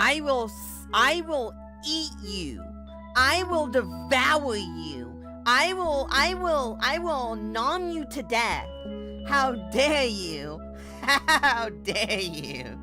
I will eat you. I will devour you. I will nom you to death. How dare you? How dare you?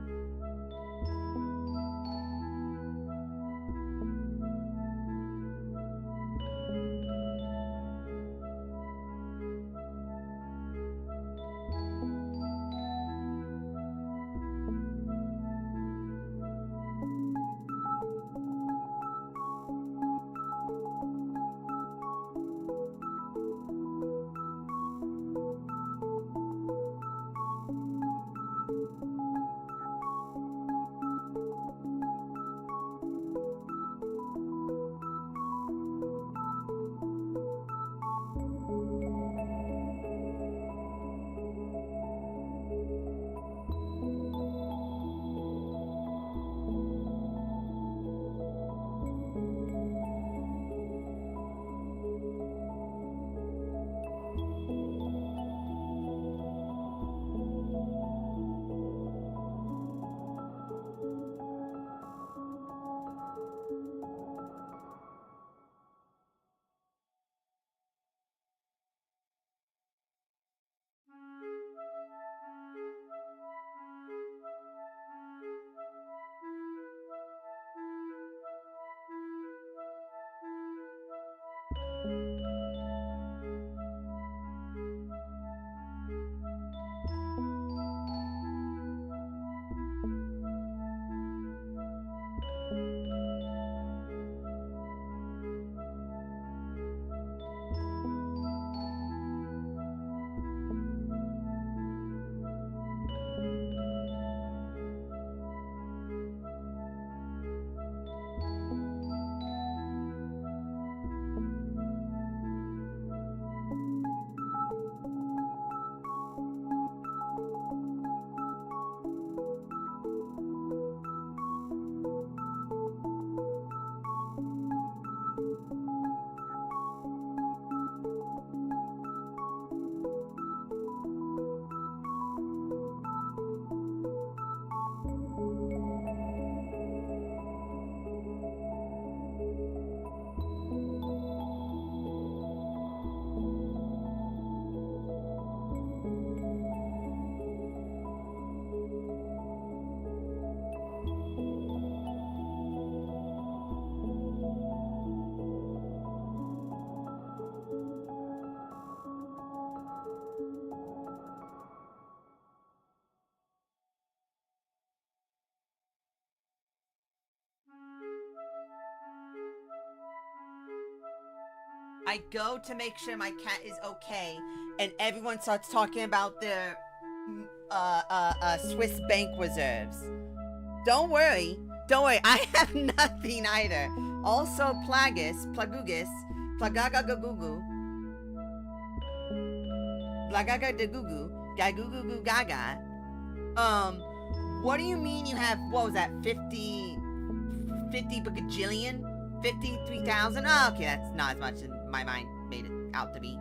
I go to make sure my cat is okay, and everyone starts talking about their Swiss bank reserves. Don't worry, I have nothing either. Also, Plagugus, Plagagagugu, Plagagagugu, Gagugu Gaga. What do you mean you have, what was that, 50 bajillion? 53,000? Oh, okay, that's not as much as my mind made it out to be.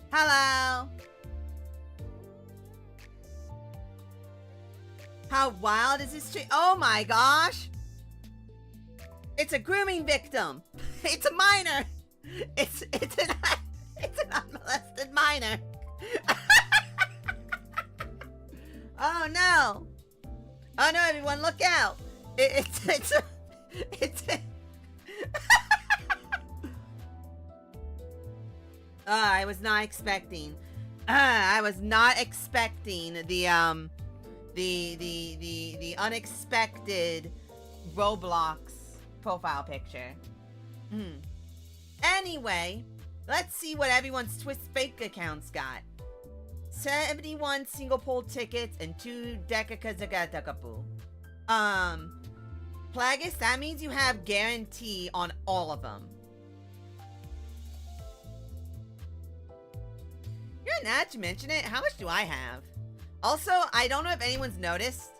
Hello. How wild is this tree? Oh my gosh. It's a grooming victim. It's a minor. It's an unmolested minor. Oh no. Oh no, everyone, look out. It's I was not expecting. I was not expecting the unexpected Roblox profile picture. Anyway, let's see what everyone's Swiss bank accounts got. 71 single poll tickets and 2 Dekakazagatapu. Plagueis, that means you have guarantee on all of them. You're not to mention it. How much do I have? Also, I don't know if anyone's noticed.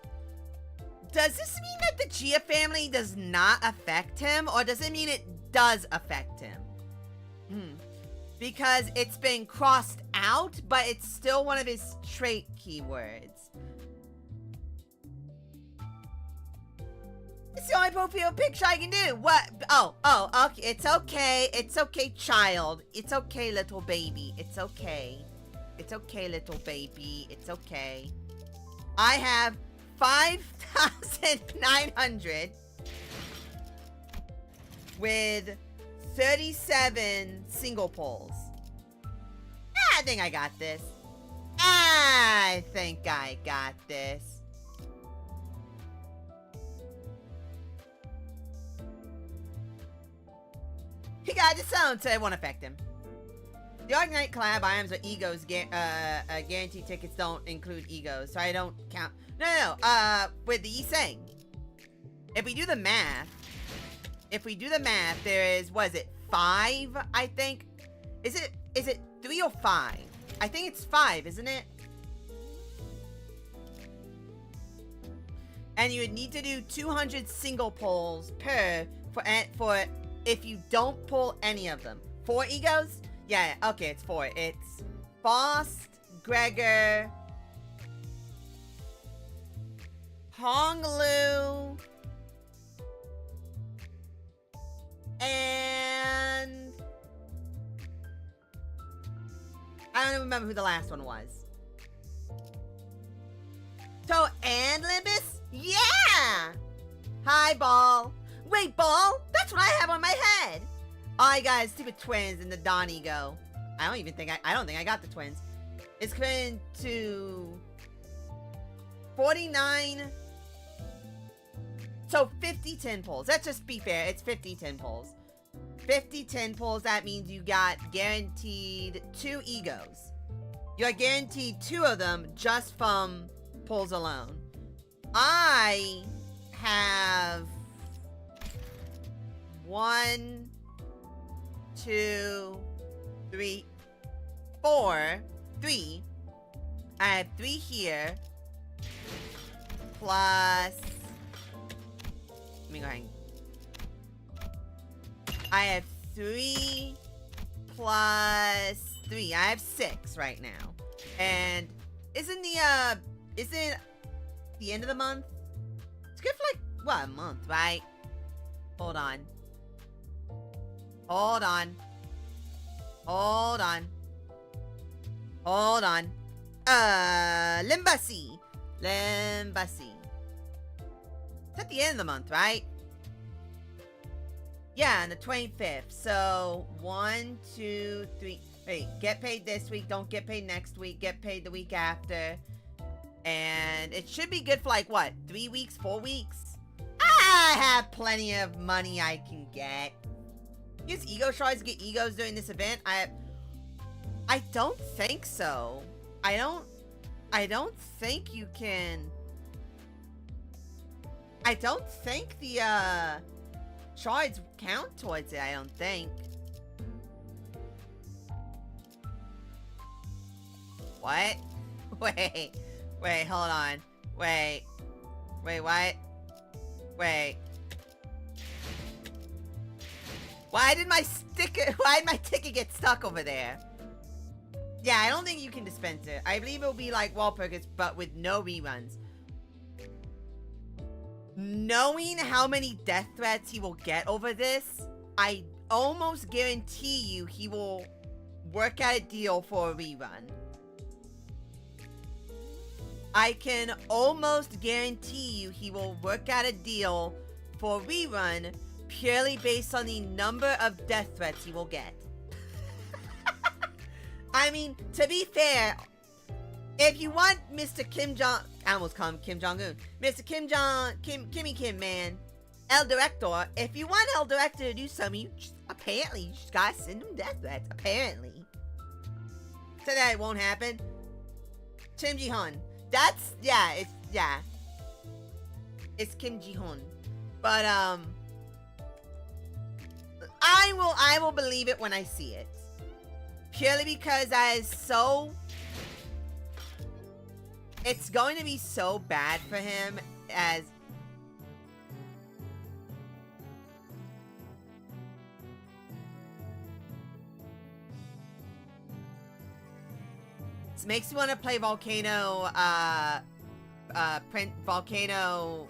Does this mean that the Chia family does not affect him, or does it mean it does affect him? Because it's been crossed out, but it's still one of his trait keywords. It's the only profile picture I can do. What? Oh, okay. It's okay. It's okay, child. It's okay, little baby. It's okay. It's okay, little baby. It's okay. I have 5,900 with 37 single polls. I think I got this. I think I got this. He got his own, so it won't affect him. The Arcanite collab items or egos guaranteed tickets don't include egos, so I don't count. No. With the saying, if we do the math, there is, what is it, 5? I think. Is it 3 or 5? I think it's 5, isn't it? And you would need to do 200 single polls per for if you don't pull any of them. 4 egos? Yeah, okay, it's 4. It's Faust, Gregor, Honglu, and I don't remember who the last one was. So, and Limbus? Yeah! Hi, Ball. Wait, Ball? That's what I have on my head. I got stupid twins in the Dawn ego. I don't think I got the twins. It's coming to 49. So 50 10 pulls. Let's just be fair. It's 50 10 pulls. 50 10 pulls. That means you got guaranteed 2 egos. You're guaranteed 2 of them just from pulls alone. I have 1, 2, 3, 4. 3. I have 3 here. Plus. Let me go ahead. I have 3 plus 3. I have 6 right now. And isn't the end of the month? It's good for like, what, a month, right? Hold on. Limbus. It's at the end of the month, right? Yeah, on the 25th. So, 1, 2, 3. Wait, get paid this week. Don't get paid next week. Get paid the week after. And it should be good for like, what, 3 weeks, 4 weeks? I have plenty of money I can get. Use ego shards to get egos during this event? I don't think so. I don't think you can. I don't think the shards count towards it, I don't think. What? Wait, hold on. Wait, what? Wait. Why did my ticket get stuck over there? Yeah, I don't think you can dispense it. I believe it'll be like Walpurgis, but with no reruns. Knowing how many death threats he will get over this, I almost guarantee you he will work out a deal for a rerun. I can almost guarantee you he will work out a deal for a rerun purely based on the number of death threats he will get. I mean, to be fair, if you want Mr. Kim Jong... I almost call him Kim Jong-un. Mr. Kimmy Kim, man. El Director, if you want El Director to do something, you just gotta send him death threats, apparently. So that it won't happen. Kim Ji-hun. It's Kim Ji-hun. But, I will believe it when I see it. Purely because that is so... It's going to be so bad for him as... This makes me want to play Volcano, Volcano,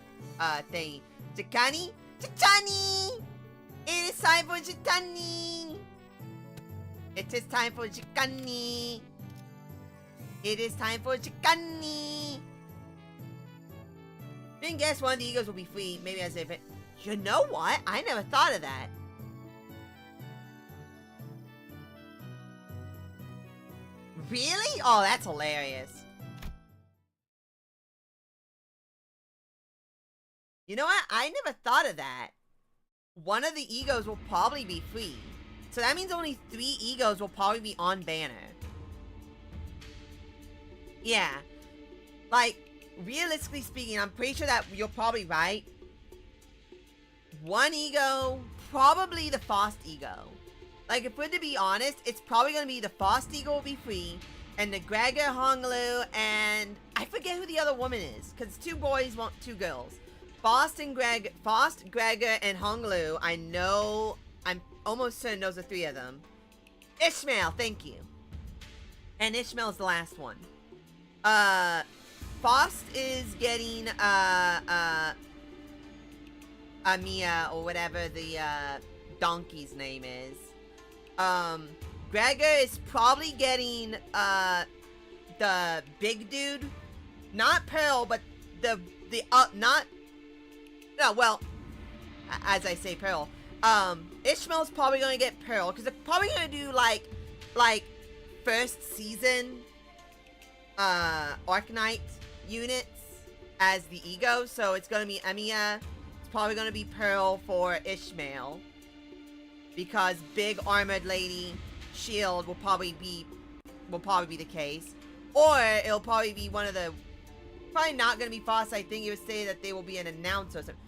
thing. Chikani? Chichani! It is time for Chitani! It is time for Chikani! It is time for Chikani! Didn't guess one of the egos will be free. Maybe as if it... You know what? I never thought of that. Really? Oh, that's hilarious. You know what? I never thought of that. One of the egos will probably be free. So that means only 3 egos will probably be on banner. Yeah. Like, realistically speaking, I'm pretty sure that you're probably right. 1 ego, probably the Frost ego. Like, if we're to be honest, it's probably going to be the Frost ego will be free, and the Gregor, Honglu, and I forget who the other woman is, because 2 boys want 2 girls. Frost, Gregor, and Honglu, I know, I'm almost certain those are 3 of them. Ishmael, thank you. And Ishmael's the last one. Frost is getting, Amia, or whatever the, donkey's name is. Gregor is probably getting, the big dude. Not Pearl, but no, well, as I say Pearl. Ishmael's probably gonna get Pearl, because they're probably gonna do, like, first season, Arcanite units as the ego. So it's gonna be Emiya. It's probably gonna be Pearl for Ishmael. Because big armored lady shield will probably be the case. Or it'll probably be one of the... Probably not gonna be Frost. I think it would say that they will be an announcer or something.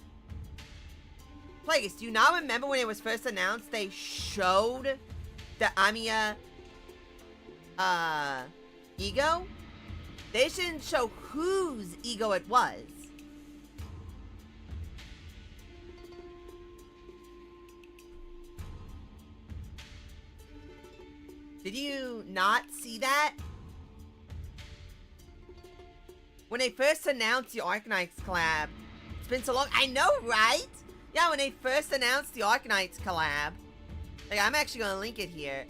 Plagueis, do you not remember when it was first announced, they showed the Amiya ego? They shouldn't show whose ego it was. Did you not see that? When they first announced the Arcanites collab, it's been so long. I know, right? Yeah, when they first announced the Arcanites collab, like, I'm actually gonna link it here.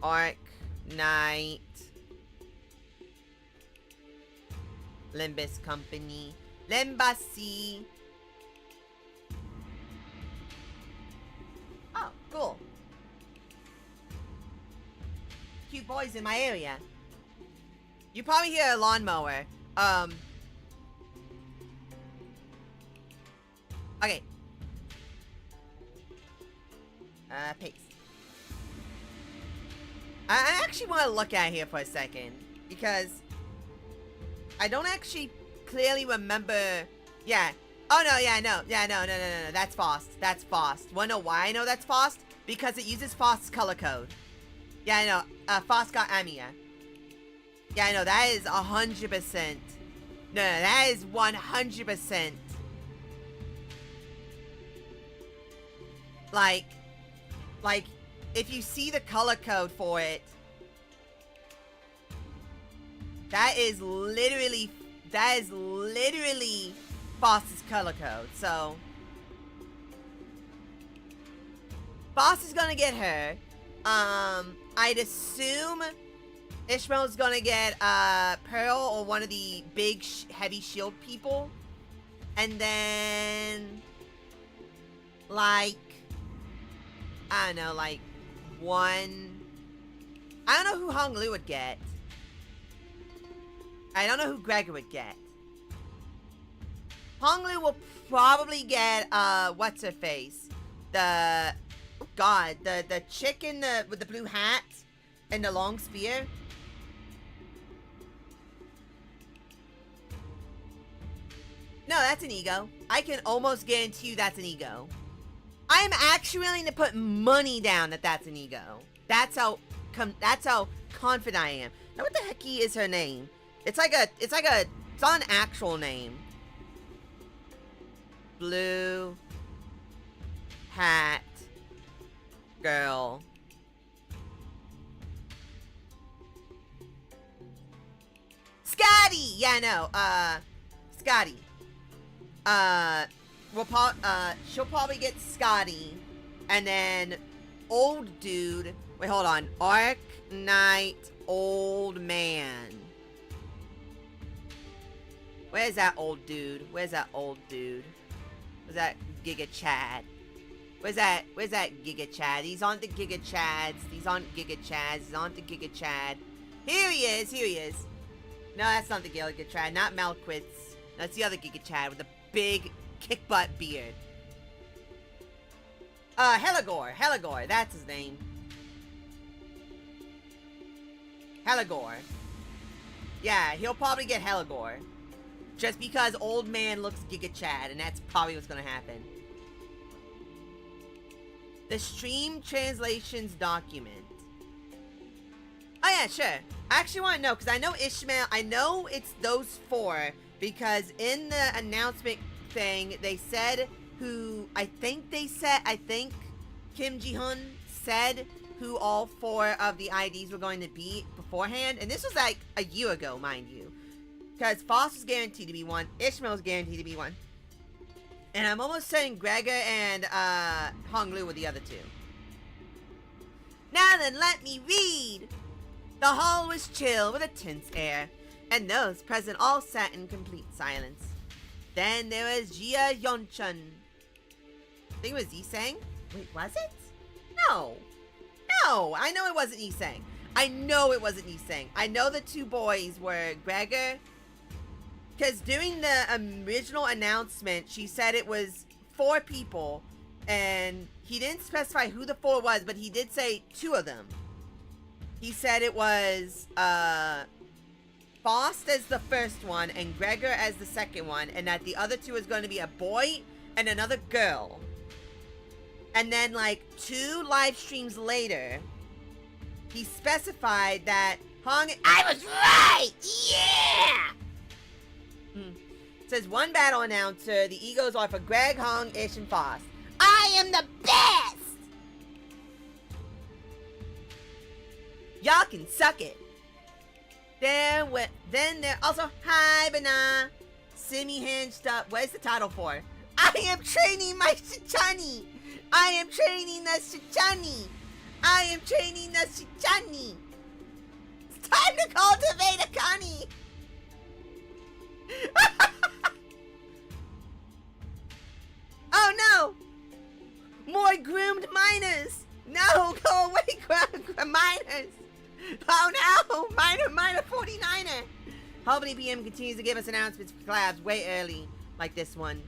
Arcanite Limbus Company. Limbus. Oh, cool. Cute boys in my area. You probably hear a lawnmower. Okay. Paste. I actually want to look at it here for a second, because I don't actually clearly remember. Yeah. Oh no, yeah, no. Yeah, no. That's Frost. That's Frost. Wanna know why I know that's Frost? Because it uses Frost's color code. Yeah, I know. Frost got Amiya. Yeah, I know. That is 100%. No, that is 100%. Like, if you see the color code for it, that is literally Frost's color code. So, Frost is gonna get her. I'd assume Ishmael's gonna get Pearl or one of the big heavy shield people, and then like, I don't know, like one. I don't know who Hong Lu would get. I don't know who Gregor would get. Hong Lu will probably get what's her face, the the chick in with the blue hat and the long spear. No, that's an ego. I can almost guarantee you that's an ego. I'm actually willing to put money down that that's an ego. That's how confident I am. Now, what the heck is her name? It's not an actual name. Blue hat girl. Scotty! Yeah, no, Scotty. She'll probably get Scotty. And then old dude. Wait, hold on. Arc Knight old man. Where's that old dude? Where's that old dude? Where's that Giga Chad? Where's that Giga Chad? He's on the Giga Chads. He's on Giga Chads. He's on the Giga Chad. Here he is. Here he is. No, that's not the Giga Chad. Not Malquitz. That's the other Giga Chad with the big kick butt beard. Heligor. Heligor. That's his name. Heligor. Yeah, he'll probably get Heligor. Just because old man looks Giga Chad, and that's probably what's gonna happen. The stream translations document. Oh yeah, sure. I actually want to know, because I know Ishmael, I know it's those four, because in the announcement thing, they said who, I think Kim Ji-hun said who all four of the IDs were going to be beforehand, and this was like a year ago, mind you. Because Foss was guaranteed to be one, Ishmael was guaranteed to be one. And I'm almost saying Gregor and Hong Lu were the other two. Now then, let me read! The hall was chill with a tense air, and those present all sat in complete silence. Then there was Jia Yonchun. I think it was Yiseng? Wait, was it? No. No, I know it wasn't Yiseng. I know it wasn't Yiseng. I know the two boys were Gregor. Because during the original announcement, she said it was 4 people. And he didn't specify who the 4 was, but he did say 2 of them. He said it was Faust as the first one and Gregor as the second one. And that the other 2 is going to be a boy and another girl. And then like 2 live streams later, he specified that I was right! Yeah! It says one battle announcer. The egos are for Greg, Hong, Ish, and Foss. I am the best! Y'all can suck it. Then there also hi Bana. Simi hinged up. What is the title for? I am training my Shichani. I am training the Shichani. I am training the Shichani. It's time to cultivate a cunny. Oh no! More groomed miners! No, go away, miners! Oh no! Miner 49er! Hopefully PM continues to give us announcements for collabs way early, like this one.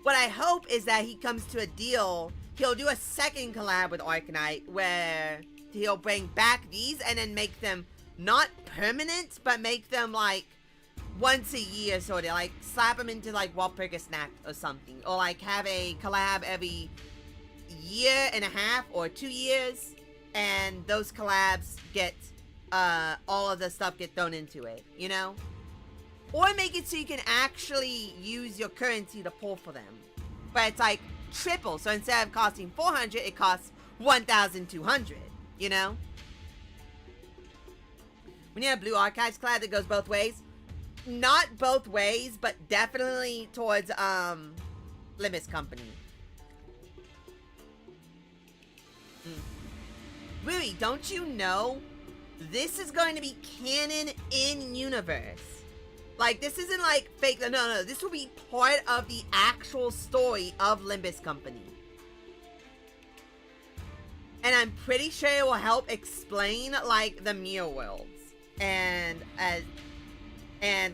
What I hope is that he comes to a deal. He'll do a second collab with Arcanite where he'll bring back these and then make them not permanent, but make them like once a year, sort of like slap them into like Walpurga Snack or something, or like have a collab every year and a half or 2 years, and those collabs get all of the stuff get thrown into it, you know? Or make it so you can actually use your currency to pull for them, but it's like triple. So instead of costing 400, it costs 1,200. You know? We need a Blue Archives collab that goes both ways. Not both ways, but definitely towards LIMBUS Company. Rui, don't you know this is going to be canon in universe? Like, this isn't like fake. No, this will be part of the actual story of LIMBUS Company. And I'm pretty sure it will help explain, like, the mirror worlds. And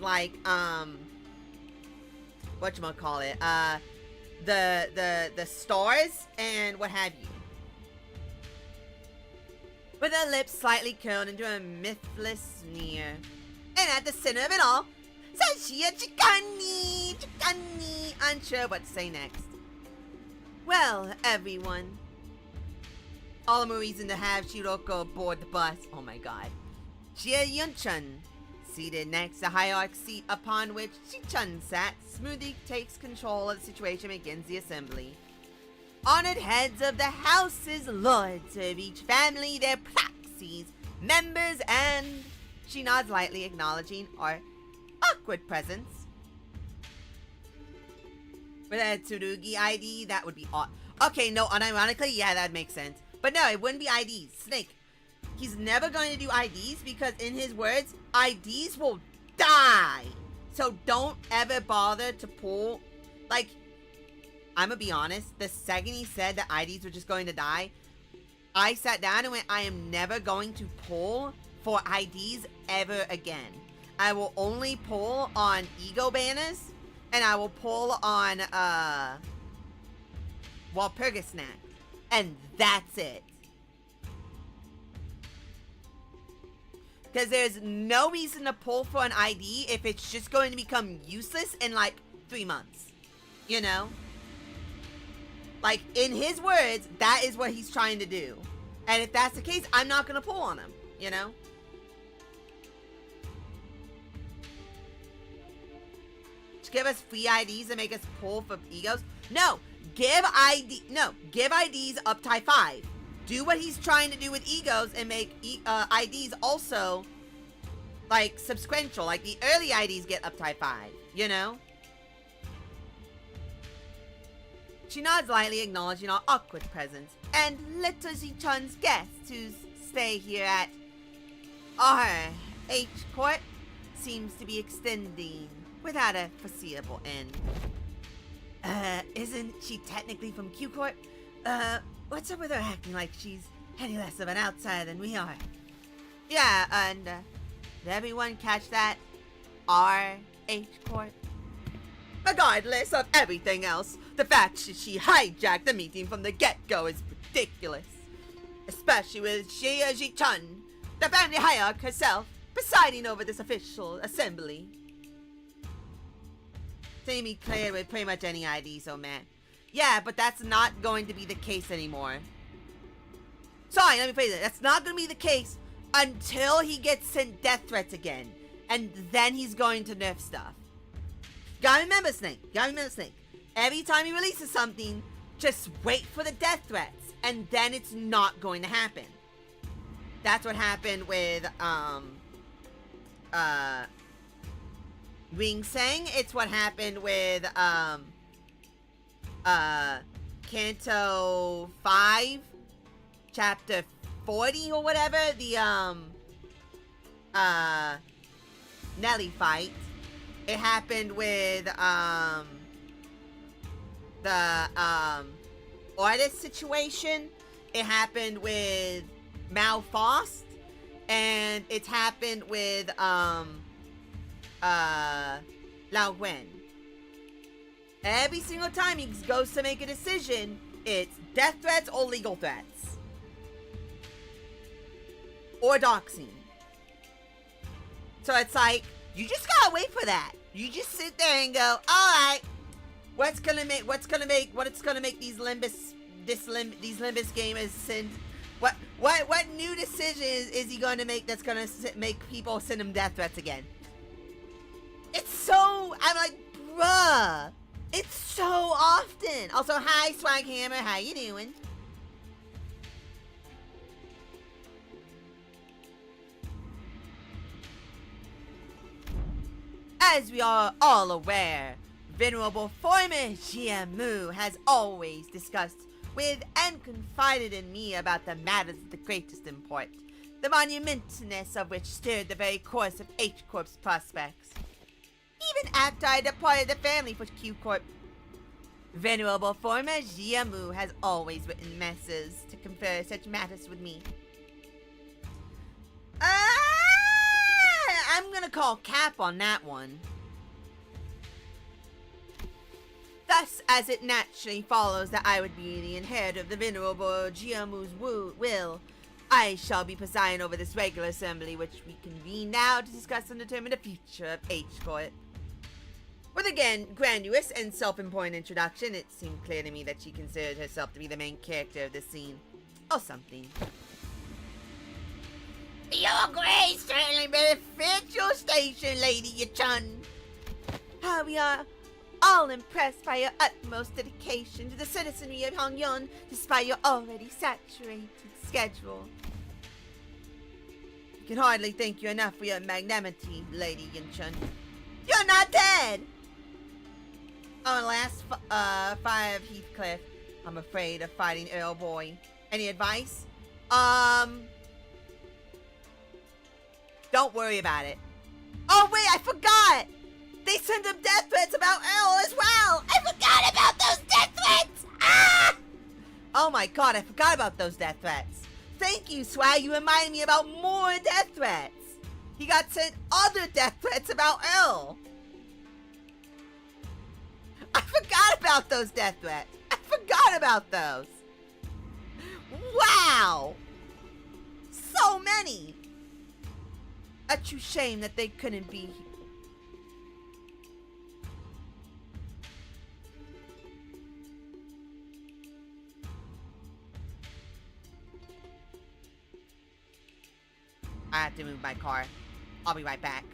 like, whatchamacallit, the stars and what have you. With her lips slightly curled into a mythless sneer. And at the center of it all, Sashia Chikani! Chikani! Unsure what to say next. Well, everyone. All the more reason to have Shiroko aboard the bus. Oh my god. Jia Yunchun, seated next to Hierarch seat upon which Shichun sat, smoothly takes control of the situation and begins the assembly. Honored heads of the houses, lords of each family, their proxies, members, and... She nods lightly, acknowledging our awkward presence. With a Tsurugi ID, that would be odd. Okay, no, unironically, yeah, that makes sense. But no, it wouldn't be IDs. Snake. He's never going to do IDs because, in his words, IDs will die. So don't ever bother to pull. Like, I'm gonna be honest. The second he said that IDs were just going to die, I sat down and went, I am never going to pull for IDs ever again. I will only pull on ego banners, and I will pull on, Walpurga Snack. And that's it. Because there's no reason to pull for an ID if it's just going to become useless in like 3 months. You know? Like, in his words, that is what he's trying to do. And if that's the case, I'm not going to pull on him. You know? Just give us free IDs and make us pull for egos? No! Give IDs up to 5. Do what he's trying to do with egos and make IDs also, like, subsequential. Like, the early IDs get up to 5, you know? She nods lightly, acknowledging our awkward presence, and Letoshi-chan's guests who stay here at our H Court seems to be extending without a foreseeable end. Isn't she technically from Q Court? What's up with her acting like she's any less of an outsider than we are? Yeah, and, did everyone catch that? R.H. Court? Regardless of everything else, the fact that she hijacked the meeting from the get-go is ridiculous. Especially with Shia Ji-chun, the family hierarch herself, presiding over this official assembly. Same be clear with pretty much any ID, so man. Yeah, but that's not going to be the case anymore. Sorry, let me phrase it. That's not going to be the case until he gets sent death threats again. And then he's going to nerf stuff. Gotta remember, Snake. Every time he releases something, just wait for the death threats. And then it's not going to happen. That's what happened with, Ring Sang. It's what happened with, Canto 5, Chapter 40 or whatever, the, Nelly fight. It happened with, the, artist situation. It happened with Mao Faust. And it's happened with, Lao Gwen. Every single time he goes to make a decision, it's death threats or legal threats. Or doxing. So it's like, you just gotta wait for that. You just sit there and go, alright, what's gonna make these Limbus gamers send, what new decision is he gonna make that's gonna make people send him death threats again? It's so, I'm like, bruh. It's so often. Also, hi, Swag Hammer. How you doing? As we are all aware, Venerable former Jiamu has always discussed with and confided in me about the matters of the greatest import, the monumentness of which stirred the very course of H Corp's prospects. Even after I departed the family for Q Corp, Venerable former Jiamu has always written messes to confer such matters with me. I'm gonna call cap on that one. Thus, as it naturally follows that I would be the inheritor of the Venerable Jiamu's will, I shall be presiding over this regular assembly which we convene now to discuss and determine the future of H Corp. With a grandiose and self-important introduction, it seemed clear to me that she considered herself to be the main character of the scene. Or something. Your grace certainly befits your station, Lady Chun. We are all impressed by your utmost dedication to the citizenry of Hongyon, despite your already saturated schedule. I can hardly thank you enough for your magnanimity, Lady Chun. You're not dead! On the last fire of Heathcliff, I'm afraid of fighting Earl Boy. Any advice? Don't worry about it. Oh wait, I forgot! They sent him death threats about Earl as well! I forgot about those death threats! Ah! Oh my god, I forgot about those death threats. Thank you, Swag, you reminded me about more death threats. He got sent other death threats about Earl. I forgot about those death threats. I forgot about those. Wow! So many! A true shame that they couldn't be here. I have to move my car. I'll be right back.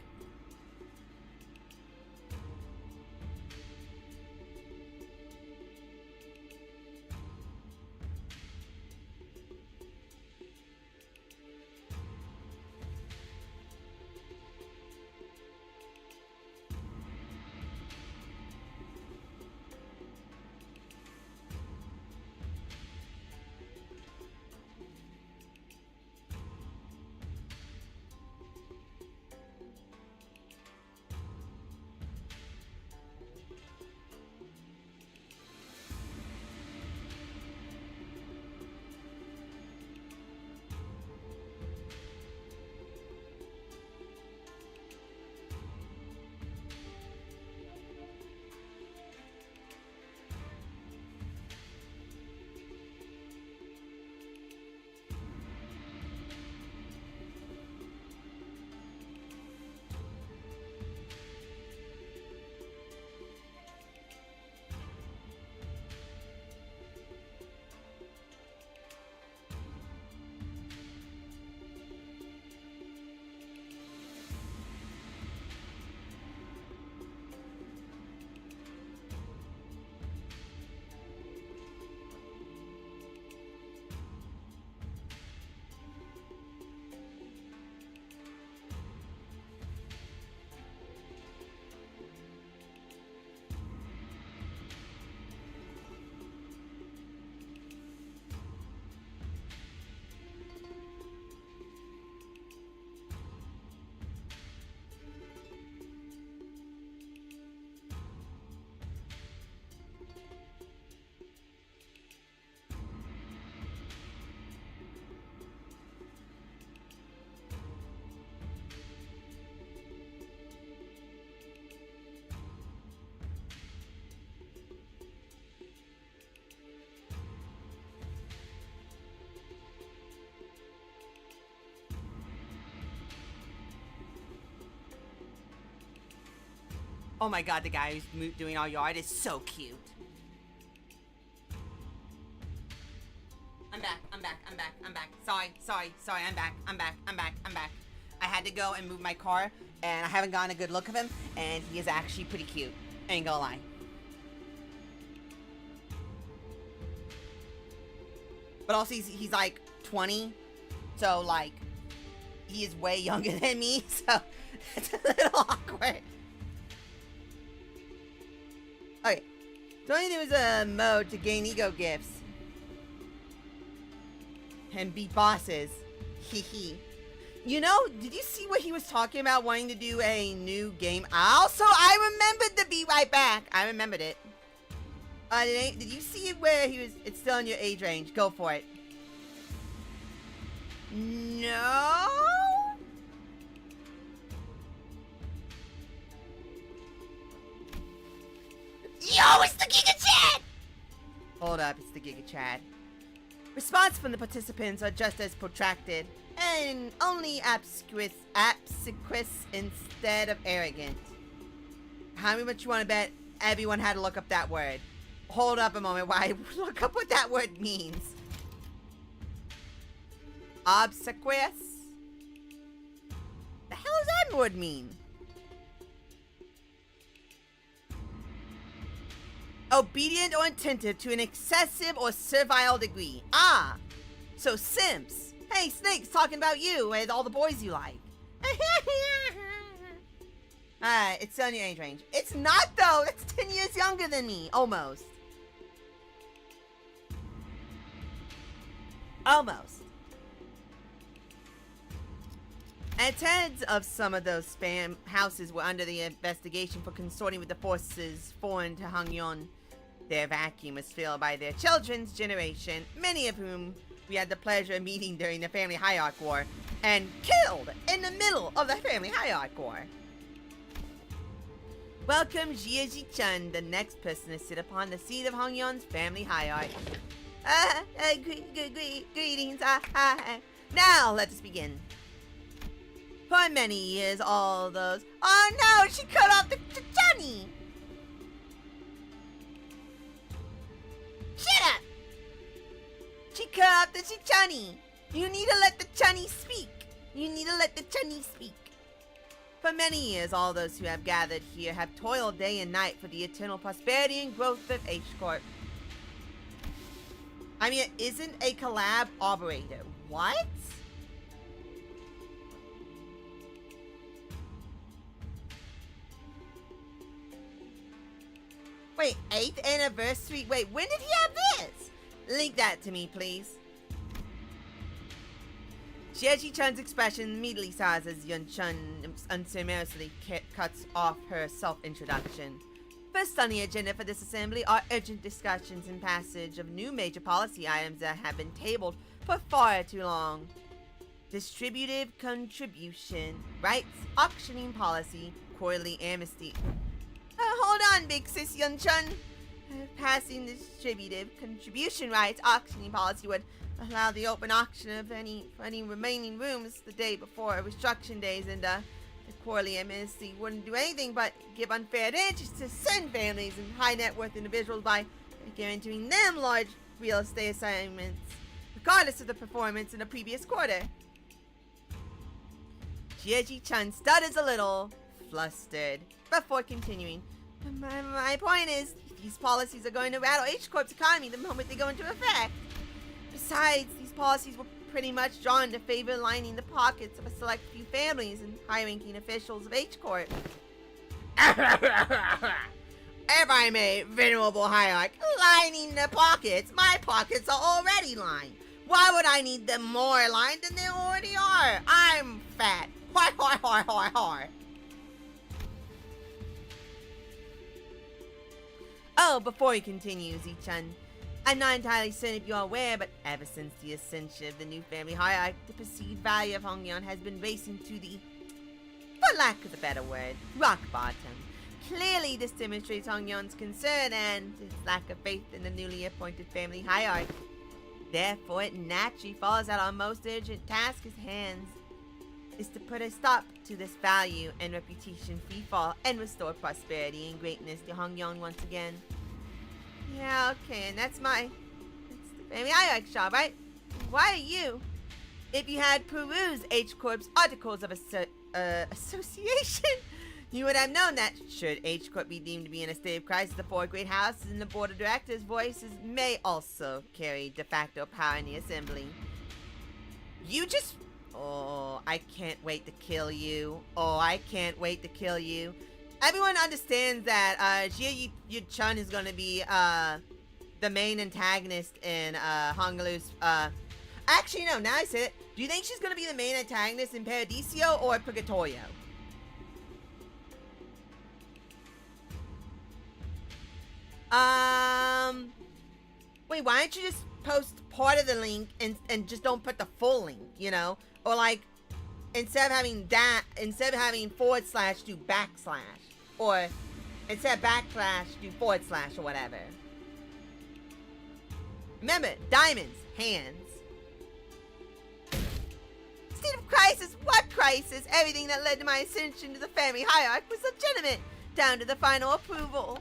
Oh my god, the guy who's doing our yard is so cute. I'm back. Sorry, I'm back. I had to go and move my car, and I haven't gotten a good look of him, and he is actually pretty cute. Ain't gonna lie. But also, he's like 20, so like, he is way younger than me, so it's a little awkward. Okay, so only there was a mode to gain ego gifts and beat bosses. Hee. You know, did you see what he was talking about wanting to do a new game? Also, I remembered the Be Right Back. I remembered it. Did you see it where he was, it's still in your age range. Go for it. No? Yo, it's the Giga Chat! Hold up, it's the Giga Chat. Response from the participants are just as protracted, and only obsequious instead of arrogant. How much you want to bet everyone had to look up that word? Hold up a moment while I look up what that word means. Obsequious? The hell does that word mean? Obedient or attentive to an excessive or servile degree. Ah, so simps. Hey, Snake's talking about you and all the boys you like. Alright, it's still in your age range. It's not, though. It's 10 years younger than me. Almost. Almost. As heads of some of those spam houses were under the investigation for consorting with the forces foreign to Hongyon. Their vacuum was filled by their children's generation, many of whom we had the pleasure of meeting during the Family Hierarch War, and killed in the middle of the Family Hierarch War. Welcome Jieji-chun, the next person to sit upon the seat of Hongyon's Family Hierarch. Greetings. Now let us begin. For many years, all those... Oh no, she cut off the chunny! Shut up! She cut off the chunny. You need to let the chunny speak. You need to let the chunny speak. For many years, all those who have gathered here have toiled day and night for the eternal prosperity and growth of H Corp. I mean, it isn't a collab operator. What? Wait, 8th anniversary? Wait, when did he have this? Link that to me, please. Jieji-chun's expression immediately sighs as Yun-chun unceremoniously cuts off her self-introduction. First on the agenda for this assembly are urgent discussions and passage of new major policy items that have been tabled for far too long. Distributive contribution, rights, auctioning policy, quarterly amnesty. Hold on, big sis Yun-chun. Passing distributive contribution rights auctioning policy would allow the open auction of any remaining rooms the day before restruction days, and the quarterly amnesty wouldn't do anything but give unfair advantage to certain families and high net worth individuals by guaranteeing them large real estate assignments, regardless of the performance in the previous quarter. Jieji-chun stutters a little, flustered, before continuing. My point is, these policies are going to rattle H-Corp's economy the moment they go into effect. Besides, these policies were pretty much drawn to favor lining the pockets of a select few families and high-ranking officials of H-Corp. If I may, venerable hierarch, lining the pockets? My pockets are already lined. Why would I need them more lined than they already are? I'm fat. Har. Oh, before he continues, Ichan, I'm not entirely certain if you're aware, but ever since the ascension of the new family hierarch, the perceived value of Hongyon has been racing to the, for lack of a better word, rock bottom. Clearly, this demonstrates Hongyon's concern and its lack of faith in the newly appointed family hierarch. Therefore, it naturally follows that our most urgent task as hands is to put a stop to this value and reputation freefall and restore prosperity and greatness to Hongyon once again. Yeah, okay, and that's the family hierarch's job, right? Why are you? If you had perused H-Corp's articles of association, you would have known that should H-Corp be deemed to be in a state of crisis, the four great houses and the board of directors' voices may also carry de facto power in the assembly. You just... Oh, I can't wait to kill you. Everyone understands that Jie Yu-chun is going to be the main antagonist in Hongalu's... Actually, no, now I said it. Do you think she's going to be the main antagonist in Paradiso or Purgatorio? Wait, why don't you just post part of the link and just don't put the full link, you know? Or like, instead of having forward slash, do backslash. Or instead of backslash, do forward slash or whatever. Remember, diamonds, hands. State of crisis? What crisis? Everything that led to my ascension to the family hierarch was legitimate. down to the final approval.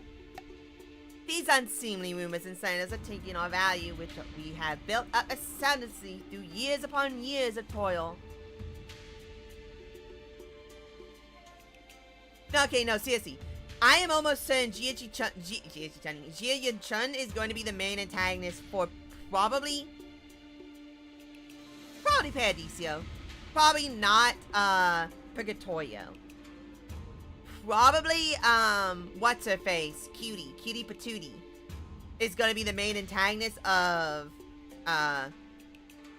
These unseemly rumors and slanders are taking our value, which we have built up astoundingly through years upon years of toil. Okay, no, seriously. I am almost certain Jia Chun is going to be the main antagonist for probably Paradiso. Probably not, Purgatorio. Probably, what's-her-face? Cutie Patootie is gonna be the main antagonist of,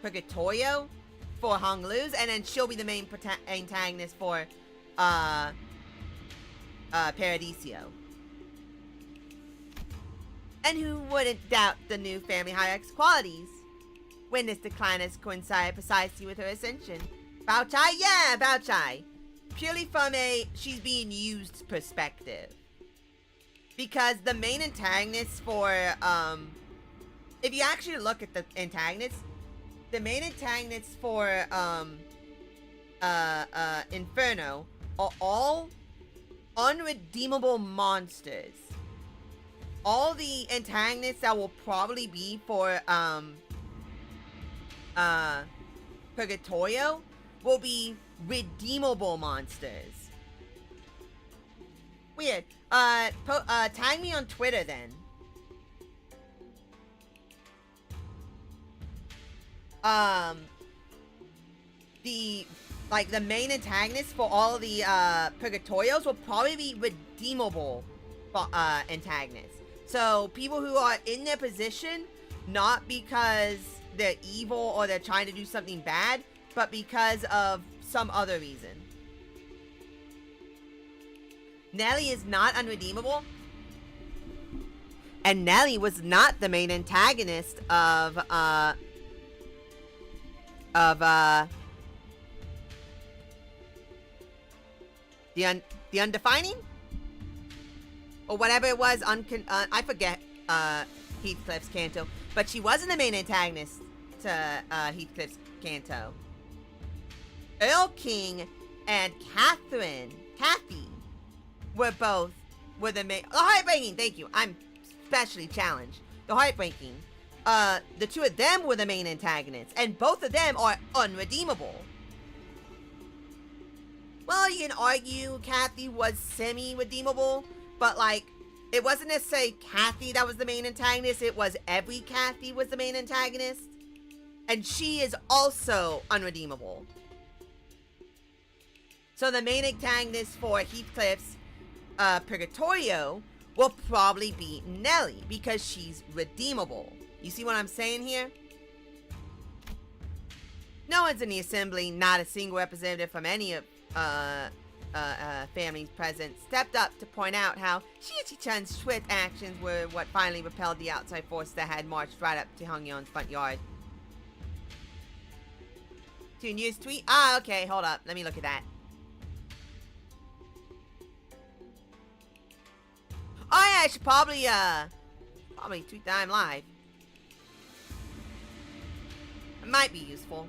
Purgatorio for Hong Lu's, and then she'll be the main antagonist for, Paradiso. And who wouldn't doubt the new family hierarch's qualities? When this decline has coincided precisely with her ascension. Bao Chai? Yeah, Bao Chai. Purely from a she's being used perspective. Because the main antagonist for, if you actually look at the antagonists, the main antagonists for, Inferno are all unredeemable monsters. All the antagonists that will probably be for, Purgatorio will be redeemable monsters. Weird. Tag me on Twitter then. The main antagonists for all of the Purgatorios will probably be redeemable antagonists. So people who are in their position, not because they're evil or they're trying to do something bad, but because of some other reason. Nelly is not unredeemable. And Nelly was not the main antagonist of the Undefining? Or whatever it was, I forget Heathcliff's Canto. But she wasn't the main antagonist to Heathcliff's Canto. Earl King and Kathy were the main. The Heartbreaking, thank you. I'm specially challenged. The Heartbreaking. The two of them were the main antagonists, and both of them are unredeemable. Well, you can argue Kathy was semi-redeemable, but like, it wasn't necessarily Kathy that was the main antagonist, it was every Kathy was the main antagonist. And she is also unredeemable. So the main antagonist for Heathcliff's Purgatorio will probably be Nelly, because she's redeemable. You see what I'm saying here? No one's in the assembly, not a single representative from any of families present, stepped up to point out how Shih-Chi-Chun's swift actions were what finally repelled the outside force that had marched right up to Hong Yun's front yard. To news tweet? Ah, okay, hold up. Let me look at that. Oh yeah, I should probably tweet that I'm live. It might be useful.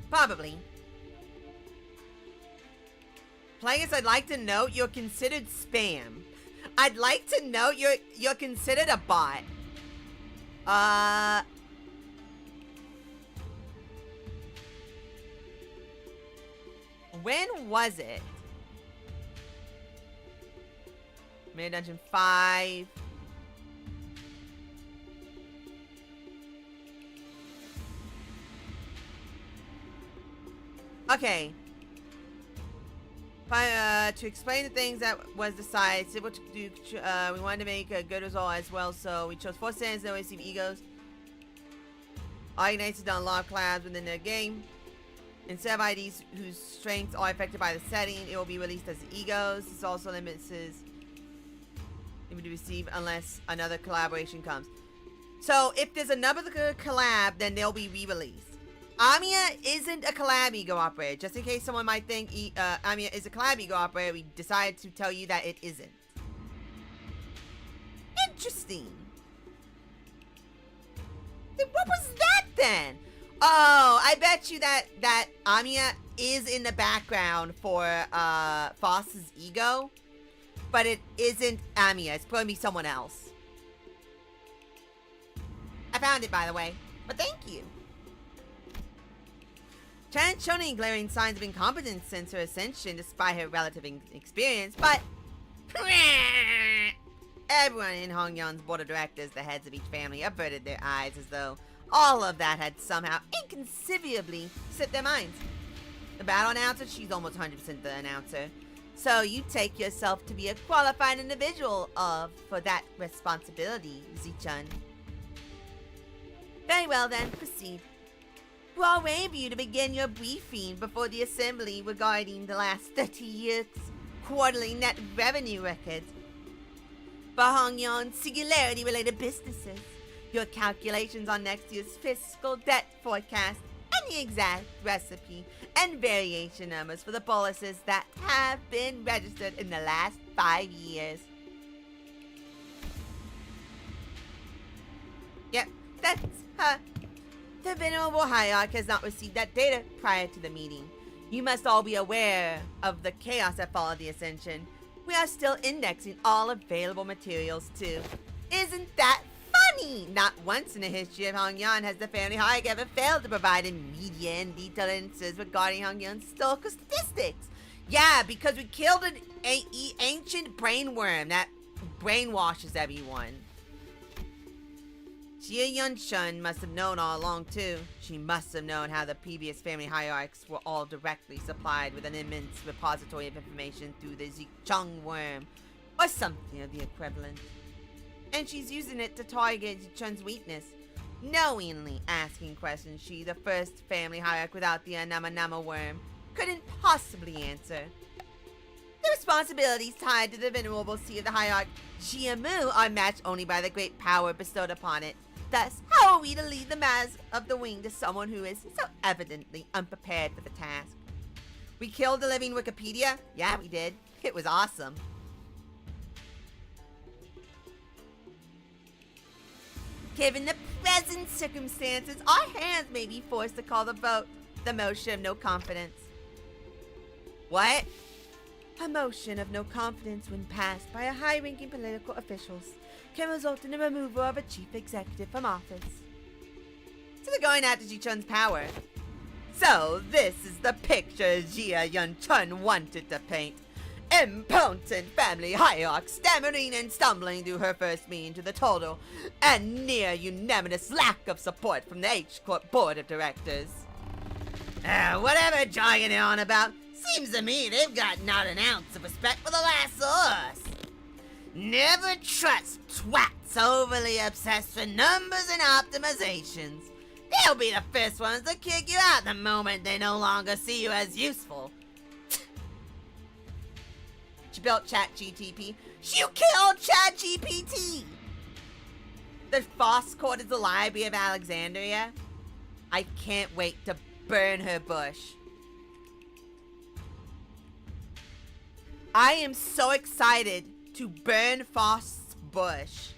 Probably. Players, I'd like to note you're considered spam. I'd like to note you're considered a bot. When was it? Mid Dungeon 5. Okay. To explain the things that was decided, we wanted to make a good result as well, so we chose 4 stands that receive egos. All ignites to unlock clouds within the game. Instead of IDs whose strengths are affected by the setting, it will be released as egos. This also limits his able to receive unless another collaboration comes. So if there's another collab, then they'll be re-released. Amiya isn't a collab ego operator. Just in case someone might think Amiya is a collab ego operator, we decided to tell you that it isn't. Interesting. Then what was that then? Oh, I bet you that Amiya is in the background for Foss's ego, but it isn't Amiya. It's probably someone else. I found it, by the way, but thank you. Chan's shown any glaring signs of incompetence since her ascension, despite her relative experience, but everyone in Hongyun's board of directors, the heads of each family, averted their eyes as though all of that had somehow inconceivably slipped their minds. The battle announcer, she's almost 100% the announcer. So you take yourself to be a qualified individual for that responsibility, Zichun. Very well then, proceed. We'll wait for you to begin your briefing before the assembly regarding the last 30 years' quarterly net revenue records for Hongyun's singularity-related businesses, your calculations on next year's fiscal debt forecast, and the exact recipe and variation numbers for the boluses that have been registered in the last 5 years. Yep, that's her. The Venerable Hierarch has not received that data prior to the meeting. You must all be aware of the chaos that followed the Ascension. We are still indexing all available materials too. Isn't that funny? Not once in the history of Hongyun has the family Hierarch ever failed to provide immediate and detailed answers regarding Hongyun's historical statistics. Yeah, because we killed an ancient brainworm that brainwashes everyone. Jia Yunshun must have known all along too. She must have known how the previous family hierarchs were all directly supplied with an immense repository of information through the Zicheng worm, or something of the equivalent. And she's using it to target Zicheng's weakness, knowingly asking questions she, the first family hierarch without the Anama worm, couldn't possibly answer. The responsibilities tied to the venerable seat of the hierarch Jiamu are matched only by the great power bestowed upon it. Thus, how are we to lead the mass of the wing to someone who is so evidently unprepared for the task? We killed the living Wikipedia? Yeah, we did. It was awesome. Given the present circumstances, our hands may be forced to call the vote the motion of no confidence. What? A motion of no confidence, when passed by a high-ranking political officials, can result in the removal of a chief executive from office. So they're going after Ji-chun's power. So this is the picture Jia Yun-chun wanted to paint. Impotent family hierarch stammering and stumbling through her first meeting to the total and near unanimous lack of support from the H-Corp board of directors. Whatever jargon they're on about, seems to me they've got not an ounce of respect for the last of us. Never trust twats overly obsessed with numbers and optimizations. They'll be the first ones to kick you out the moment they no longer see you as useful. She built ChatGPT. You killed ChatGPT! The Foss Court is the Library of Alexandria. I can't wait to burn her bush. I am so excited to burn Foss's bush.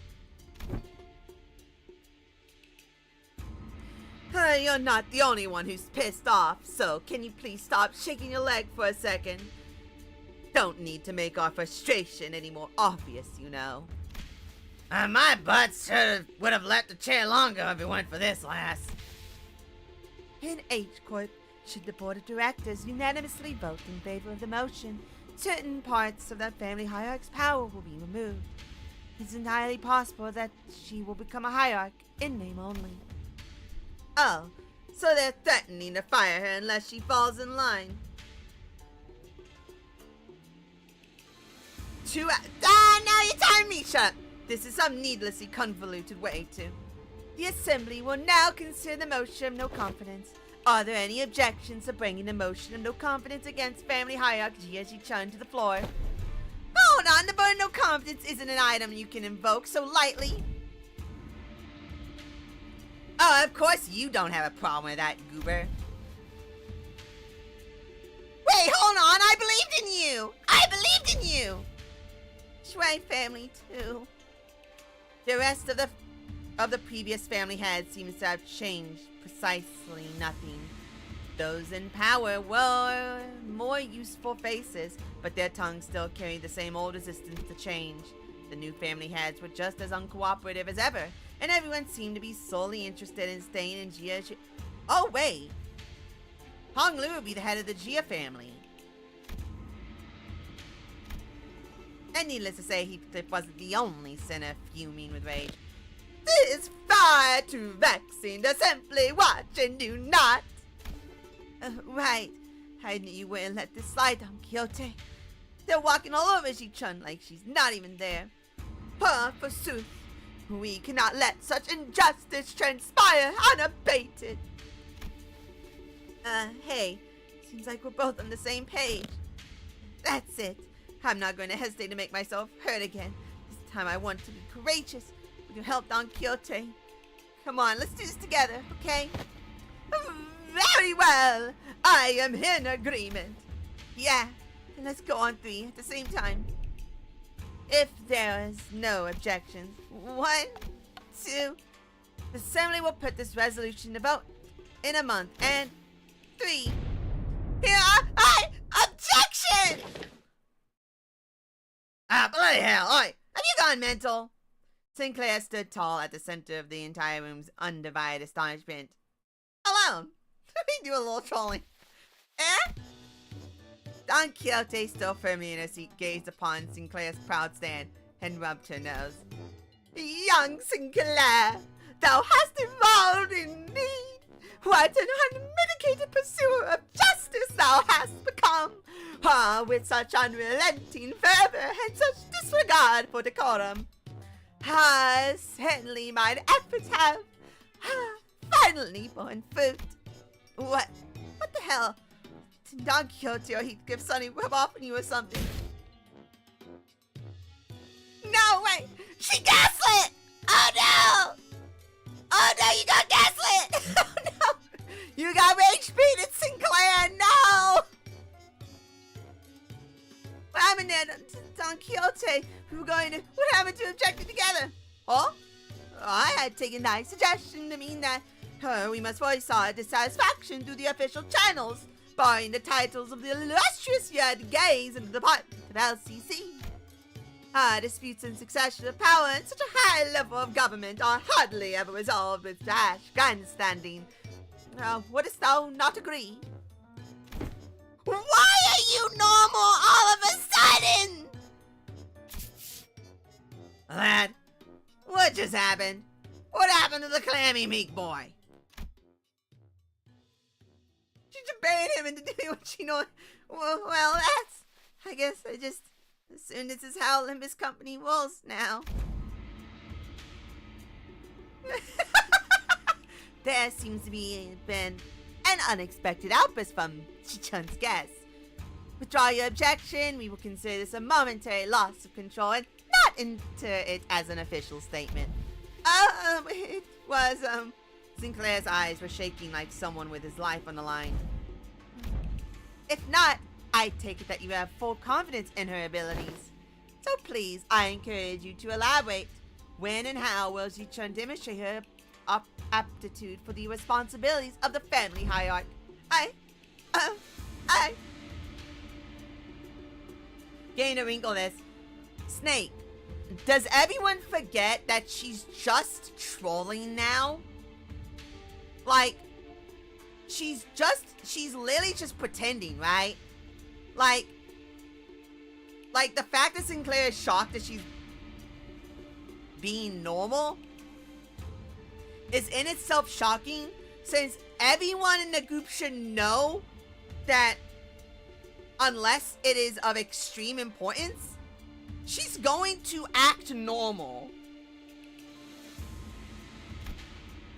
You're not the only one who's pissed off, so can you please stop shaking your leg for a second? Don't need to make our frustration any more obvious, you know. My butt would have left the chair longer if it weren't for this lass. In H-Corp, should the board of directors unanimously vote in favor of the motion, certain parts of that family hierarch's power will be removed. It's entirely possible that she will become a hierarch in name only. Oh, so they're threatening to fire her unless she falls in line. Now you're telling me, shut up! This is some needlessly convoluted way to. The assembly will now consider the motion of no confidence. Are there any objections to bringing the motion of no confidence against family hierarch Jia Ji-chun to the floor? Hold on, the vote of no confidence isn't an item you can invoke so lightly. Oh, of course you don't have a problem with that, goober. Wait, hold on, I believed in you! I believed in you! Shui family, too. The rest of the of the previous family heads seems to have changed precisely nothing. Those in power were more useful faces, but their tongues still carried the same old resistance to change. The new family heads were just as uncooperative as ever, and everyone seemed to be solely interested in staying in Gia. Oh wait! Hong Lu would be the head of the Gia family. And needless to say, Heathcliff wasn't the only sinner fuming with rage. This is far too vexing to simply watch and do not. Right. I knew you wouldn't let this slide, Don Quixote. They're walking all over Ji-chun like she's not even there. Forsooth, we cannot let such injustice transpire unabated. Hey, seems like we're both on the same page. That's it. I'm not going to hesitate to make myself heard again. This time I want to be courageous. With your help, Don Quixote. Come on, let's do this together, okay? Very well. I am in agreement. Yeah, then let's go on 3 at the same time. If there is no objections. 1, 2. The assembly will put this resolution to vote in a month. And 3. Here I objection! Bloody hell, oi! Have you gone mental? Sinclair stood tall at the center of the entire room's undivided astonishment. Alone! We do a little trolling. Eh? Don Quixote, still firmly in her seat, gazed upon Sinclair's proud stand and rubbed her nose. Young Sinclair, thou hast evolved indeed. What an unmitigated pursuer of justice thou hast become! With such unrelenting fervor and such disregard for decorum. Certainly mine efforts have finally borne fruit. What the hell? Did Don Quixote or Heathcliff suddenly rub off on you or something? No way! She gaslit! Oh no! Oh no, you got gaslit! Oh no! You got rage baited, Sinclair! No! What happened there, Don Quixote? What happened to objecting together? Oh? I had taken thy suggestion to mean that we must voice our dissatisfaction through the official channels, barring the titles of the illustrious yet gaze in the department of LCC. Disputes in succession of power and such a high level of government are hardly ever resolved with dash grandstanding. Wouldst thou not agree? Why are you normal all of a sudden? Lad, what just happened? What happened to the clammy meek boy? She bait him into doing what she knows. Well, that's... I guess I just assumed this is how LIMBUS Company rolls now. There seems to be been an unexpected outburst from Chi-Chun's guest. Withdraw your objection. We will consider this a momentary loss of control and not enter it as an official statement. It was, Sinclair's eyes were shaking like someone with his life on the line. If not, I take it that you have full confidence in her abilities. So please, I encourage you to elaborate. When and how will Ji-chun demonstrate her aptitude for the responsibilities of the family hierarchy? Getting a wrinkle this. Snake, does everyone forget that she's just trolling now? Like, she's literally just pretending, right? Like the fact that Sinclair is shocked that she's being normal is in itself shocking, since everyone in the group should know that unless it is of extreme importance, she's going to act normal.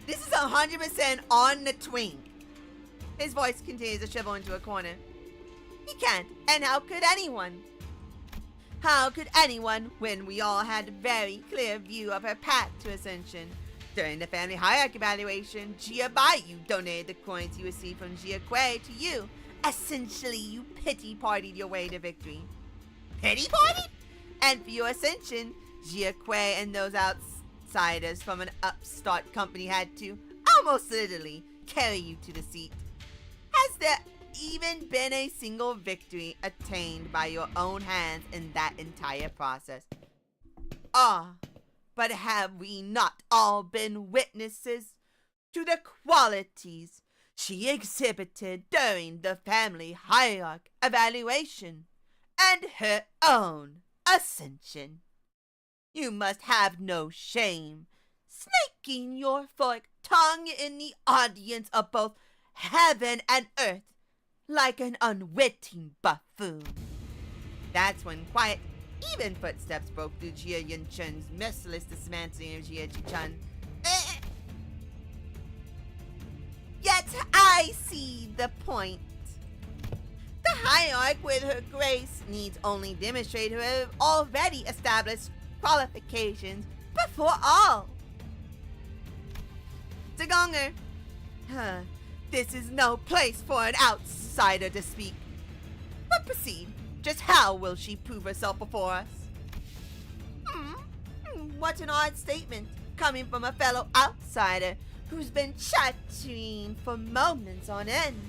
This is 100% on the twink. His voice continues to shrivel into a corner. He can't, and how could anyone? How could anyone when we all had a very clear view of her path to ascension? During the family hierarchy evaluation, Gia Bayou donated the coins you received from Gia Kuei to you. Essentially, you pity partied your way to victory. Pity partied? And for your ascension, Gia Kuei and those outsiders from an upstart company had to, almost literally, carry you to the seat? Has there even been a single victory attained by your own hands in that entire process? Ah, but have we not all been witnesses to the qualities she exhibited during the family hierarchy evaluation and her own ascension? You must have no shame, snaking your forked tongue in the audience of both heaven and earth like an unwitting buffoon. That's when quiet, even footsteps broke through Jia Yunchun's merciless dismantling of Jia Jichun. Yet I see the point. The hierarch with her grace needs only demonstrate her already established qualifications before all. Zagonger, this is no place for an outsider to speak. But proceed. Just how will she prove herself before us? What an odd statement, coming from a fellow outsider who's been chattering for moments on end.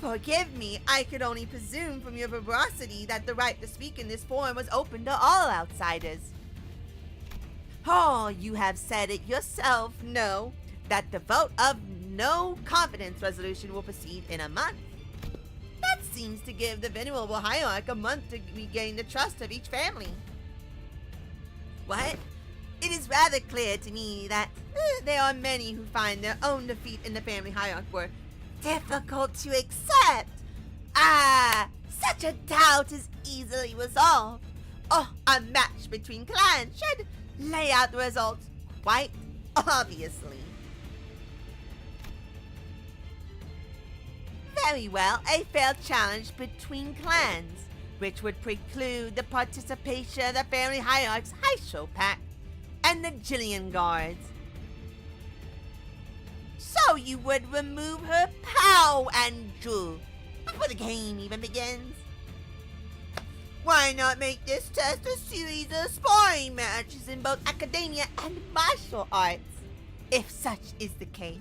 Forgive me, I could only presume from your veracity that the right to speak in this forum was open to all outsiders. Oh, you have said it yourself, no, that the vote of no confidence resolution will proceed in a month. That seems to give the venerable hierarch a month to regain the trust of each family. What? It is rather clear to me that there are many who find their own defeat in the family hierarchy were difficult to accept. Such a doubt is easily resolved. Oh, a match between clans should lay out the results quite obviously. Very well, a fair challenge between clans, which would preclude the participation of the family hierarch's Haisho Pack and the Jillian Guards. So you would remove her Pow and Ju before the game even begins? Why not make this test a series of sparring matches in both academia and martial arts, if such is the case?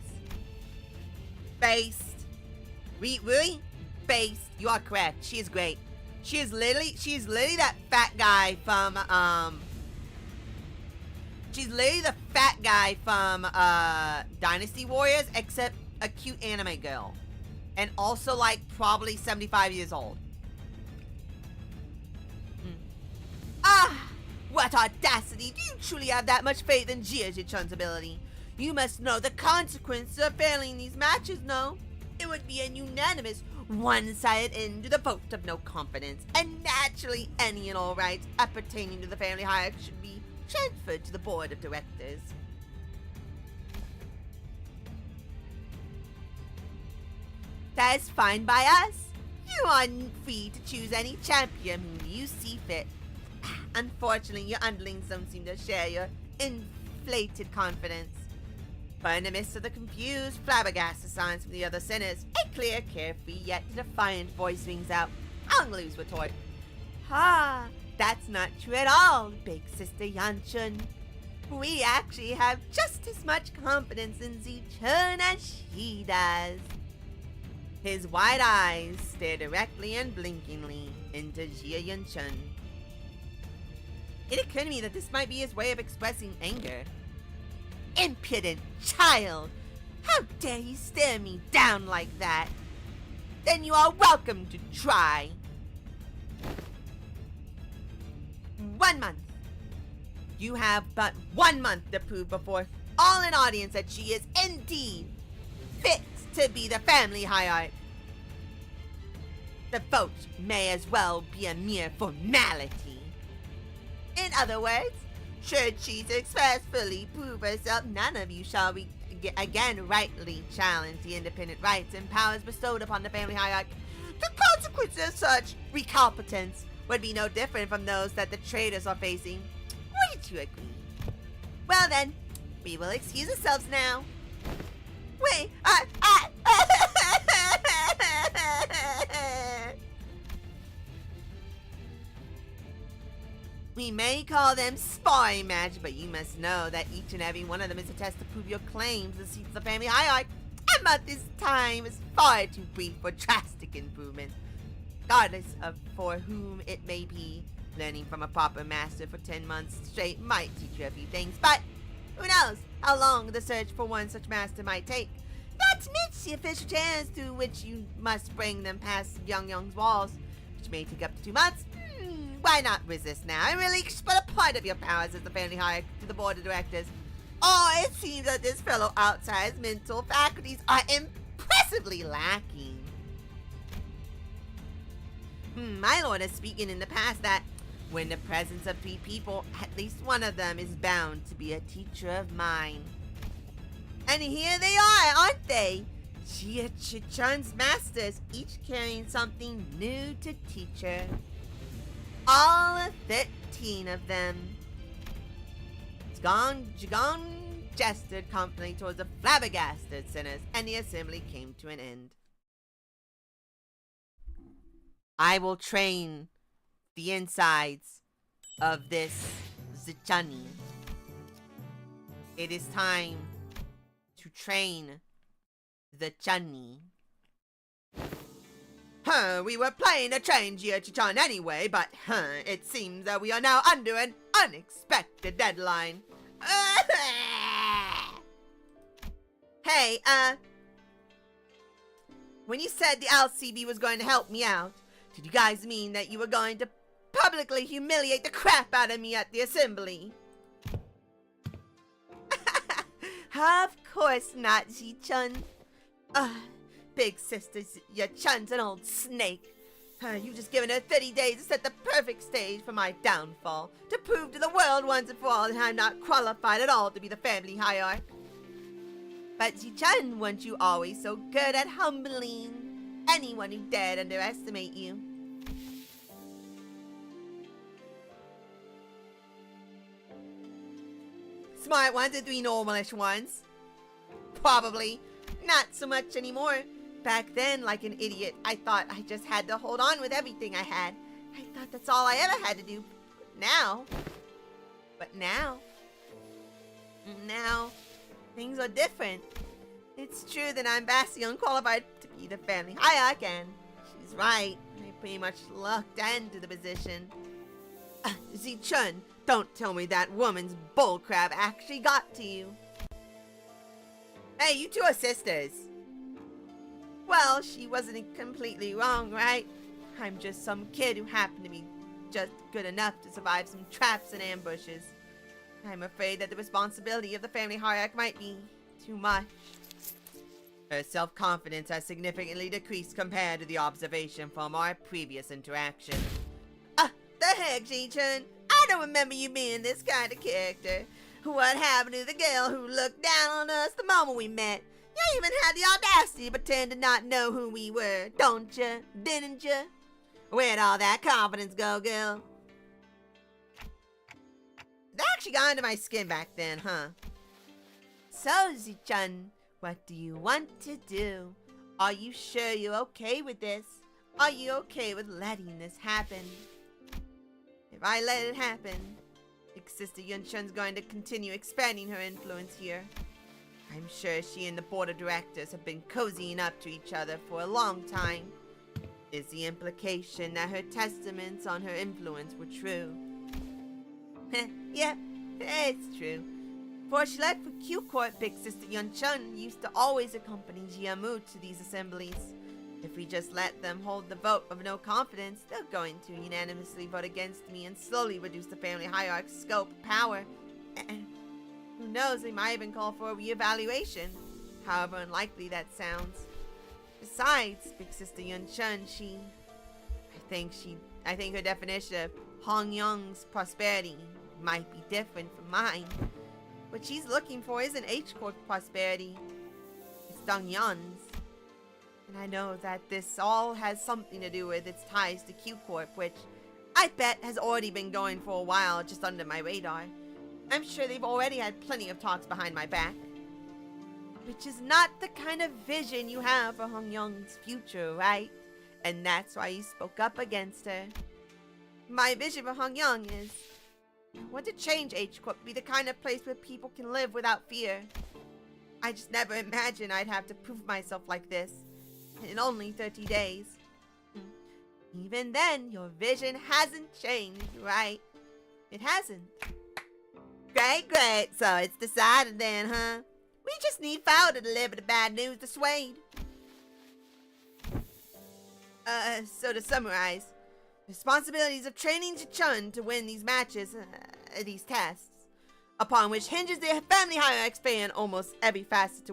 Based. Really? Based. You are correct. She is great. She is literally that fat guy from, she's literally the fat guy from, Dynasty Warriors, except a cute anime girl. And also, like, probably 75 years old. What audacity! Do you truly have that much faith in Jia Jichun's ability? You must know the consequences of failing these matches, no? It would be an unanimous, one-sided end to the vote of no confidence, and naturally any and all rights appertaining to the family hierarchy should be transferred to the board of directors. That is fine by us. You are free to choose any champion whom you see fit. Unfortunately, your underlings don't seem to share your inflated confidence. But in the midst of the confused, flabbergasted signs from the other sinners, a clear, carefree, yet defiant voice rings out. Anglu's retort. That's not true at all, big sister Yanchun. We actually have just as much confidence in Zichun as she does. His wide eyes stare directly and blinkingly into Jia Yanchun. It occurred to me that this might be his way of expressing anger. Impudent child! How dare you stare me down like that? Then you are welcome to try. 1 month. You have but 1 month to prove before all an audience that she is indeed fit to be the family hierarch. The vote may as well be a mere formality. In other words, should she successfully prove herself, none of you shall again rightly challenge the independent rights and powers bestowed upon the family hierarch. The consequences of such recompetence would be no different from those that the traitors are facing. Wouldn't you agree? Well then, we will excuse ourselves now. Wait, We may call them sparring match, but you must know that each and every one of them is a test to prove your claims to the seats of the family hierarchy. But this time is far too brief for drastic improvement. Regardless of for whom it may be, learning from a proper master for 10 months straight might teach you a few things, but who knows how long the search for one such master might take. Not to mention the official channels through which you must bring them past Young's walls, which may take up to 2 months. Why not resist now and relinquish but a part of your powers as the family hierarchy to the board of directors? Oh, it seems that this fellow outside's mental faculties are impressively lacking. My lord has spoken in the past that when the presence of 3 people, at least one of them is bound to be a teacher of mine. And here they are, aren't they? Chun's masters, each carrying something new to teach her. All 13 of them. Jigon gestured confidently towards the flabbergasted sinners, and the assembly came to an end. I will train the insides of this Zichani. It is time to train the Chunny. We were planning to train Jia-Chichan anyway, but it seems that we are now under an unexpected deadline. Hey, when you said the LCB was going to help me out, did you guys mean that you were going to publicly humiliate the crap out of me at the assembly? Of course not, Ji-chun. Big sister, your chun's an old snake. You've just given her 30 days to set the perfect stage for my downfall, to prove to the world once and for all that I'm not qualified at all to be the family hierarch. But Ji-chun, weren't you always so good at humbling anyone who dared underestimate you? Smart ones and 3 normalish ones. Probably. Not so much anymore. Back then, like an idiot, I thought I just had to hold on with everything I had. I thought that's all I ever had to do. But now, things are different. It's true that I'm vastly unqualified to be the family hierarch, and she's right. I pretty much lucked into the position. Ji-chun, don't tell me that woman's bullcrap actually got to you. Hey, you 2 are sisters. Well, she wasn't completely wrong, right? I'm just some kid who happened to be just good enough to survive some traps and ambushes. I'm afraid that the responsibility of the family hierarch might be too much. Her self-confidence has significantly decreased compared to the observation from our previous interaction. The heck, Ji-chun? I don't remember you being this kind of character. What happened to the girl who looked down on us the moment we met? You even had the audacity to pretend to not know who we were, don't you? Didn't you? Where'd all that confidence go, girl? That actually got under my skin back then, huh? So, Ji-chun, what do you want to do? Are you sure you're okay with this? Are you okay with letting this happen? If I let it happen, Big Sister Yun-chun's going to continue expanding her influence here. I'm sure she and the board of directors have been cozying up to each other for a long time. Is the implication that her testaments on her influence were true? Yeah, it's true. Before she left for Q-Court, Big Sister Yun-chun used to always accompany Jiamu to these assemblies. If we just let them hold the vote of no confidence, they're going to unanimously vote against me and slowly reduce the family hierarch's scope of power. And who knows, they might even call for a reevaluation, however unlikely that sounds. Besides, Big Sister Yun-chun, I think her definition of Hong Young's prosperity might be different from mine. What she's looking for isn't H-Corp prosperity, it's Dong Yun's. And I know that this all has something to do with its ties to Q-Corp, which I bet has already been going for a while just under my radar. I'm sure they've already had plenty of talks behind my back. Which is not the kind of vision you have for Hong Young's future, right? And that's why you spoke up against her. My vision for Hong Young is I want to change H-Corp, be the kind of place where people can live without fear. I just never imagined I'd have to prove myself like this in only 30 days. Even then, your vision hasn't changed, right? It hasn't. Great, great. So it's decided then, huh? We just need Fowler to deliver the bad news to Swade. So to summarize, responsibilities of training Chun to win these matches, these tests, upon which hinges their family hierarchy span, almost every facet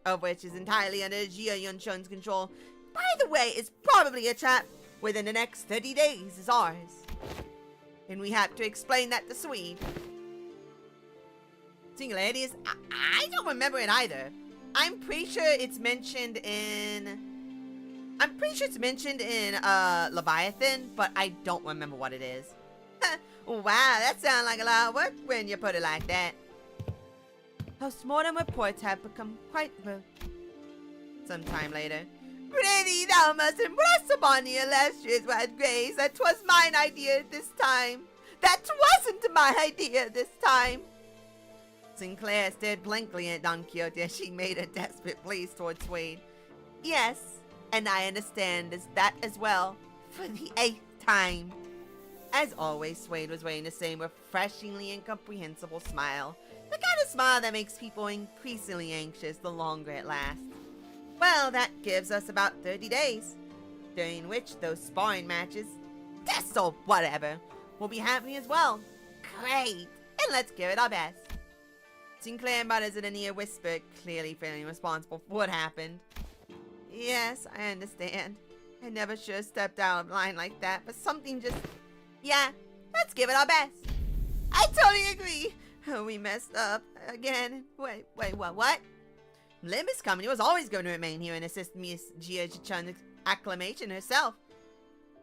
of which is entirely under Jia Yunchun's control. By the way, it's probably a trap within the next 30 days is ours. And we have to explain that to Swede. Single ladies, I don't remember it either. I'm pretty sure it's mentioned in Leviathan, but I don't remember what it is. Wow, that sounds like a lot of work when you put it like that. Postmortem reports have become quite well. Sometime later. Prithee, thou must impress upon the illustrious White Grace that 'twas mine idea this time. That 'twasn't my idea this time. Sinclair stared blankly at Don Quixote as she made a desperate plea towards Swade. Yes, and I understand that as well, for the 8th time. As always, Swade was wearing the same refreshingly incomprehensible smile. The kind of smile that makes people increasingly anxious the longer it lasts. Well, that gives us about 30 days, during which those sparring matches, tests or whatever, will be happening as well. Great! And let's give it our best. Sinclair mutters in a near whisper, clearly feeling responsible for what happened. Yes, I understand. I never should have stepped out of line like that, but something just... Yeah, let's give it our best. I totally agree. We messed up again. Wait, what? LIMBUS Company was always going to remain here and assist Miss Jia Chun's acclamation herself.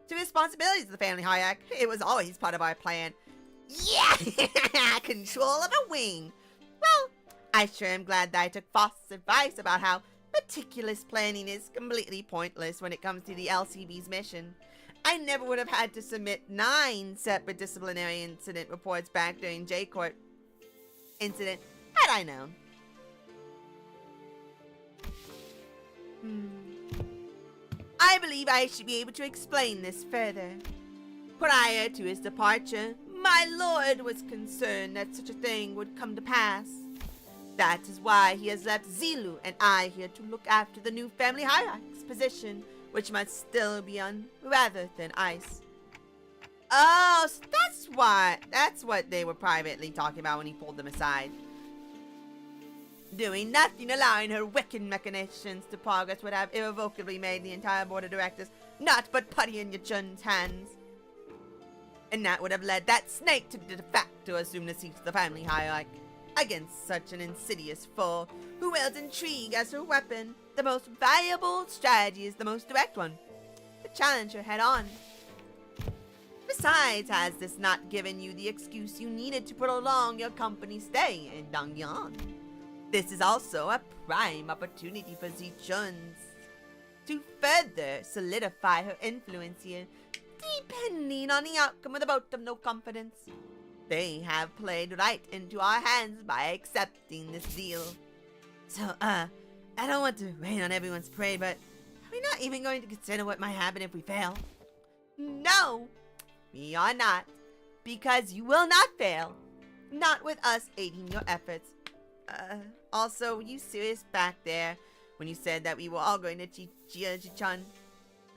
To responsibilities of the family hierarchy, it was always part of our plan. Yeah! Control of a wing. Well, I sure am glad that I took Foster's advice about how meticulous planning is completely pointless when it comes to the LCB's mission. I never would have had to submit 9 separate disciplinary incident reports back during J-Court incident had I known. I believe I should be able to explain this further. Prior to his departure, my lord was concerned that such a thing would come to pass. That is why he has left Zilu and I here to look after the new family hierarchy's position, which must still be on rather thin ice. Oh, so that's what they were privately talking about when he pulled them aside. Doing nothing, allowing her wicked machinations to progress would have irrevocably made the entire board of directors not but putty in your Chun's hands. And that would have led that snake to de facto assume the seat of the family hierarchy. Against such an insidious foe, who wields intrigue as her weapon, the most valuable strategy is the most direct one. To challenge her head on. Besides, has this not given you the excuse you needed to prolong your company's stay in Dongyan? This is also a prime opportunity for Zichun's to further solidify her influence here, depending on the outcome of the vote of no confidence. They have played right into our hands by accepting this deal. So, I don't want to rain on everyone's parade, but are we not even going to consider what might happen if we fail? No, we are not, because you will not fail. Not with us aiding your efforts. Also, were you serious back there when you said that we were all going to Jia-Chun?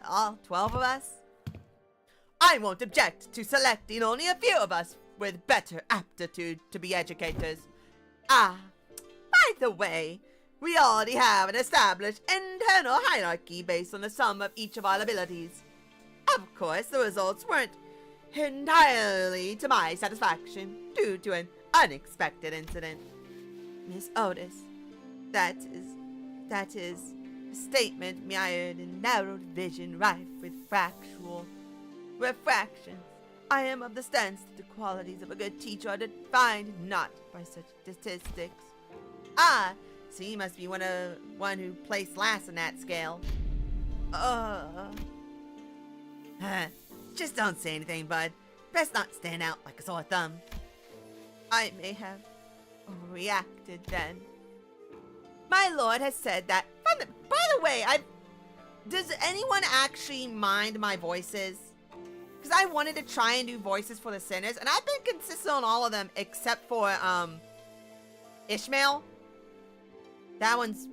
All 12 of us? I won't object to selecting only a few of us with better aptitude to be educators. Ah, by the way, we already have an established internal hierarchy based on the sum of each of our abilities. Of course, the results weren't entirely to my satisfaction due to an unexpected incident. Miss Otis, that is a statement mired in narrowed vision rife with factual refractions. I am of the stance that the qualities of a good teacher are defined not by such statistics. Ah, so you must be one who placed last in that scale. Just don't say anything, bud. Best not stand out like a sore thumb. I may have reacted then. My lord has said that. By the way, does anyone actually mind my voices? Because I wanted to try and do voices for the sinners, and I've been consistent on all of them except for Ishmael. That one's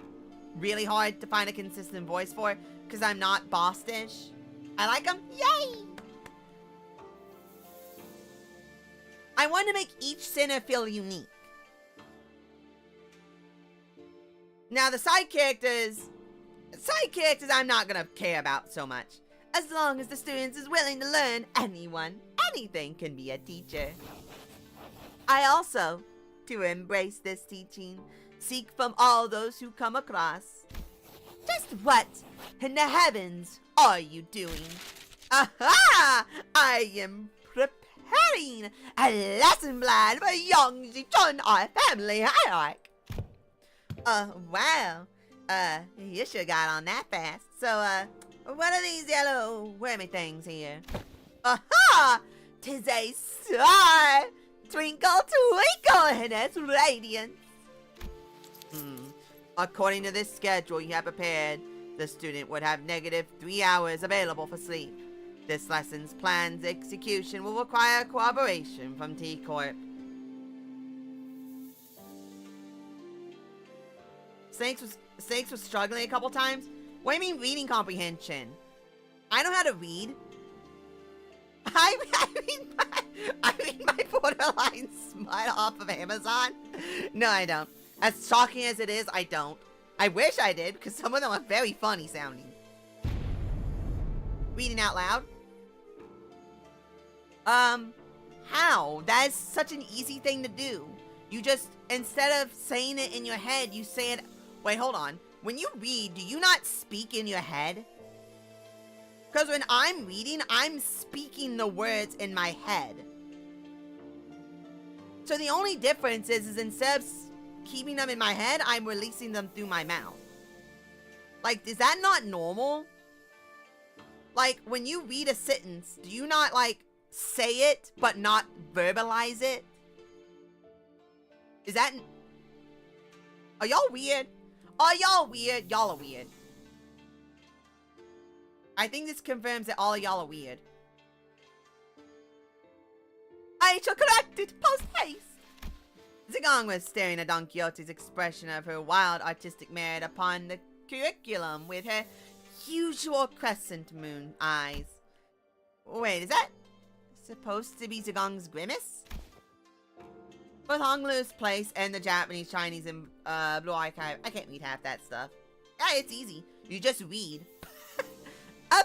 really hard to find a consistent voice for because I'm not Bostish. I like them. Yay! I want to make each sinner feel unique. Now the side characters I'm not gonna care about so much. As long as the students is willing to learn, anything can be a teacher. I also, to embrace this teaching, seek from all those who come across. Just what in the heavens are you doing? Aha! I am preparing a lesson plan for young to join our family hierarchy. Wow. You sure got on that fast. So, what are these yellow wormy things here? Aha! 'Tis a star! Twinkle, twinkle in its radiance. According to this schedule you have prepared, the student would have -3 hours available for sleep. This lesson's plan's execution will require cooperation from T-Corp. Snakes was struggling a couple times. What do you mean reading comprehension? I know how to read. I read my borderline smut off of Amazon. No, I don't. As shocking as it is, I don't. I wish I did, because some of them are very funny sounding. Reading out loud? How? That is such an easy thing to do. You just, instead of saying it in your head, you say it... Wait, hold on. When you read, do you not speak in your head? Because when I'm reading, I'm speaking the words in my head. So the only difference is instead of keeping them in my head, I'm releasing them through my mouth. Like, is that not normal? Like, when you read a sentence, do you not, like, say it, but not verbalize it? Is that... Are y'all weird? Are y'all weird? Y'all are weird. I think this confirms that all of y'all are weird. I shall correct it post-haste. Zigong was staring at Don Quixote's expression of her wild artistic merit upon the curriculum with her usual crescent moon eyes. Wait, is that supposed to be Zigong's grimace? Both Honglu's place and the Japanese, Chinese, and Blue Archive. I can't read half that stuff. Yeah, it's easy. You just read. Of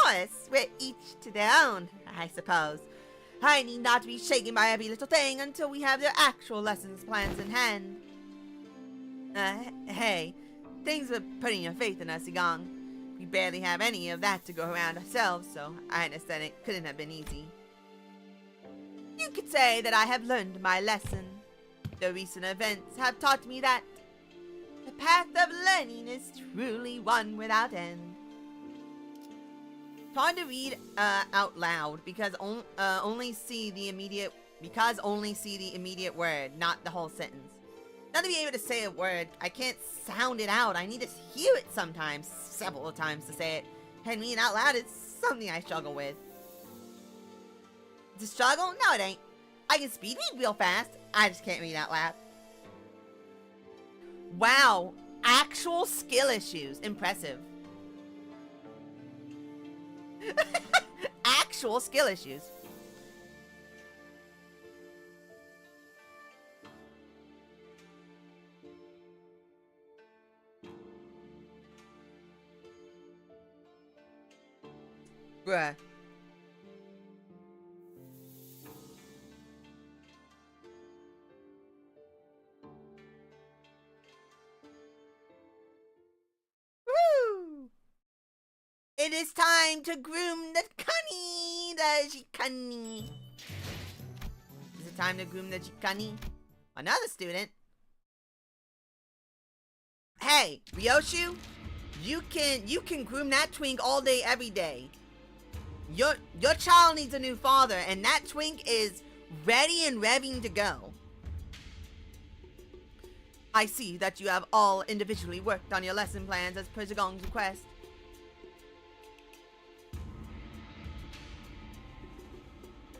course, we're each to their own, I suppose. I need not be shaken by every little thing until we have their actual lessons plans in hand. Hey, thanks for putting your faith in us, Zigong. We barely have any of that to go around ourselves, so I understand it couldn't have been easy. You could say that I have learned my lesson. The recent events have taught me that the path of learning is truly one without end. It's hard to read out loud because only see the immediate word, not the whole sentence. Not to be able to say a word, I can't sound it out. I need to hear it sometimes, several times to say it. And reading out loud is something I struggle with. To struggle? No, it ain't. I can speed read real fast. I just can't read out loud. Wow. Actual skill issues. Impressive. Actual skill issues. Bruh. It is time to groom the cunny, the cunny. Is it time to groom the cunny? Another student. Hey, Ryoshu, you can groom that twink all day, every day. Your child needs a new father, and that twink is ready and revving to go. I see that you have all individually worked on your lesson plans as per Zhigong's request.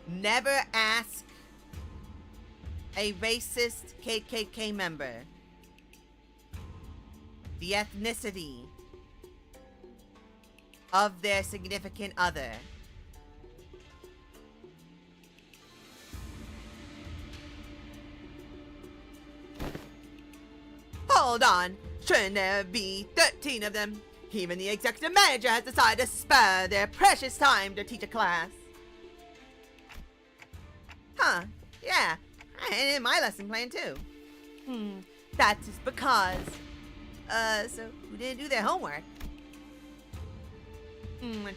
Never ask a racist KKK member the ethnicity of their significant other. Hold on, shouldn't there be 13 of them? Even the executive manager has decided to spare their precious time to teach a class. Huh, yeah, and in my lesson plan too. That is because, so who didn't do their homework?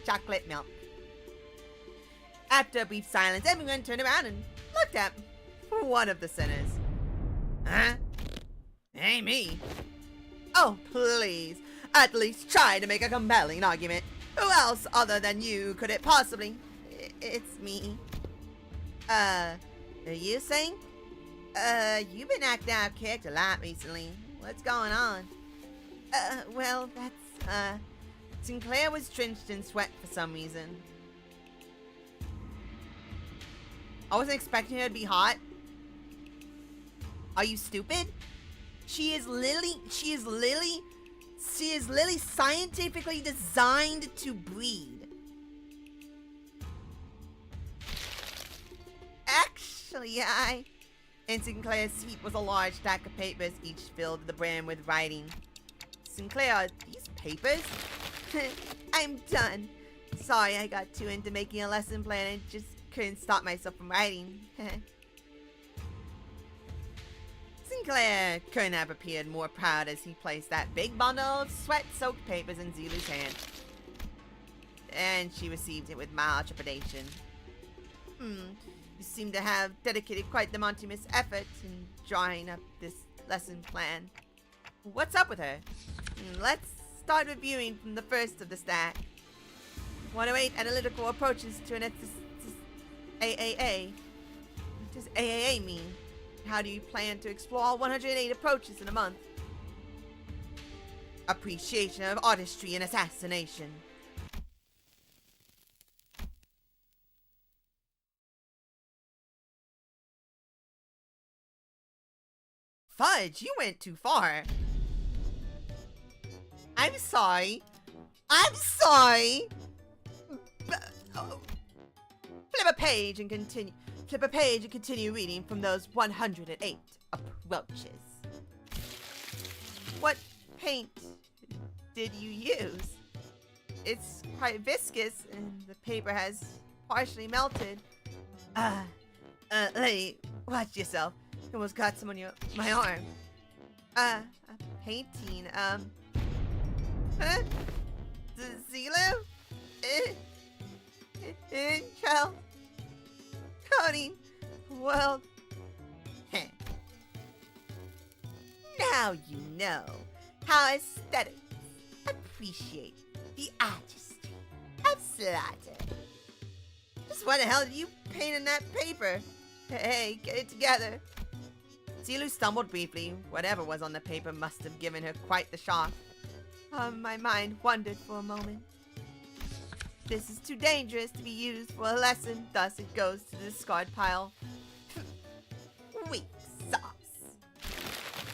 Chocolate milk. After a brief silence, everyone turned around and looked at one of the sinners. Huh? Ain't me. Oh, please. At least try to make a compelling argument. Who else other than you could it possibly? It's me. Are you saying? You've been acting out of character a lot recently. What's going on? Well, that's, Sinclair was drenched in sweat for some reason. I wasn't expecting her to be hot. Are you stupid? She is literally scientifically designed to breed. Actually, in Sinclair's seat was a large stack of papers, each filled to the brim with writing. Sinclair, are these papers? I'm done. Sorry, I got too into making a lesson plan and just couldn't stop myself from writing. Sinclair couldn't have appeared more proud as he placed that big bundle of sweat-soaked papers in Zilu's hand. And she received it with mild trepidation. You seem to have dedicated quite the monstrous effort in drawing up this lesson plan. What's up with her? Let's start reviewing from the first of the stack. 108 Analytical Approaches to an AAA. What does AAA mean? How do you plan to explore all 108 approaches in a month? Appreciation of artistry and assassination. Fudge, you went too far. I'm sorry. Flip a page and continue reading from those 108 approaches. What paint did you use? It's quite viscous and the paper has partially melted. Lady, watch yourself. You almost got some on my arm. A painting, huh? Zilu? Intel? Coding? Well, now you know how aesthetics appreciate the artistry of slaughter. Just what the hell did you paint in that paper? Hey, get it together. Zilu stumbled briefly. Whatever was on the paper must have given her quite the shock. My mind wandered for a moment. This is too dangerous to be used for a lesson, thus it goes to the discard pile. Weak sauce.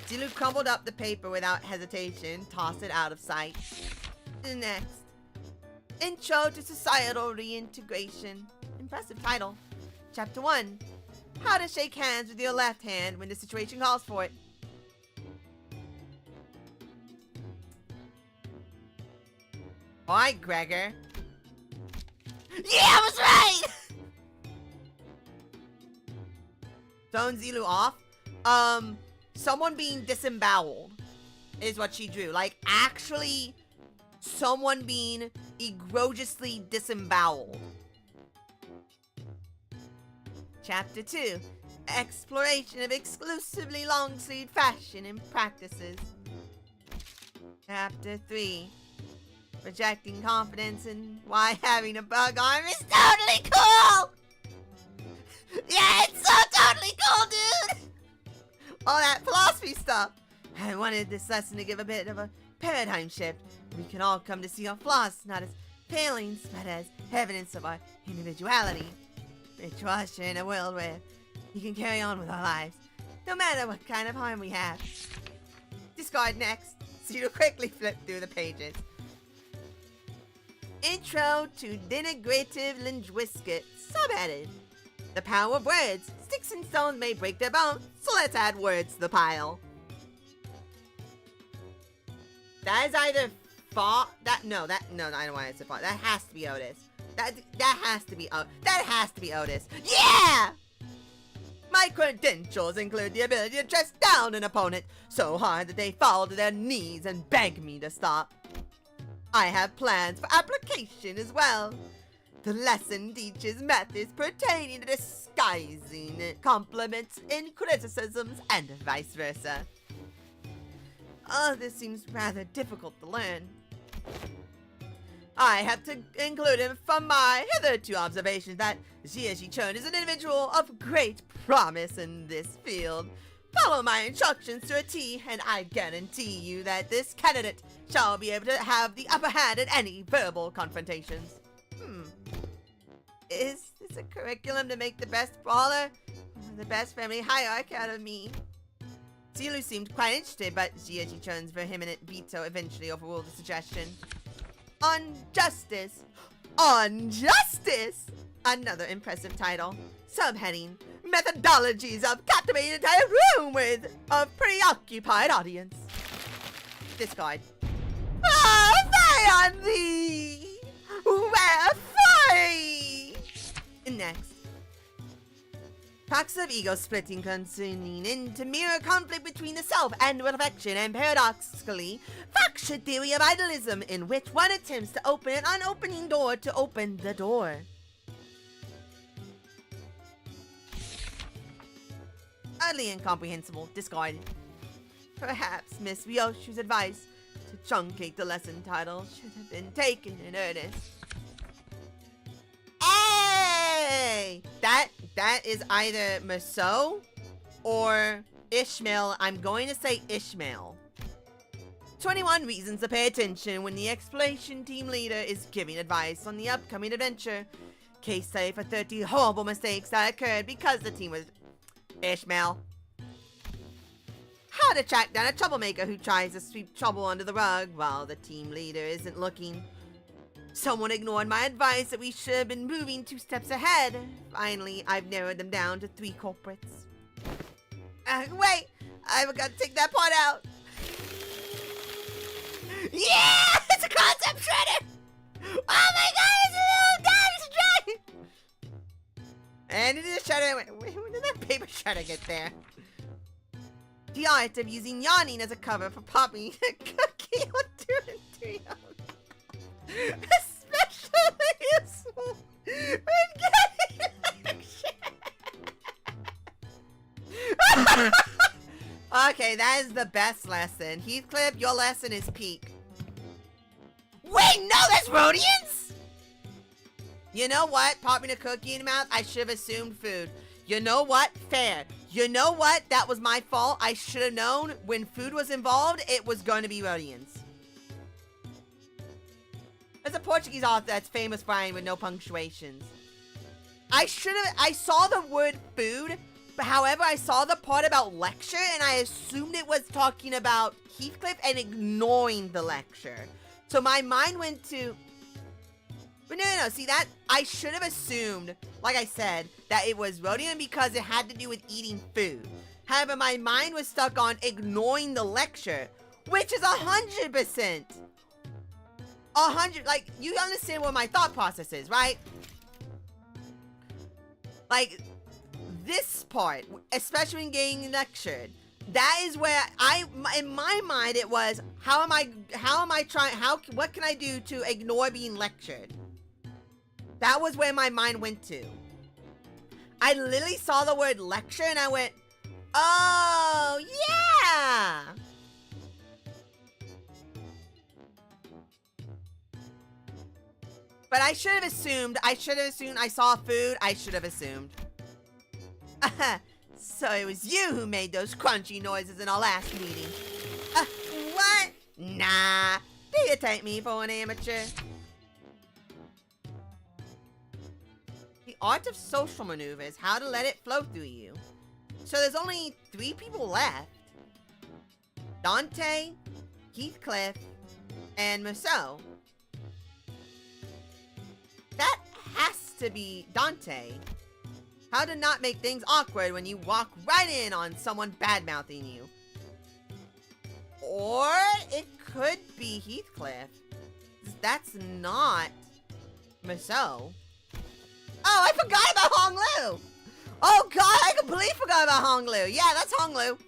Zilu crumpled up the paper without hesitation, tossed it out of sight. Next. Intro to Societal Reintegration. Impressive title. Chapter 1. How to shake hands with your left hand when the situation calls for it. Alright, Gregor. Yeah, I was right! Throwing Zilu off. Someone being disemboweled is what she drew. Like, actually, someone being egregiously disemboweled. Chapter 2. Exploration of exclusively long-sleeved fashion and practices. Chapter 3. Projecting confidence in why having a bug arm is totally cool! Yeah, it's so totally cool, dude! All that philosophy stuff. I wanted this lesson to give a bit of a paradigm shift. We can all come to see our flaws, not as failings, but as evidence of our individuality. Which usher in a world where we can carry on with our lives, no matter what kind of harm we have. Discard next, so you'll quickly flip through the pages. Intro to Denigrative Linguistics, subheaded. The power of words. Sticks and stones may break their bones, so let's add words to the pile. That is either no, I don't want to say That has to be Otis. That has to be Otis. Yeah! My credentials include the ability to dress down an opponent so hard that they fall to their knees and beg me to stop. I have plans for application as well. The lesson teaches methods pertaining to disguising compliments in criticisms and vice versa. Oh, this seems rather difficult to learn. I have to include him from my hitherto observations that Jie Chun is an individual of great promise in this field. Follow my instructions to a T, and I guarantee you that this candidate shall be able to have the upper hand in any verbal confrontations. Is this a curriculum to make the best brawler or the best family hierarch out of me? Zilu seemed quite interested, but Jie Chun's vehement veto eventually overruled the suggestion. On Justice! On Justice! Another impressive title. Subheading, Methodologies of captivating an entire room with a preoccupied audience. Discard. Ah, fie on thee! Where fie! Next. Talks of ego splitting concerning into mirror conflict between the self and reflection, and paradoxically, fractured theory of idealism in which one attempts to open an unopening door to open the door. Utterly incomprehensible. Discarded. Perhaps Miss Ryoshu's advice to truncate the lesson title should have been taken in earnest. Hey! That is either Maso or Ishmael. I'm going to say Ishmael. 21 reasons to pay attention when the exploration team leader is giving advice on the upcoming adventure. Case study for 30 horrible mistakes that occurred because the team was Ishmael. How to track down a troublemaker who tries to sweep trouble under the rug while the team leader isn't looking. Someone ignored my advice that we should have been moving 2 steps ahead. Finally, I've narrowed them down to 3 culprits. Wait! I forgot to take that part out. Yeah! It's a concept shredder! Oh my god, it's a little dinosaur dragon! And it is a shredder. When did that paper shredder get there? The art of using yawning as a cover for popping a cookie on 2 and 3. Especially useful when getting action. Okay, that is the best lesson. Heathcliff, your lesson is peak. Wait, no, that's Rhodians? You know what? Popping a cookie in the mouth, I should have assumed food. You know what? Fair. You know what? That was my fault. I should have known when food was involved, it was going to be Rhodians. There's a Portuguese author that's famous for writing with no punctuations. I saw the word food, but however, I saw the part about lecture, and I assumed it was talking about Heathcliff and ignoring the lecture. So my mind went to... But no, see that? I should have assumed, like I said, that it was Rhodian because it had to do with eating food. However, my mind was stuck on ignoring the lecture, which is 100%. 100, like, you understand what my thought process is, right? Like, this part, especially when getting lectured, that is where in my mind, it was, what can I do to ignore being lectured? That was where my mind went to. I literally saw the word lecture and I went, oh, yeah! But I should have assumed I saw food. I should have assumed. So it was you who made those crunchy noises in our last meeting. What? Nah. Do you take me for an amateur? The art of social maneuvers, how to let it flow through you. So there's only 3 people left. Dante, Heathcliff, and Musso. That has to be Dante. How to not make things awkward when you walk right in on someone bad-mouthing you. Or it could be Heathcliff. That's not Musso. Oh, I forgot about Hong Lu! Oh god, I completely forgot about Hong Lu. Yeah, that's Hong Lu.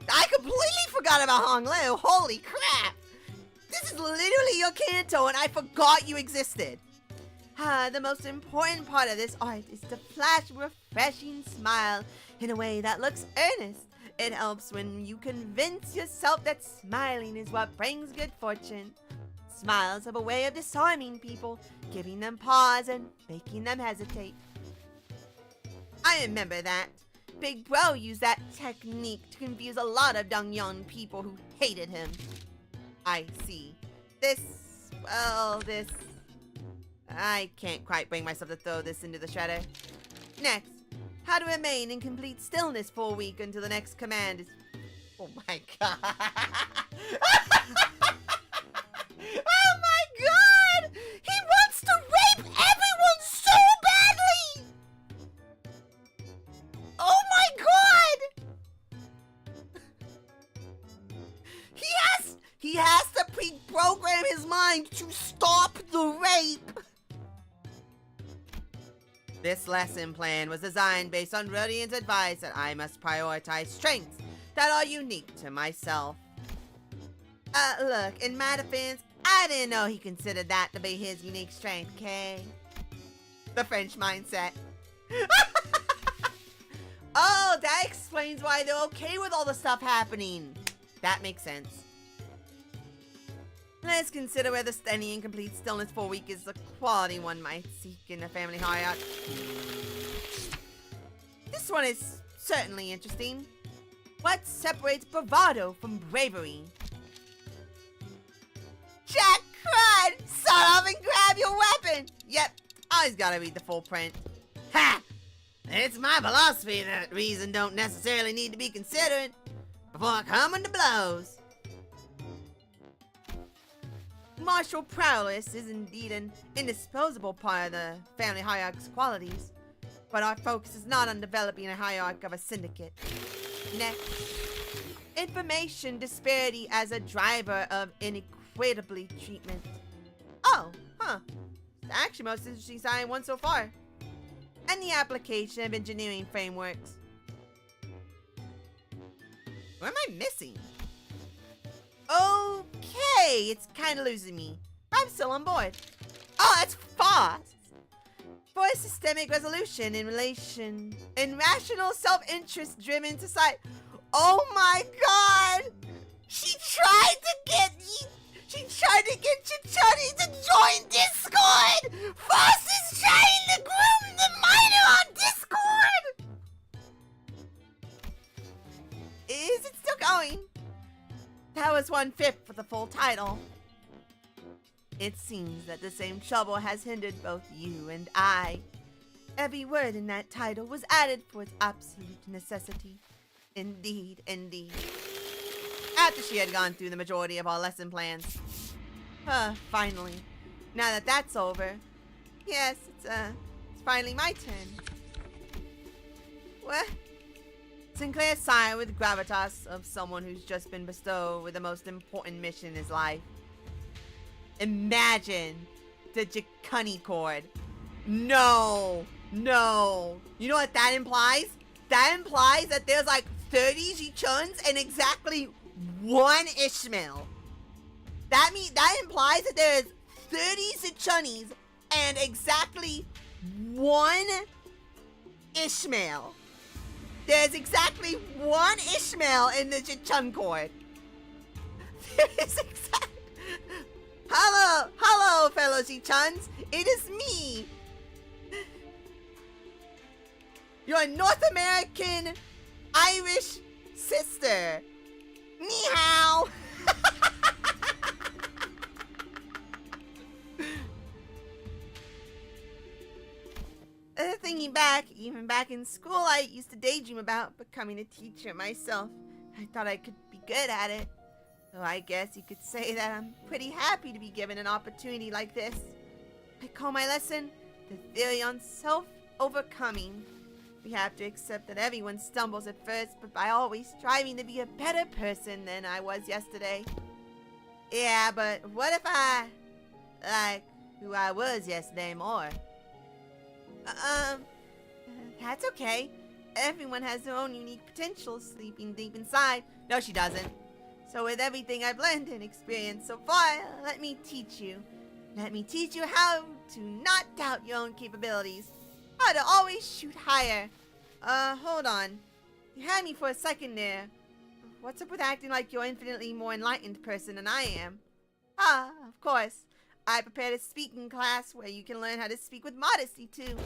I completely forgot about Hong Lu. Holy crap! This is literally your Kanto and I forgot you existed. The most important part of this art is to flash a refreshing smile in a way that looks earnest. It helps when you convince yourself that smiling is what brings good fortune. Smiles have a way of disarming people, giving them pause and making them hesitate. I remember that. Big Bro used that technique to confuse a lot of young people who hated him. I see. I can't quite bring myself to throw this into the shredder. Next, how to remain in complete stillness for a week until the next command is... Oh my god. Oh my god! He wants to rape everyone so badly! Oh my god! He has to pre-program his mind to stop the rape! This lesson plan was designed based on Rodian's advice that I must prioritize strengths that are unique to myself. Look, in my defense, I didn't know he considered that to be his unique strength, okay? The French mindset. Oh, that explains why they're okay with all the stuff happening. That makes sense. Let's consider whether standing in complete stillness for a week is the quality one might seek in a family hierarchy. This one is certainly interesting. What separates bravado from bravery? Jack Crud! Son off and grab your weapon! Yep, always gotta read the full print. Ha! It's my philosophy that reason don't necessarily need to be considered before coming to blows. Martial prowess is indeed an indisposable part of the family hierarchy's qualities, but our focus is not on developing a hierarchy of a syndicate. Next, information disparity as a driver of inequitably treatment. Oh, huh. It's actually most interesting science one so far. And the application of engineering frameworks. What am I missing? Okay, it's kind of losing me. I'm still on board. Oh, that's fast. For a systemic resolution in rational self-interest driven society. Oh my god! She tried to get Chichani to join Discord! Foss is trying to groom the minor on Discord! Is it still going? That was 1/5 for the full title. It seems that the same trouble has hindered both you and I. Every word in that title was added for its absolute necessity. Indeed, indeed. After she had gone through the majority of our lesson plans. Finally. Now that that's over. Yes, it's finally my turn. What? Sinclair sighed with gravitas of someone who's just been bestowed with the most important mission in his life. Imagine the cunny chord. No. No. You know what that implies? That implies that there's like 30 Jichuns and exactly 1 Ishmael. That implies that there's 30 Zichunnies and exactly 1 Ishmael. There's exactly 1 Ishmael in the Jichun chord. There is exactly... Hello, fellow Jichuns. It is me. Your North American Irish sister. Ni hao. thinking back, even back in school, I used to daydream about becoming a teacher myself. I thought I could be good at it. So I guess you could say that I'm pretty happy to be given an opportunity like this. I call my lesson the theory on self-overcoming. We have to accept that everyone stumbles at first, but by always striving to be a better person than I was yesterday. Yeah, but what if I like who I was yesterday more? That's okay. Everyone has their own unique potential sleeping deep inside. No, she doesn't. So with everything I've learned and experienced so far, let me teach you. Let me teach you how to not doubt your own capabilities. How to always shoot higher. Hold on. You had me for a second there. What's up with acting like you're infinitely more enlightened person than I am? Ah, of course. I prepared a speaking class where you can learn how to speak with modesty, too.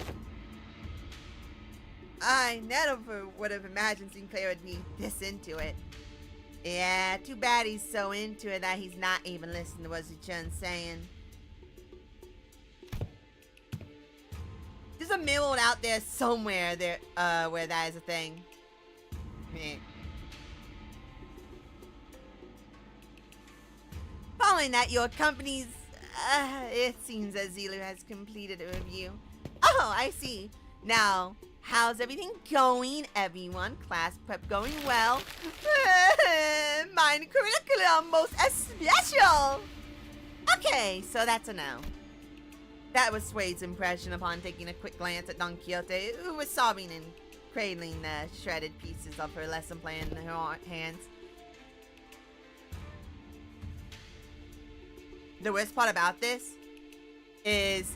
I never would have imagined Sinclair would be this into it. Yeah, too bad he's so into it that he's not even listening to what Zuchun's saying. There's a mirror out there somewhere there, where that is a thing. Following that, your company's, it seems that Zilu has completed a review. Oh, I see. Now, how's everything going, everyone? Class prep going well? Mine curriculum most special! Okay, so that's a no. That was Suede's impression upon taking a quick glance at Don Quixote, who was sobbing and cradling the shredded pieces of her lesson plan in her hands. The worst part about this is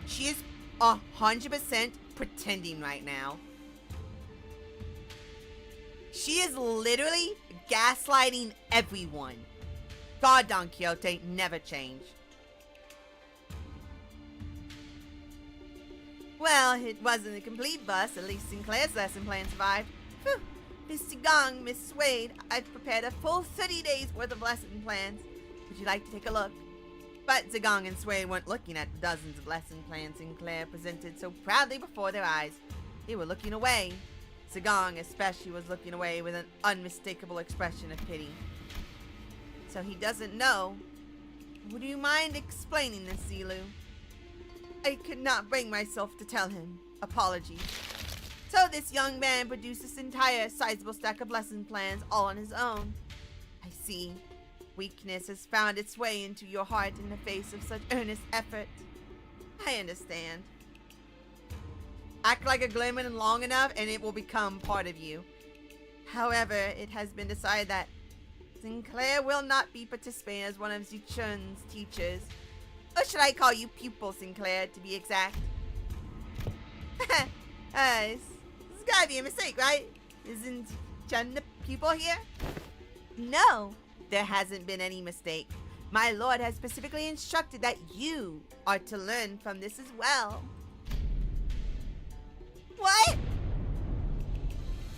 she is 100% pretending right now. She is literally gaslighting everyone. God, Don Quixote, never change. Well, it wasn't a complete bust. At least Sinclair's lesson plan survived. Phew. Miss Zigong, Miss Suede, I've prepared a full 30 days worth of lesson plans. Would you like to take a look? But Zigong and Suede weren't looking at the dozens of lesson plans Sinclair presented so proudly before their eyes. They were looking away. Zigong especially was looking away with an unmistakable expression of pity. So he doesn't know. Would you mind explaining this, Zilu? I could not bring myself to tell him. Apologies. So this young man produced this entire sizable stack of lesson plans all on his own. I see. Weakness has found its way into your heart in the face of such earnest effort. I understand. Act like a Glimmerman long enough and it will become part of you. However, it has been decided that Sinclair will not be participating as one of Zuchun's teachers. Or should I call you pupil, Sinclair, to be exact? This gotta be a mistake, right? Isn't Chun the pupil here? No, there hasn't been any mistake. My lord has specifically instructed that you are to learn from this as well. What?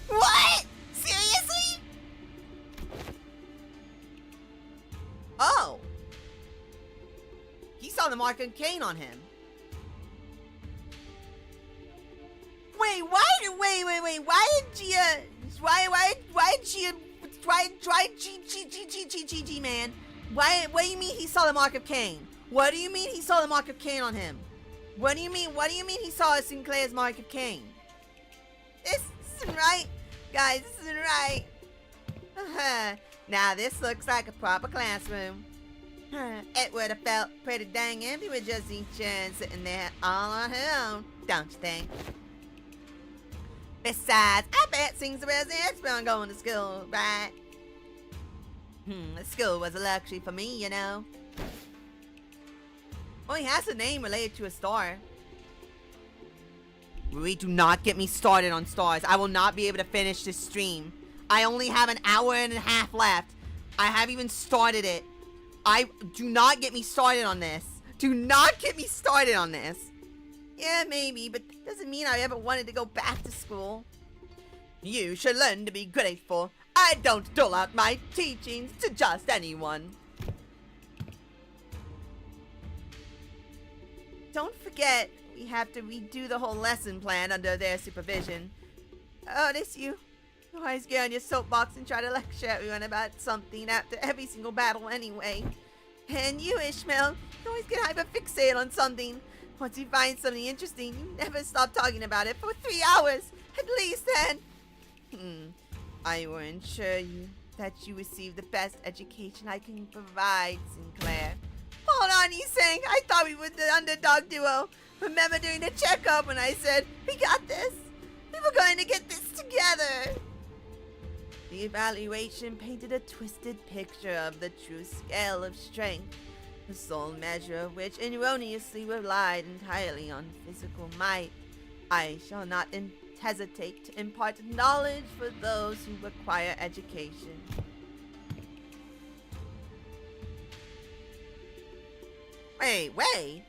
What? Seriously? Oh. He saw the mark of Cain on him. Wait, why did she, man? What do you mean he saw the mark of Cain? What do you mean he saw the mark of Cain on him? What do you mean he saw Sinclair's mark of Cain? This isn't right. Guys, this isn't right. Now this looks like a proper classroom. It would have felt pretty dang empty with just Chen sitting there all on her own, don't you think? Besides, I bet Sing's the resident expert on going to school, right? School was a luxury for me, you know. Well, he has a name related to a star. Rui, do not get me started on stars. I will not be able to finish this stream. I only have an hour and a half left. I haven't even started it. Do not get me started on this. Do not get me started on this. Yeah, maybe, but that doesn't mean I ever wanted to go back to school. You should learn to be grateful. I don't dole out my teachings to just anyone. Don't forget, we have to redo the whole lesson plan under their supervision. Otis, you always get on your soapbox and try to lecture everyone about something after every single battle anyway. And you, Ishmael, you always get hyperfixated on something. Once you find something interesting, you never stop talking about it for 3 hours, at least then. I will ensure that you receive the best education I can provide, Sinclair. Hold on, you saying? I thought we were the underdog duo. Remember during the checkup when I said, we got this? We were going to get this together. The evaluation painted a twisted picture of the true scale of strength, the sole measure of which erroneously relied entirely on physical might. I shall not hesitate to impart knowledge for those who require education. Wait.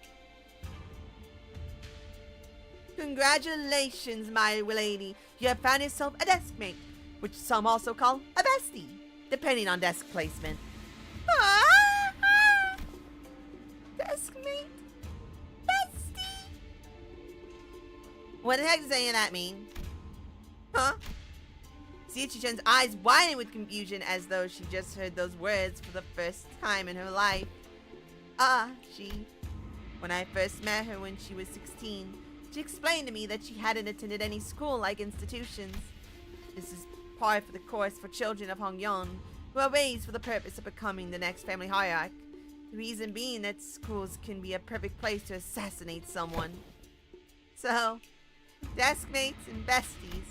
Congratulations, my lady. You have found yourself a desk mate, which some also call a bestie, depending on desk placement. Desk mate? Bestie? What the heck does any of that mean? Huh? Chi-Chun's eyes widened with confusion as though she just heard those words for the first time in her life. When I first met her when she was 16, she explained to me that she hadn't attended any school-like institutions. This is par for the course for children of Hongyon, who are raised for the purpose of becoming the next family hierarch. The reason being that schools can be a perfect place to assassinate someone. So, desk mates and besties.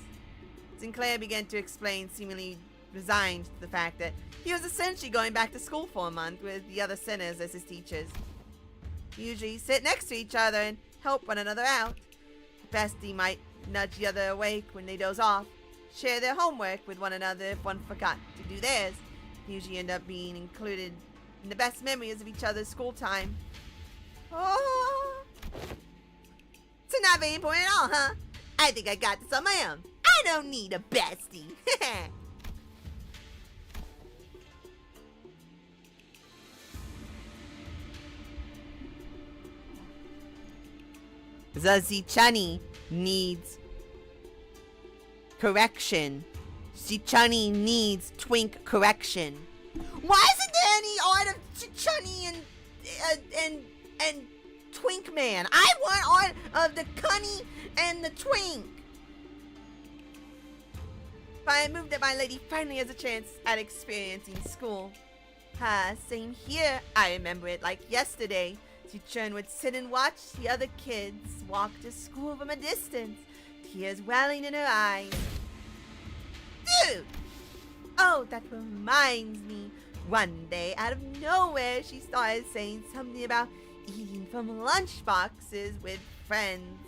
Sinclair began to explain, seemingly resigned to the fact that he was essentially going back to school for a month with the other sinners as his teachers. They usually sit next to each other and help one another out. The bestie might nudge the other awake when they doze off, share their homework with one another if one forgot to do theirs. They usually end up being included in the best memories of each other's school time. Oh, so not very important at all, huh? I think I got this on my own. I don't need a bestie. Chunny needs correction. Chunny needs twink correction. Why isn't there any art of Chunny and Twink Man? I want art of the cunny and the twink. I am moved that my lady finally has a chance at experiencing school. Same here. I remember it like yesterday. Chi-Chun would sit and watch the other kids walk to school from a distance, tears welling in her eyes. Dude! Oh, that reminds me. One day, out of nowhere, she started saying something about eating from lunchboxes with friends.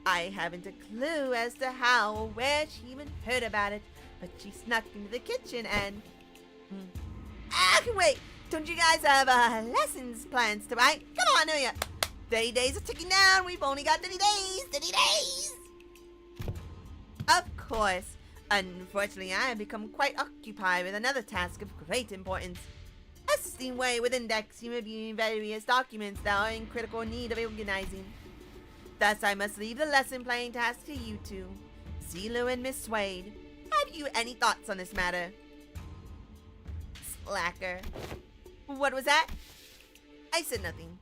I haven't a clue as to how or where she even heard about it, but she snuck into the kitchen and... wait! Don't you guys have lessons plans to write? Come on, hurry up. 30 days are ticking down. We've only got 30 days. 30 days. Of course. Unfortunately, I have become quite occupied with another task of great importance. Assisting Wei with indexing, reviewing various documents that are in critical need of organizing. Thus, I must leave the lesson planning task to you two, Zilu and Miss Wade. Have you any thoughts on this matter? Slacker. What was that? I said nothing.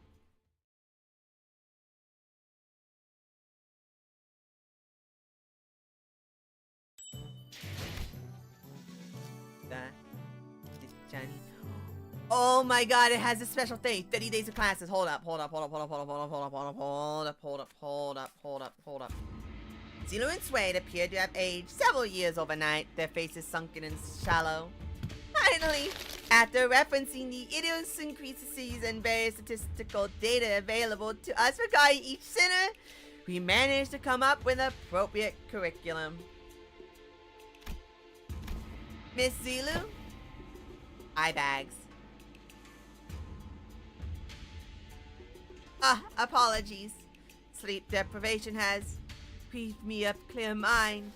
Johnny. Oh my god, it has a special thing. 30 days of classes. Hold up. Zilu and Suede appeared to have aged several years overnight, their faces sunken and shallow. Finally, after referencing the idiosyncrasies and various statistical data available to us regarding each sinner, we managed to come up with an appropriate curriculum. Miss Zilu? Eye bags. Apologies. Sleep deprivation has breathed me of clear mind.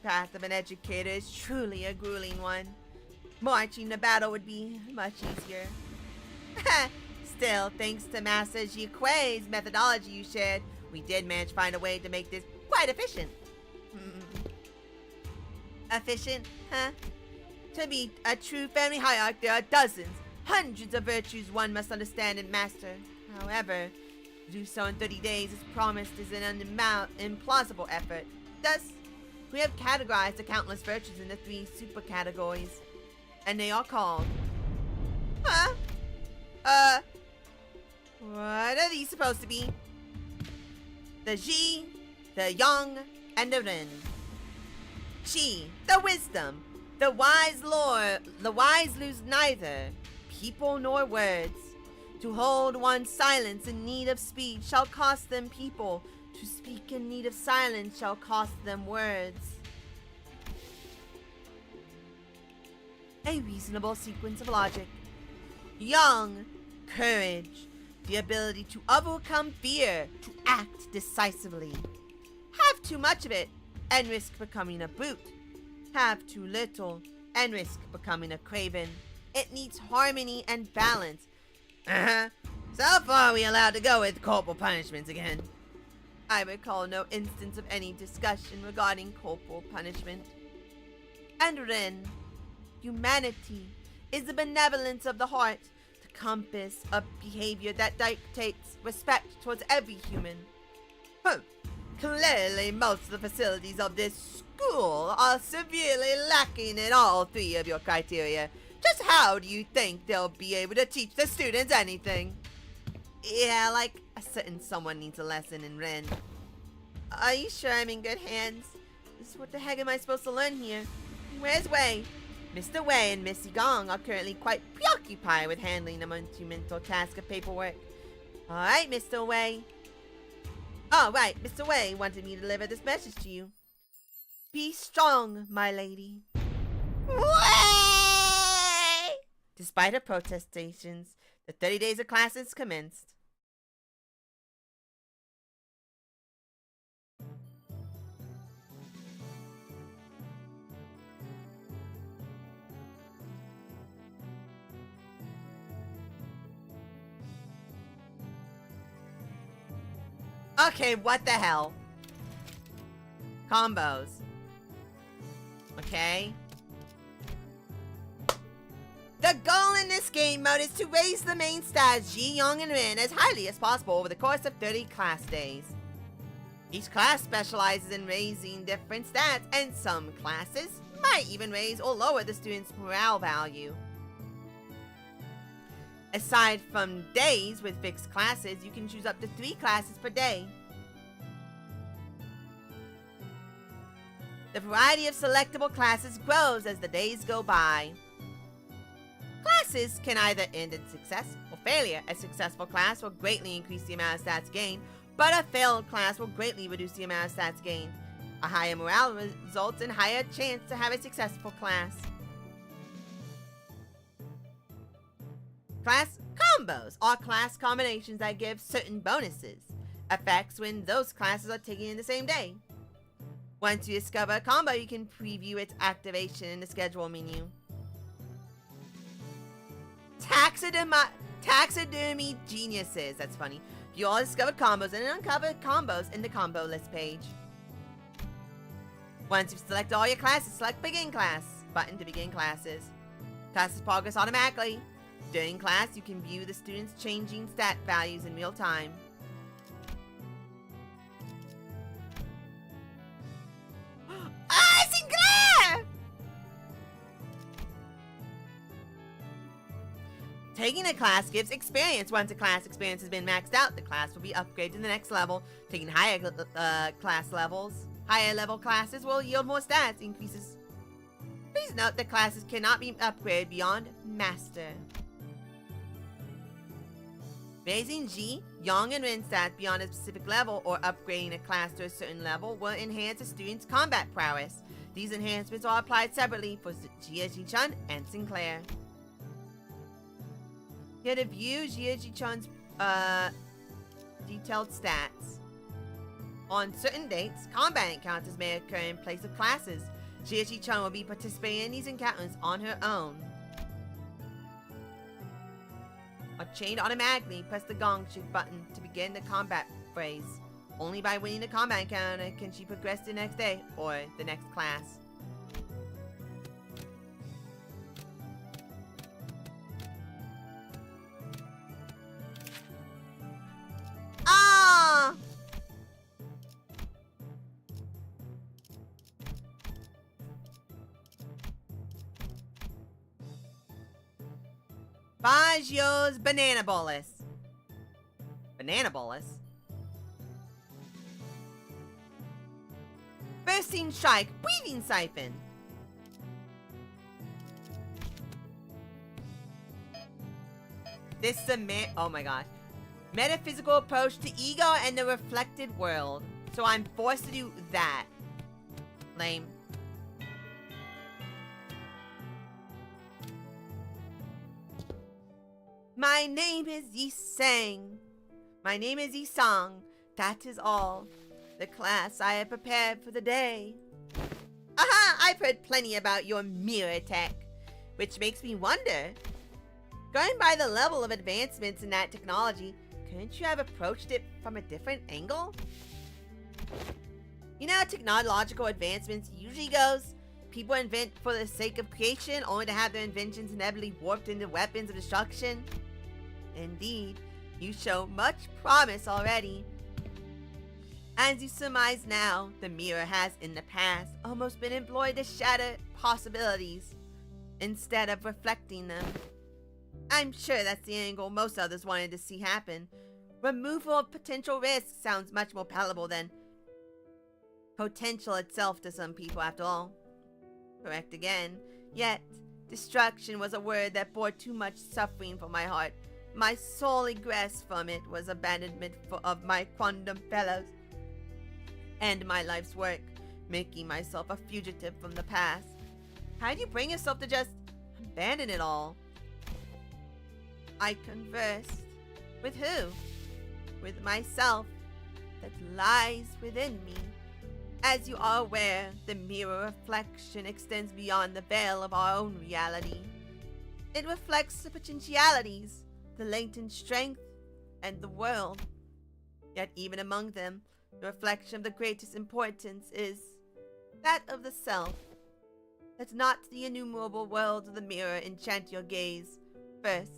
Path of an educator is truly a grueling one. Marching to battle would be much easier. Still, thanks to Master Ji Kuei's methodology you shared, we did manage to find a way to make this quite efficient. Efficient, huh? To be a true family hierarch, there are dozens, hundreds of virtues one must understand and master. However, to do so in 30 days as promised is an implausible effort. Thus, we have categorized the countless virtues into 3 super categories, and they are called... Huh? What are these supposed to be? The Ji, the Yang, and the Ren. Ji, the wisdom. The wise lose neither people nor words. To hold one's silence in need of speech shall cost them people. To speak in need of silence shall cost them words. A reasonable sequence of logic. Young, courage. The ability to overcome fear, to act decisively. Have too much of it, and risk becoming a brute. Have too little, and risk becoming a craven. It needs harmony and balance. So far are we allowed to go with corporal punishments again? I recall no instance of any discussion regarding corporal punishment. And Ren, humanity, is the benevolence of the heart, the compass of behavior that dictates respect towards every human. Clearly most of the facilities of this school are severely lacking in all 3 of your criteria. Just how do you think they'll be able to teach the students anything? Yeah, like a certain someone needs a lesson in Ren. Are you sure I'm in good hands? What the heck am I supposed to learn here? Where's Wei? Mr. Wei and Missy Gong are currently quite preoccupied with handling the monumental task of paperwork. Alright, Mr. Wei. Oh, right, Mr. Wei wanted me to deliver this message to you. Be strong, my lady. Wei! Despite her protestations, the 30 days of classes commenced. Okay, what the hell? Combos. Okay. The goal in this game mode is to raise the main stats Ji, Yang, and Ren as highly as possible over the course of 30 class days. Each class specializes in raising different stats, and some classes might even raise or lower the student's morale value. Aside from days with fixed classes, you can choose up to 3 classes per day. The variety of selectable classes grows as the days go by. Classes can either end in success or failure. A successful class will greatly increase the amount of stats gained, but a failed class will greatly reduce the amount of stats gained. A higher morale results in higher chance to have a successful class. Class combos are class combinations that give certain bonuses, effects when those classes are taken in the same day. Once you discover a combo, you can preview its activation in the schedule menu. Taxidermy geniuses, that's funny. You all discovered combos and uncovered combos in the combo list page. Once you've selected all your classes, select Begin Class button to begin classes. Classes progress automatically. During class, you can view the students' changing stat values in real time. Ah, Sinclair! Taking a class gives experience. Once a class experience has been maxed out, the class will be upgraded to the next level. Taking higher level classes will yield more stats increases. Please note that classes cannot be upgraded beyond Master. Raising Ji, Yang, and Ren stats beyond a specific level or upgrading a class to a certain level will enhance a student's combat prowess. These enhancements are applied separately for Jie-Ji-chun and Sinclair. Here to view Jie-Ji-chun's detailed stats. On certain dates, combat encounters may occur in place of classes. Jie-Ji-chun will be participating in these encounters on her own. Are chained automatically, press the gong shoot button to begin the combat phase. Only by winning the combat encounter can she progress to the next day or the next class. Ah! Baggio's Banana Bolus. Banana Bolus? Bursting Strike, Breathing Siphon. This is oh my gosh. Metaphysical approach to ego and the reflected world. So I'm forced to do that. Lame. My name is Yisang. My name is Yisang. That is all. The class I have prepared for the day. Aha! I've heard plenty about your mirror tech, which makes me wonder. Going by the level of advancements in that technology, couldn't you have approached it from a different angle? You know how technological advancements usually goes? People invent for the sake of creation, only to have their inventions inevitably warped into weapons of destruction. Indeed, you show much promise already. As you surmise now, the mirror has in the past almost been employed to shatter possibilities instead of reflecting them. I'm sure that's the angle most others wanted to see happen. Removal of potential risks sounds much more palatable than potential itself to some people, after all. Correct again. Yet, destruction was a word that bore too much suffering for my heart. My sole egress from it was abandonment of my quondam fellows and my life's work, making myself a fugitive from the past. How do you bring yourself to just abandon it all? I conversed. With who? With myself that lies within me. As you are aware, the mirror reflection extends beyond the veil of our own reality. It reflects the potentialities, the latent strength, and the world. Yet even among them, the reflection of the greatest importance is that of the self. Let not the innumerable worlds of the mirror enchant your gaze. First,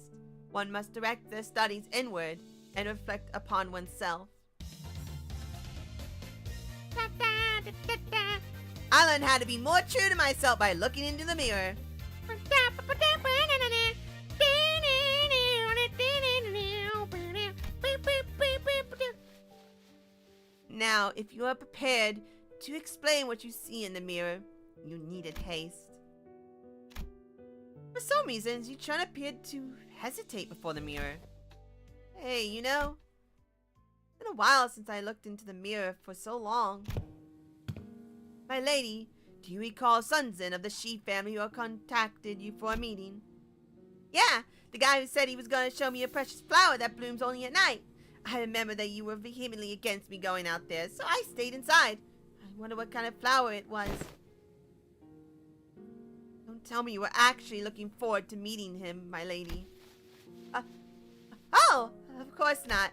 one must direct their studies inward and reflect upon oneself. I learned how to be more true to myself by looking into the mirror. Now, if you are prepared to explain what you see in the mirror, you needed haste. For some reasons, you try to appear to hesitate before the mirror. Hey, you know, it's been a while since I looked into the mirror for so long. My lady, do you recall Sunzen of the Shi family who contacted you for a meeting? Yeah, the guy who said he was going to show me a precious flower that blooms only at night. I remember that you were vehemently against me going out there, so I stayed inside. I wonder what kind of flower it was. Don't tell me you were actually looking forward to meeting him, my lady. Oh, of course not.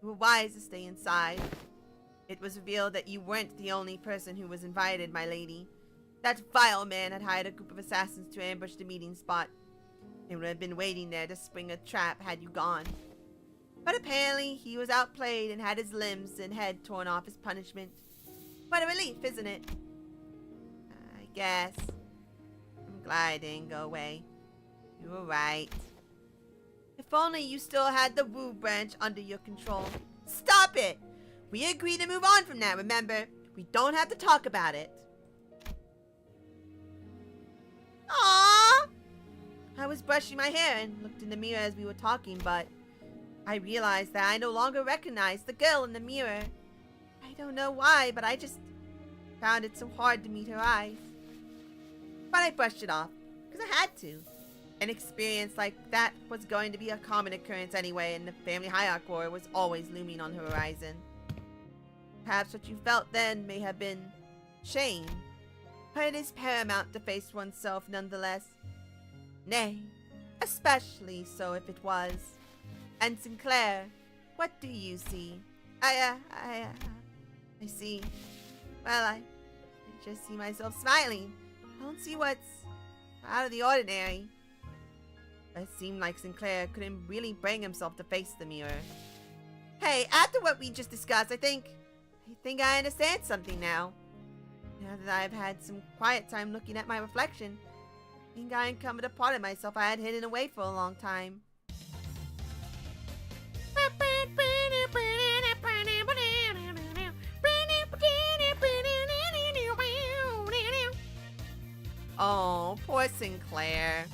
You were wise to stay inside. It was revealed that you weren't the only person who was invited, my lady. That vile man had hired a group of assassins to ambush the meeting spot. They would have been waiting there to spring a trap had you gone. But apparently, he was outplayed and had his limbs and head torn off as punishment. What a relief, isn't it? I guess. I'm glad I didn't go away. You were right. If only you still had the Wu branch under your control. Stop it! We agreed to move on from that, remember? We don't have to talk about it. Aww! I was brushing my hair and looked in the mirror as we were talking, but I realized that I no longer recognized the girl in the mirror. I don't know why, but I just found it so hard to meet her eyes. But I brushed it off, because I had to. An experience like that was going to be a common occurrence anyway, and the family hierarchy was always looming on the horizon. Perhaps what you felt then may have been shame, but it is paramount to face oneself nonetheless. Nay, especially so if it was. And Sinclair, what do you see? I see. Well, I just see myself smiling. I don't see what's out of the ordinary. It seemed like Sinclair couldn't really bring himself to face the mirror. Hey, after what we just discussed, I think I understand something now. Now that I've had some quiet time looking at my reflection, I think I uncovered a part of myself I had hidden away for a long time. Oh, poor Sinclair.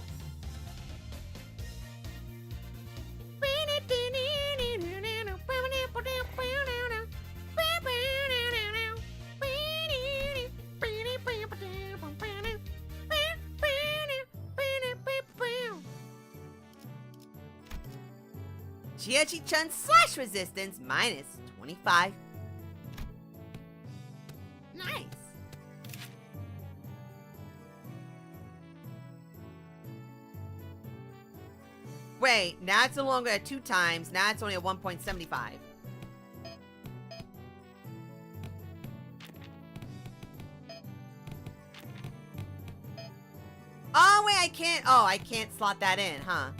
Chiachi-chun slash resistance minus 25. Nice. Wait, now it's no longer at 2 times. Now it's only at 1.75. Oh, wait, I can't. Oh, I can't slot that in, huh?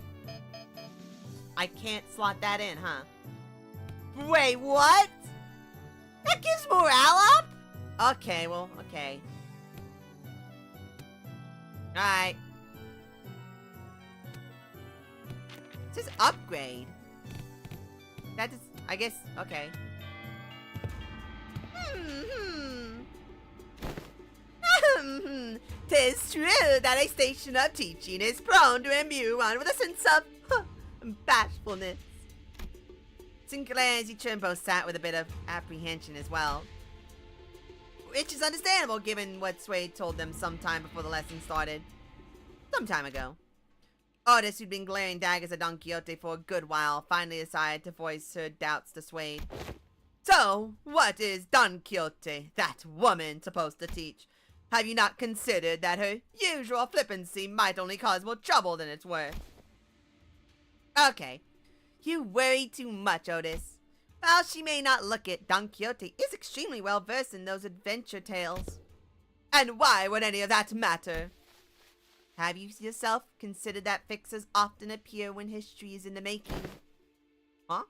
I can't slot that in, huh? Wait, what? That gives morale up? Okay, well, okay. Alright. It says upgrade. That is, I guess, okay. Tis true that a station of teaching is prone to imbue one with a sense of bashfulness. Sinclair and Zichun both sat with a bit of apprehension as well, which is understandable given what Suede told them sometime before the lesson started. Some time ago. Otis, who'd been glaring daggers at Don Quixote for a good while, finally decided to voice her doubts to Suede. So, what is Don Quixote, that woman, supposed to teach? Have you not considered that her usual flippancy might only cause more trouble than it's worth? Okay. You worry too much, Otis. While she may not look it, Don Quixote is extremely well versed in those adventure tales. And why would any of that matter? Have you yourself considered that fixers often appear when history is in the making? Huh?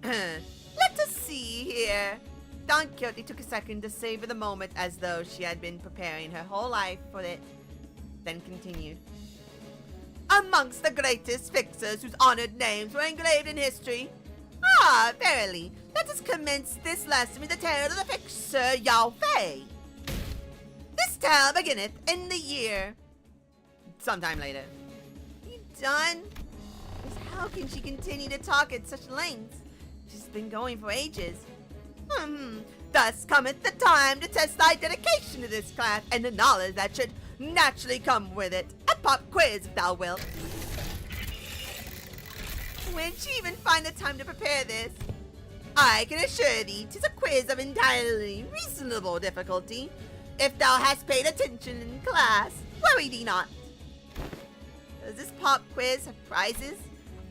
Let us see here. Don Quixote took a second to savor the moment as though she had been preparing her whole life for it, then continued. Amongst the greatest fixers whose honored names were engraved in history. Ah, verily, let us commence this lesson with the tale of the fixer Yao Fei. This tale beginneth in the year... sometime later. You done? How can she continue to talk at such length? She's been going for ages. Thus cometh the time to test thy dedication to this class and the knowledge that should naturally come with it. A pop quiz, if thou wilt. Where'd she even find the time to prepare this? I can assure thee, 'tis a quiz of entirely reasonable difficulty. If thou hast paid attention in class, worry thee not. Does this pop quiz have prizes?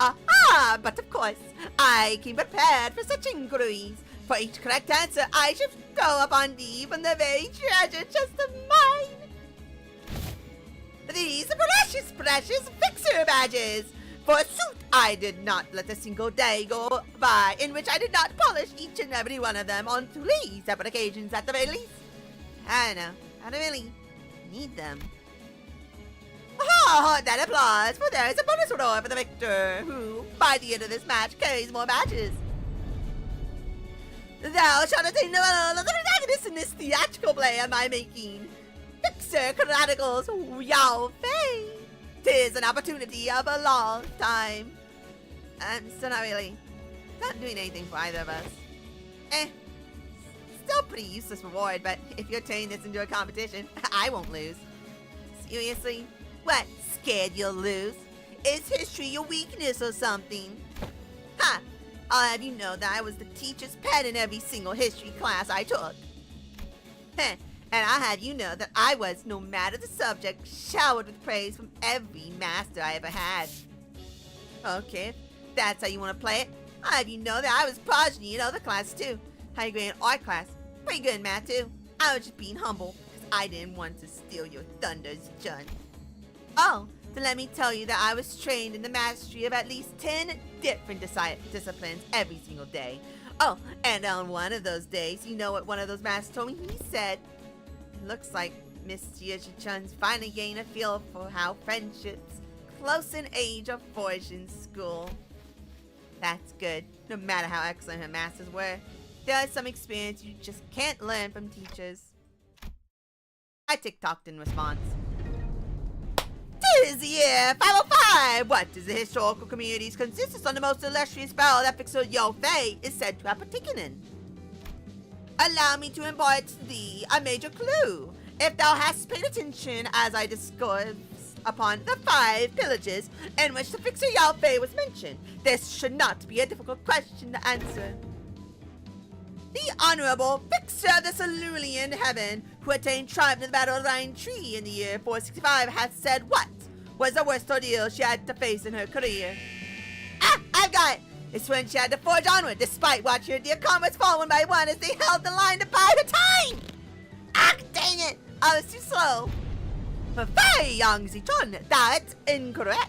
But of course, I came prepared for such inquiries. For each correct answer, I shall go upon thee from the very treasure chest of mine. These are precious, precious fixer badges. Forsooth, I did not let a single day go by in which I did not polish each and every one of them on 3 separate occasions at the very least. I know, I don't really need them. That applause, for there is a bonus reward for the victor, who, by the end of this match, carries more badges. Thou shalt attain the role of the protagonist in this theatrical play of my making. Fixer Chronicles Yao Fei. 'Tis an opportunity of a long time. I'm still not doing anything for either of us. Still a pretty useless reward, but if you're turning this into a competition, I won't lose. Seriously? What, scared you'll lose? Is history your weakness or something? Ha! I'll have you know that I was the teacher's pet in every single history class I took. And I'll have you know that I was, no matter the subject, showered with praise from every master I ever had. Okay, if that's how you want to play it, I'll have you know that I was progeny in other class too. How you going in art class? Pretty good in math too. I was just being humble, because I didn't want to steal your thunders, Chun. Oh, so let me tell you that I was trained in the mastery of at least 10 different disciplines every single day. Oh, and on one of those days, you know what one of those masters told me? He said, "It looks like Miss Chun's finally gained a feel for how friendships close in age are forged in school." That's good. No matter how excellent her masters were, there is some experience you just can't learn from teachers. I TikToked in response. "'Tis the year 505! What does the historical community's consensus on the most illustrious battle that Fixer Yo Fei is said to have partaken in? Allow me to impart to thee a major clue. If thou hast paid attention as I discourse upon the 5 pillages in which the Fixer Yao Fei was mentioned, this should not be a difficult question to answer. The Honorable Fixer of the Cerulean Heaven, who attained triumph in the Battle of the Rhine Tree in the year 465, hath said what was the worst ordeal she had to face in her career. Ah, I've got it! It's when she had to forge onward, despite watching her dear comrades fall one by one as they held the line to buy her time! Ah, dang it! I was too slow. Fei Yang Zichun, that's incorrect.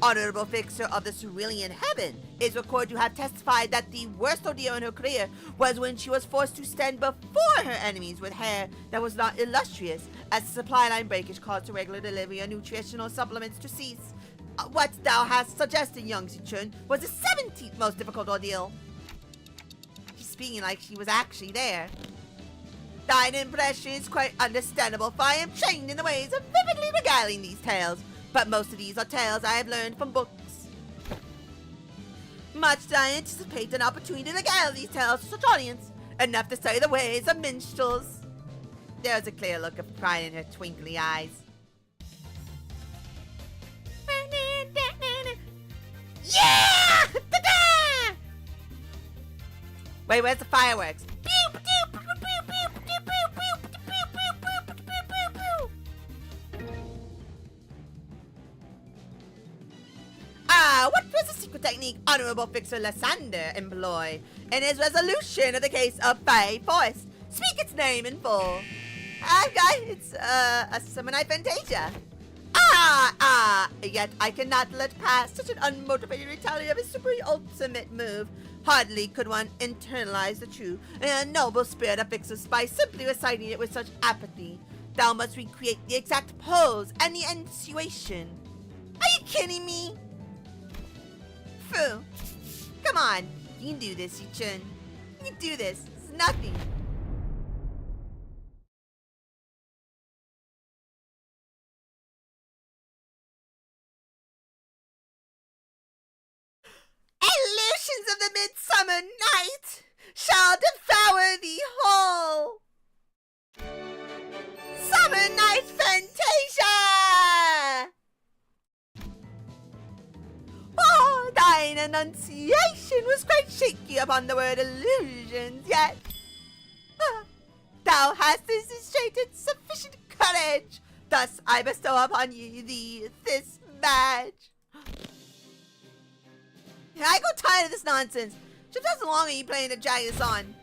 Honorable Fixer of the Cerulean Heaven is recorded to have testified that the worst ordeal in her career was when she was forced to stand before her enemies with hair that was not illustrious, as the supply line breakage caused the regular delivery of nutritional supplements to cease. What thou hast suggested, Young Zichun, was the 17th most difficult ordeal. She's speaking like she was actually there. Thine impression is quite understandable, for I am trained in the ways of vividly regaling these tales, but most of these are tales I have learned from books. Much do I anticipate an opportunity to regale these tales to such audience, enough to study the ways of minstrels. There was a clear look of pride in her twinkly eyes. Yeah! Ta-da! Wait, where's the fireworks? What was the secret technique Honorable Fixer Lysander employed in his resolution of the case of Fei Forest? Speak its name in full. It's a Summonite Fantasia. Yet I cannot let pass such an unmotivated retaliation of his super ultimate move. Hardly could one internalize the true and noble spirit of Fixers by simply reciting it with such apathy. Thou must recreate the exact pose and the insinuation. Are you kidding me? Phew. Come on. You can do this, Yichun. You can do this. It's nothing. Illusions of the midsummer night shall devour thee whole. Summer Night Fantasia! Oh, thine enunciation was quite shaky upon the word illusions, yet thou hast demonstrated sufficient courage. Thus I bestow upon thee this badge. I go tired of this nonsense. Just how long are you planning to drag this on?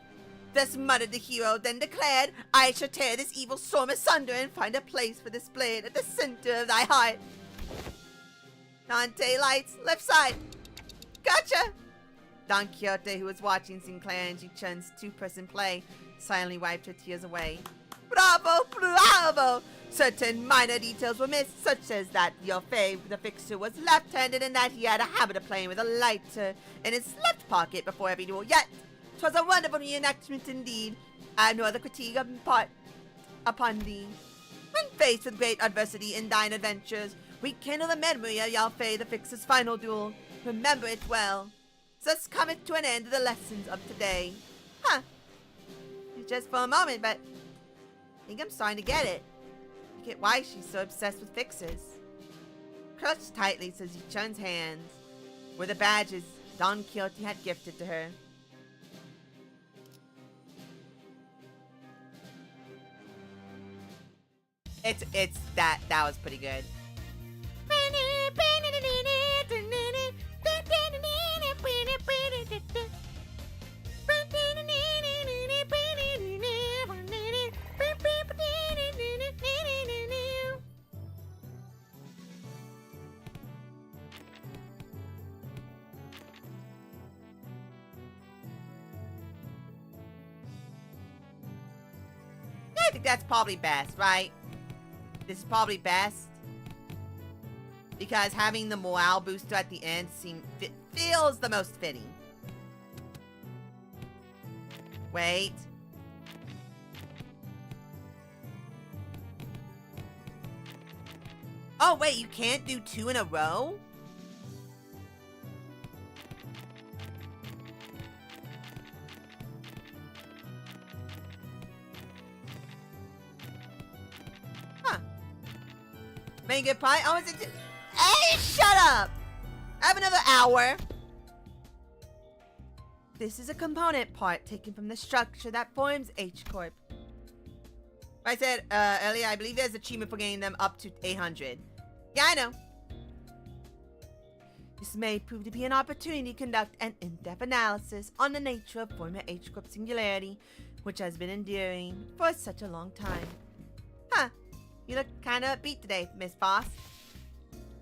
Thus muttered the hero, then declared, I shall tear this evil storm asunder and find a place for this blade at the center of thy heart. Dante lights, left side. Gotcha! Don Quixote, who was watching Sinclair and Ji-Chun's two-person play, silently wiped her tears away. Bravo, bravo! Certain minor details were missed, such as that Yo Fei, the Fixer, was left-handed and that he had a habit of playing with a lighter in his left pocket before every duel. Yet, 'twas a wonderful reenactment indeed. I have no other critique upon thee. When faced with great adversity in thine adventures, rekindle the memory of Yo Fei, the Fixer's final duel. Remember it well. Thus cometh to an end the lessons of today. Huh. Just for a moment, but I think I'm starting to get it. I get why she's so obsessed with Fixers. Clutched tightly to Ji-Chun's hands were the badges Don Quixote had gifted to her. That was pretty good. that's probably best, right? This is probably best. Because having the morale booster at the end feels the most fitting. Wait. Oh, wait, you can't do 2 in a row? Huh. Make it pie? Oh, is it? Hey, shut up! I have another hour. This is a component part taken from the structure that forms H-Corp. I said earlier, I believe there's an achievement for getting them up to 800. Yeah, I know. This may prove to be an opportunity to conduct an in-depth analysis on the nature of former H-Corp singularity, which has been enduring for such a long time. Huh. You look kind of upbeat today, Miss Foss.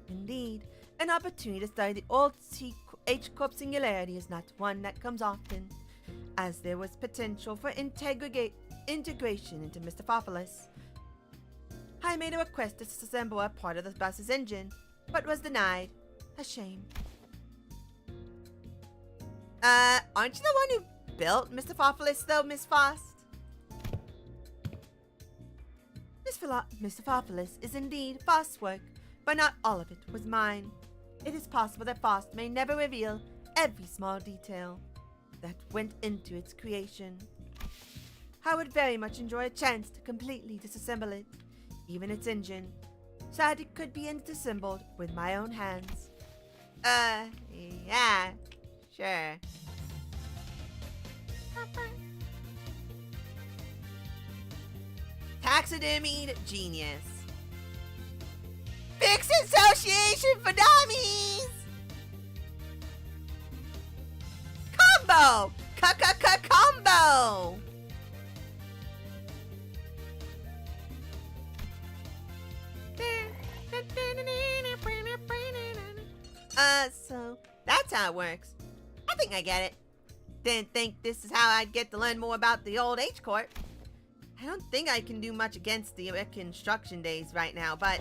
Indeed, an opportunity to study the old H-Corp singularity is not one that comes often, as there was potential for integration into Mr. Fophilus. I made a request to disassemble a part of the bus's engine, but was denied. A shame. Aren't you the one who built Mr. Fophilus, though, Miss Fost? Mr. Fophilus is indeed Fost's work, but not all of it was mine. It is possible that Fost may never reveal every small detail that went into its creation. I would very much enjoy a chance to completely disassemble it, even its engine, so that it could be disassembled with my own hands. Yeah, sure. Taxidermied genius. Fix Association for Dummies! Combo! Combo! So that's how it works. I think I get it. Didn't think this is how I'd get to learn more about the old H-Corp. I don't think I can do much against the reconstruction days right now, but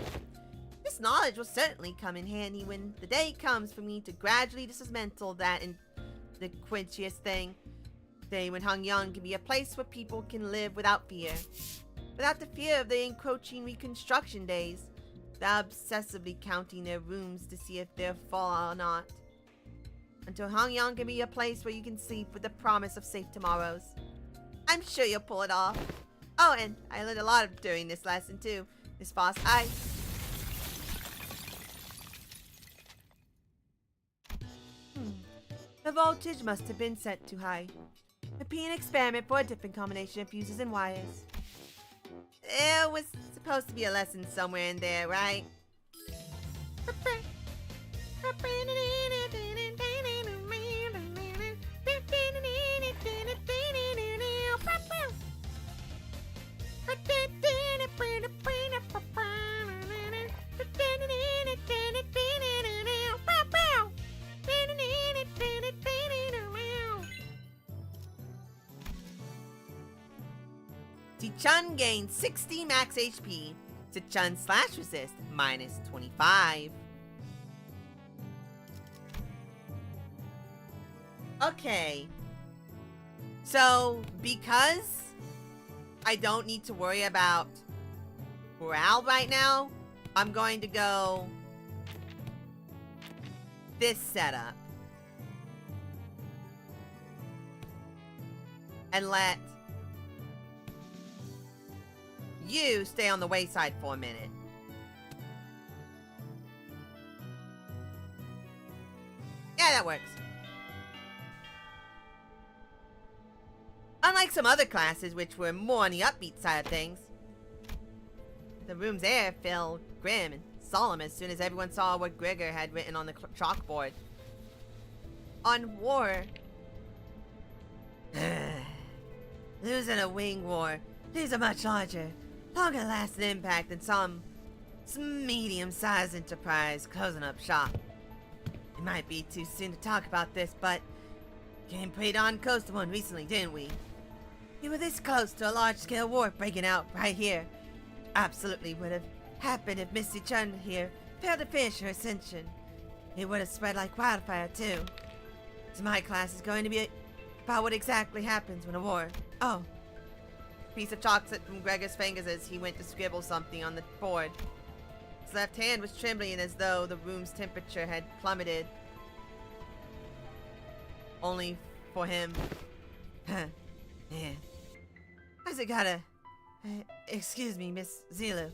this knowledge will certainly come in handy when the day comes for me to gradually dismantle that iniquitous thing. Day when Hong-Yong can be a place where people can live without fear. Without the fear of the encroaching reconstruction days. Without obsessively counting their rooms to see if they're full or not. Until Hong-Yong can be a place where you can sleep with the promise of safe tomorrows. I'm sure you'll pull it off. Oh, and I learned a lot during this lesson too, Miss Foss. The voltage must have been set too high. It'd be an experiment for a different combination of fuses and wires. It was supposed to be a lesson somewhere in there, right? Zichun gains 60 max HP. Zichun slash resist minus 25. Okay. So, because I don't need to worry about morale right now, I'm going to go this setup. And let you stay on the wayside for a minute. Yeah, that works. Unlike some other classes, which were more on the upbeat side of things, the room's air felt grim and solemn as soon as everyone saw what Gregor had written on the chalkboard. On war. Losing a wing war leaves a much larger, longer-lasting impact than some medium-sized enterprise closing up shop. It might be too soon to talk about this, but came pretty darn close to one recently, didn't we? We were this close to a large-scale war breaking out right here. Absolutely would have happened if Misty Chun here failed to finish her ascension. It would have spread like wildfire, too. So my class is going to be about what exactly happens when a war... Oh. Piece of chalk slipped from Gregor's fingers as he went to scribble something on the board. His left hand was trembling as though the room's temperature had plummeted. Only for him. Yeah. How's it gotta... excuse me, Miss Zelu.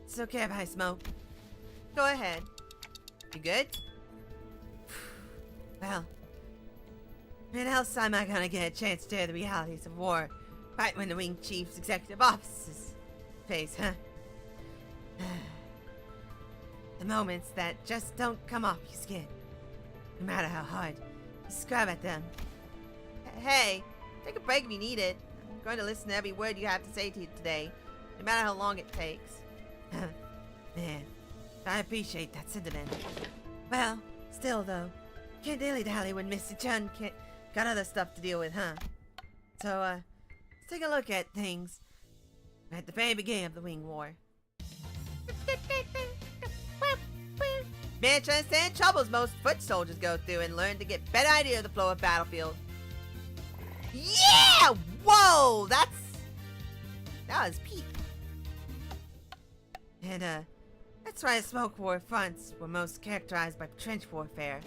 It's okay if I smoke. Go ahead. You good? Well, when else am I gonna get a chance to hear the realities of war right when the Wing Chief's executive office's face, huh? The moments that just don't come off your skin, no matter how hard you scrub at them. Hey, take a break if you need it. I'm going to listen to every word you have to say to you today, no matter how long it takes. Man, I appreciate that sentiment. Well, still though, can't dilly-dally when Mr. Chun got other stuff to deal with, huh? So, let's take a look at things at the very beginning of the Wing War. Man, to understand troubles most foot soldiers go through and learn to get better idea of the flow of battlefield. Yeah! Whoa! That was peak. And, that's why smoke war fronts were most characterized by trench warfare.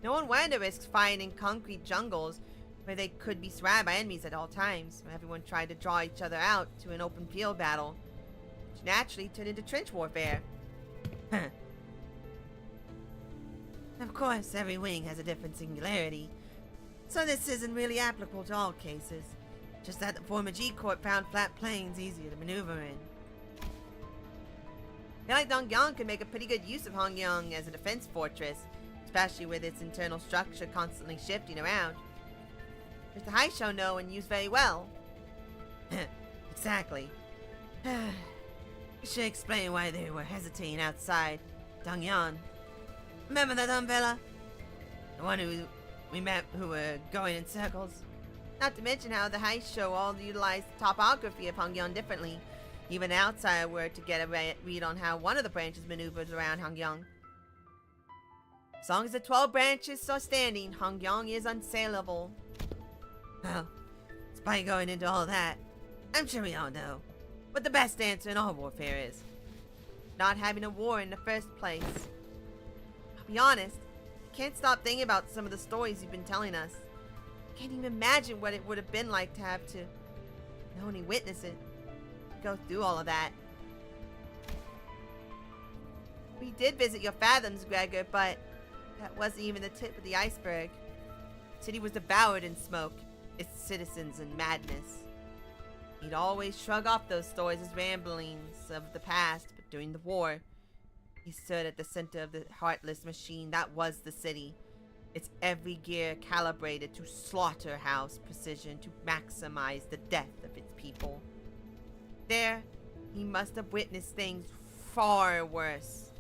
No one wanted to risk fighting in concrete jungles where they could be surrounded by enemies at all times. Everyone tried to draw each other out to an open field battle, which naturally turned into trench warfare. Of course, every wing has a different singularity, so this isn't really applicable to all cases. Just that the former G-Corp found flat plains easier to maneuver in. I feel like Dongyang could make a pretty good use of Hongyang as a defense fortress, especially with its internal structure constantly shifting around. Which the Haisho know and use very well. Exactly. I should explain why they were hesitating outside Dongyang. Remember that dumb fella? The one who we met who were going in circles? Not to mention how the Haisho all utilized the topography of Hongyang differently. Even an outsider were to get a read on how one of the branches maneuvers around Hongyang. As long as the 12 branches are standing, Hongyang is unsaleable. Well, despite going into all that, I'm sure we all know what the best answer in all warfare is. Not having a war in the first place. I'll be honest, I can't stop thinking about some of the stories you've been telling us. I can't even imagine what it would have been like to have to not only witness it, go through all of that. We did visit your fathoms, Gregor, but that wasn't even the tip of the iceberg. The city was devoured in smoke, its citizens in madness. He'd always shrug off those stories as ramblings of the past, but during the war, he stood at the center of the heartless machine that was the city, its every gear calibrated to slaughterhouse precision to maximize the death of its people. There, he must have witnessed things far worse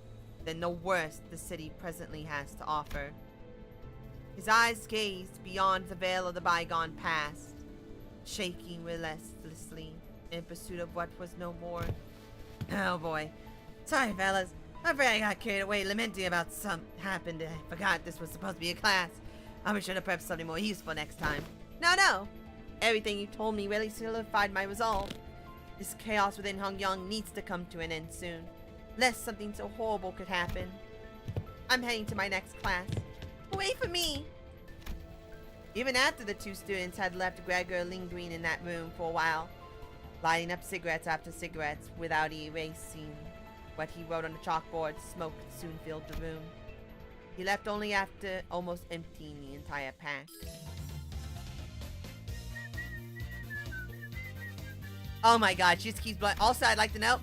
than the worst the city presently has to offer. His eyes gazed beyond the veil of the bygone past, shaking relentlessly in pursuit of what was no more. Oh boy. Sorry, fellas. I'm afraid I got carried away lamenting about something happened. I forgot this was supposed to be a class. I'll be sure to prep something more useful next time. No. Everything you told me really solidified my resolve. This chaos within Hongyang needs to come to an end soon, lest something so horrible could happen. I'm heading to my next class. Wait for me! Even after the two students had left Gregor lingering in that room for a while, lighting up cigarettes after cigarettes without erasing what he wrote on the chalkboard, smoke soon filled the room. He left only after almost emptying the entire pack. Oh my god, she just keeps blowing. Also, I'd like to know,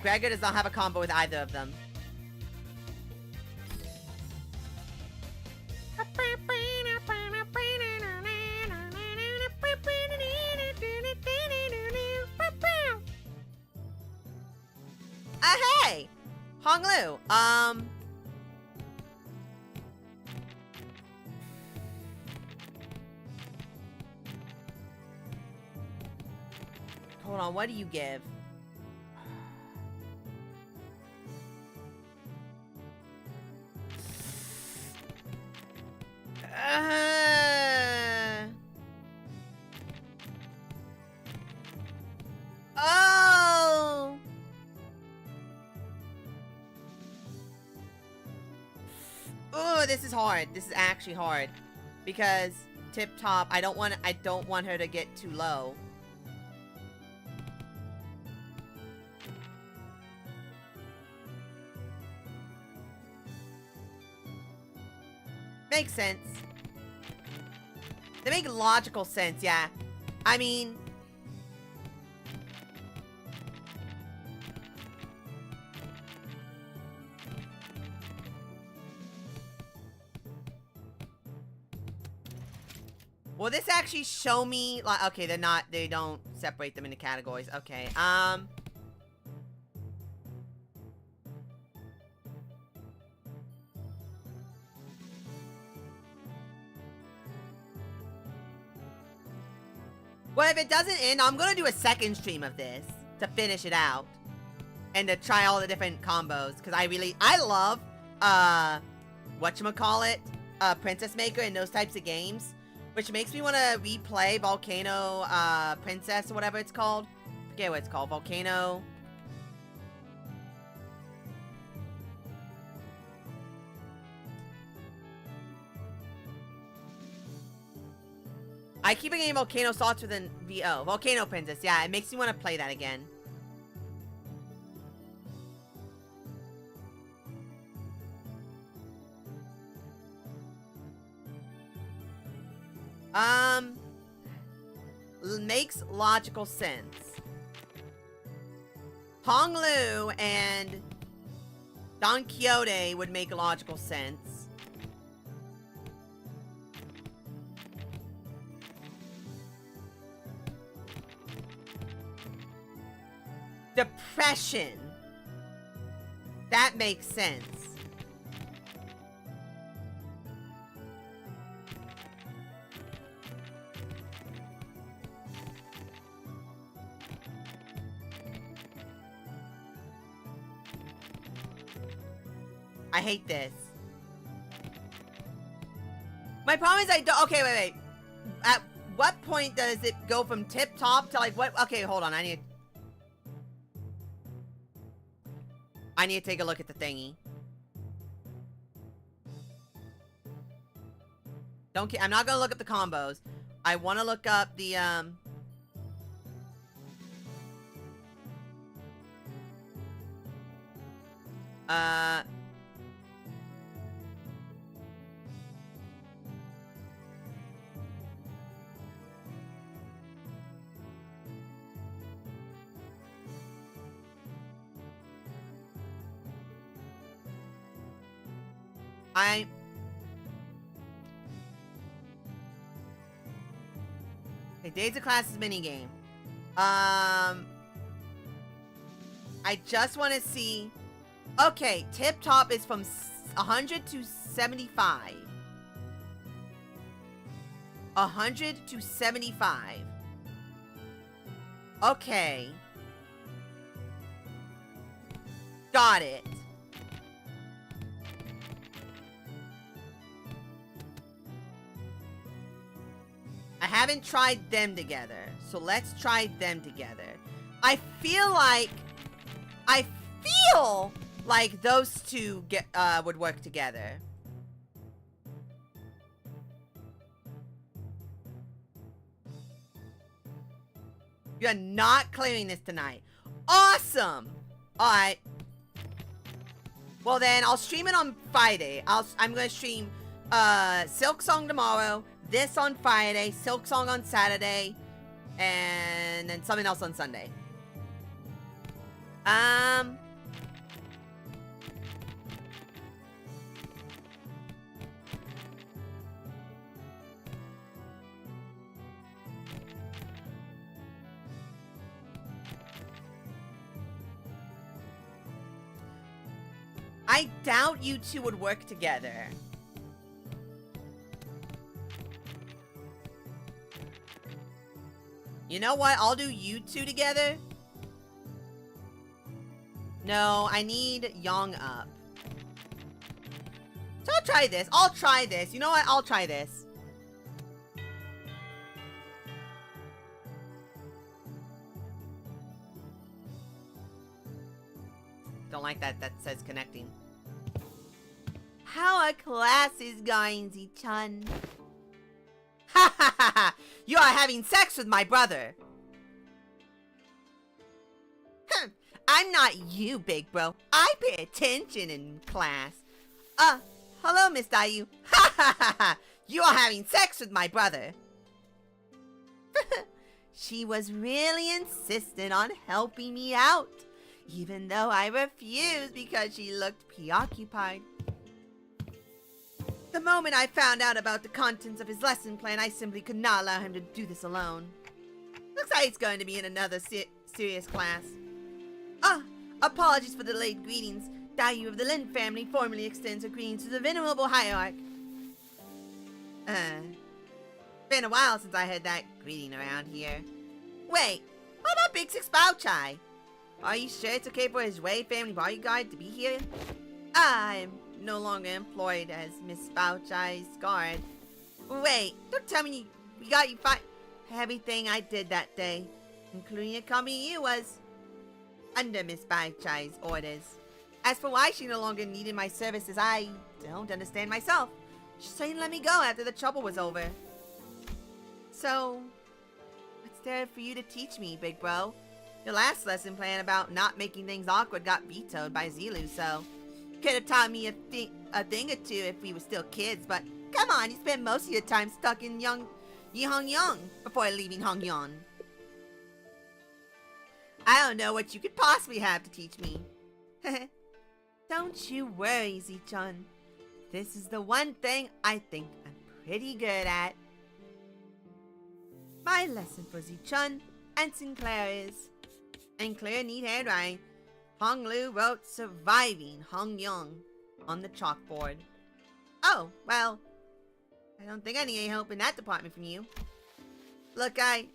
Gregor does not have a combo with either of them. Hey! Honglu, on, what do you give? Oh! Oh, this is hard. This is actually hard. Because Tip Top, I don't want her to get too low. Makes sense. They make logical sense, yeah. I mean... Will this actually show me, like, okay, they don't separate them into categories. Okay, well, if it doesn't end, I'm gonna do a second stream of this to finish it out. And to try all the different combos. Because I love, whatchamacallit, Princess Maker and those types of games. Which makes me want to replay Volcano, Princess or whatever it's called. I forget what it's called. Volcano. I keep getting Volcano Salts within VO. Volcano Princess, yeah, it makes me want to play that again. Makes logical sense. Hong Lu and Don Quixote would make logical sense. Depression. That makes sense. I hate this. My problem is I don't... Okay, wait. At what point does it go from tip-top to, like, what... Okay, hold on. I need to take a look at the thingy. I'm not gonna look up the combos. I want to look up the, Okay, Days of Classes minigame. I just want to see... Okay, Tip Top is from 100 to 75. 100 to 75. Okay. Got it. I haven't tried them together, so let's try them together. I feel like those two would work together. You're not clearing this tonight. Awesome! Alright. Well then, I'll stream it on Friday. I'm gonna stream Silk Song tomorrow, this on Friday, Silk Song on Saturday, and then something else on Sunday. I doubt you two would work together. You know what? I'll do you two together. No, I need Young up. So I'll try this. I'll try this. You know what? I'll try this. Don't like that says connecting. How are classes going, Z-chan? Ha ha ha ha! You are having sex with my brother! I'm not you, big bro. I pay attention in class. Hello, Miss Dayu. Ha ha ha ha! You are having sex with my brother. She was really insistent on helping me out, even though I refused because she looked preoccupied. The moment I found out about the contents of his lesson plan, I simply could not allow him to do this alone. Looks like he's going to be in another serious class. Apologies for the delayed greetings. Dayu of the Lin family formally extends her greetings to the venerable hierarch. Been a while since I heard that greeting around here. Wait, what about Big Six Bao Chai? Are you sure it's okay for his Wei family bodyguard to be here? I'm no longer employed as Miss Bao Chai's guard. Wait, don't tell me we got you fired. Everything I did that day, including accompanying you, was under Miss Bao Chai's orders. As for why she no longer needed my services, I don't understand myself. She said let me go after the trouble was over. So, what's there for you to teach me, big bro? Your last lesson plan about not making things awkward got vetoed by Zilu, so you could have taught me a thing or two if we were still kids, but come on, you spent most of your time stuck in Yihongyong before leaving Hongyon. I don't know what you could possibly have to teach me. Don't you worry, Z-chan. This is the one thing I think I'm pretty good at. My lesson for Z-chan and Sinclair is, in clear, neat handwriting, Hong Lu wrote surviving Hongyon on the chalkboard. Oh, well, I don't think I need any help in that department from you. Look, I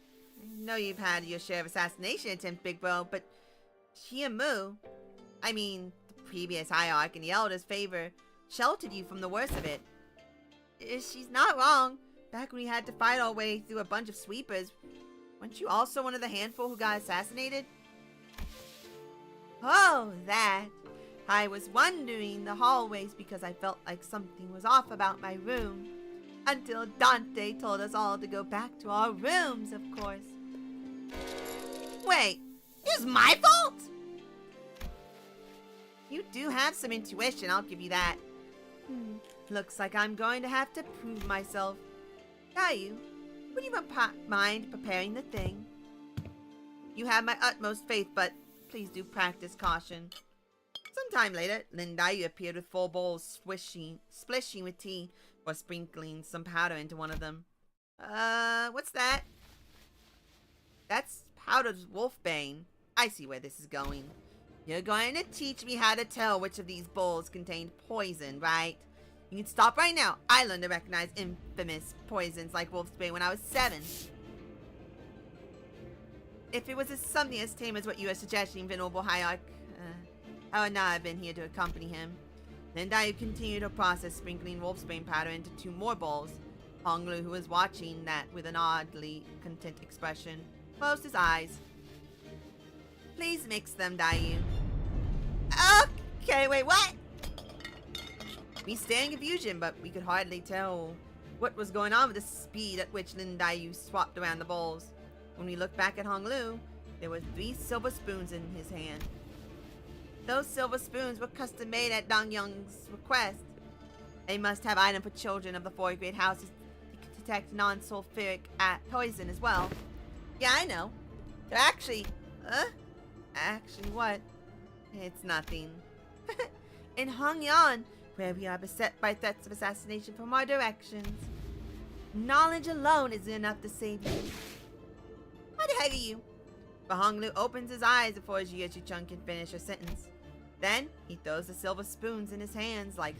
know you've had your share of assassination attempts, big bro, but Shiamu, I mean, the previous hierarch in the Elder's favor, sheltered you from the worst of it. She's not wrong. Back when we had to fight our way through a bunch of sweepers, weren't you also one of the handful who got assassinated? Oh, that. I was wandering the hallways because I felt like something was off about my room. Until Dante told us all to go back to our rooms, of course. Wait, it was my fault? You do have some intuition, I'll give you that. Looks like I'm going to have to prove myself. Dayu, would you mind preparing the thing? You have my utmost faith, but please do practice caution. Sometime later, Lin Dayu appeared with full bowls splishing with tea or sprinkling some powder into one of them. What's that? That's powdered wolfbane. I see where this is going. You're going to teach me how to tell which of these bowls contained poison, right? You can stop right now. I learned to recognize infamous poisons like wolfsbane when I was 7. If it was something as tame as what you are suggesting, Venerable Hierarch, I would not have been here to accompany him. Then Dayu continued her process, sprinkling wolfsbane powder into 2 more bowls. Honglu, who was watching that with an oddly content expression, closed his eyes. Please mix them, Dayu. Okay, wait, what? We stared in confusion, but we could hardly tell what was going on with the speed at which Lin Dayu swapped around the bowls. When we looked back at Honglu, there were 3 silver spoons in his hand. Those silver spoons were custom made at Dong Young's request. They must have items for children of the 4 great houses to detect non-sulfuric poison as well. Yeah, I know. They're actually... Actually what? It's nothing. In Hongyan, where we are beset by threats of assassination from our directions, knowledge alone is enough to save you. What the heck are you? But Honglu opens his eyes before Jie-Chu-Chung can finish her sentence. Then, he throws the silver spoons in his hands like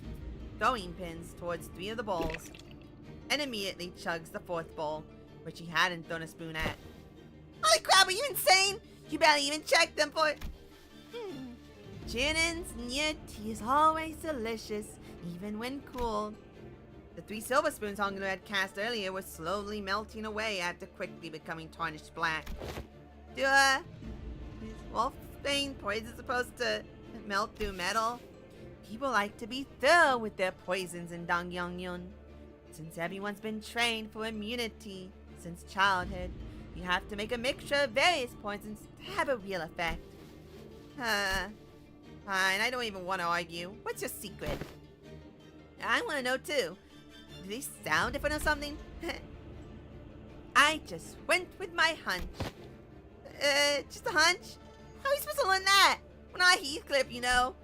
throwing pins towards 3 of the bowls, and immediately chugs the 4th bowl, which he hadn't thrown a spoon at. Were you insane? You barely even checked them for... Jinin's near tea is always delicious, even when cooled. The 3 silver spoons Honglu had cast earlier were slowly melting away after quickly becoming tarnished black. Is Wolfbane poison supposed to melt through metal? People like to be thorough with their poisons in Dongyongyun. Since everyone's been trained for immunity since childhood, you have to make a mixture of various poisons to have a real effect. Fine, I don't even want to argue. What's your secret? I want to know too. Do they sound different or something? I just went with my hunch. Just a hunch? How are we supposed to learn that? We're not Heathcliff, you know.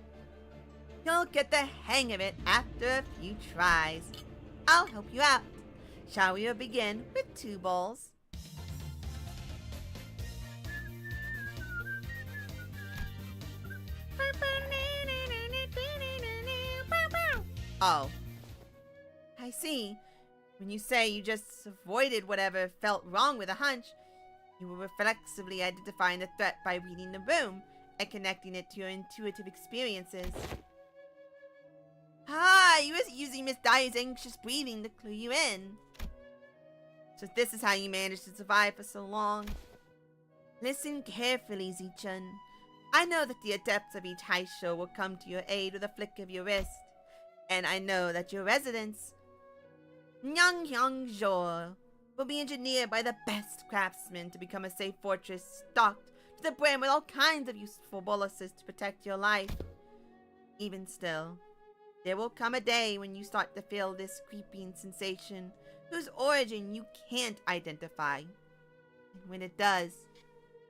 You'll get the hang of it after a few tries. I'll help you out. Shall we begin with 2 bowls? Oh. I see. When you say you just avoided whatever felt wrong with a hunch, you were reflexively identifying the threat by reading the room and connecting it to your intuitive experiences. You was using Miss Dyer's anxious breathing to clue you in. So this is how you managed to survive for so long. Listen carefully, Zichun. I know that the adepts of each high show will come to your aid with a flick of your wrist. And I know that your residence, Nyanghyangzhou, will be engineered by the best craftsmen to become a safe fortress stocked to the brim with all kinds of useful boluses to protect your life. Even still, there will come a day when you start to feel this creeping sensation whose origin you can't identify. And when it does,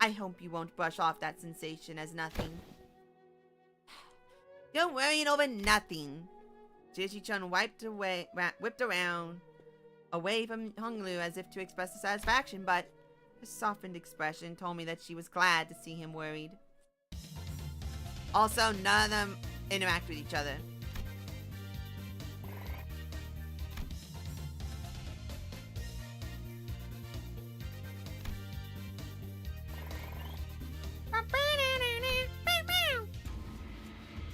I hope you won't brush off that sensation as nothing. You're worrying over nothing. Jiji-chun whipped around, away from Honglu as if to express dissatisfaction, but her softened expression told me that she was glad to see him worried. Also, none of them interact with each other.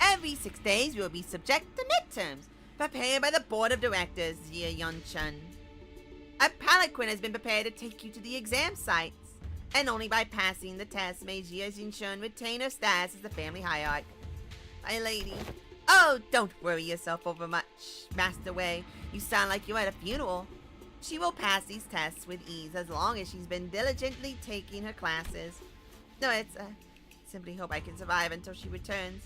Every 6 days, we will be subject to midterms, prepared by the board of directors, Jie Yunchun. A palanquin has been prepared to take you to the exam sites, and only by passing the test may Jie Yunchun retain her status as the family hierarch. My lady. Oh, don't worry yourself over much, Master Wei. You sound like you're at a funeral. She will pass these tests with ease as long as she's been diligently taking her classes. No, simply hope I can survive until she returns.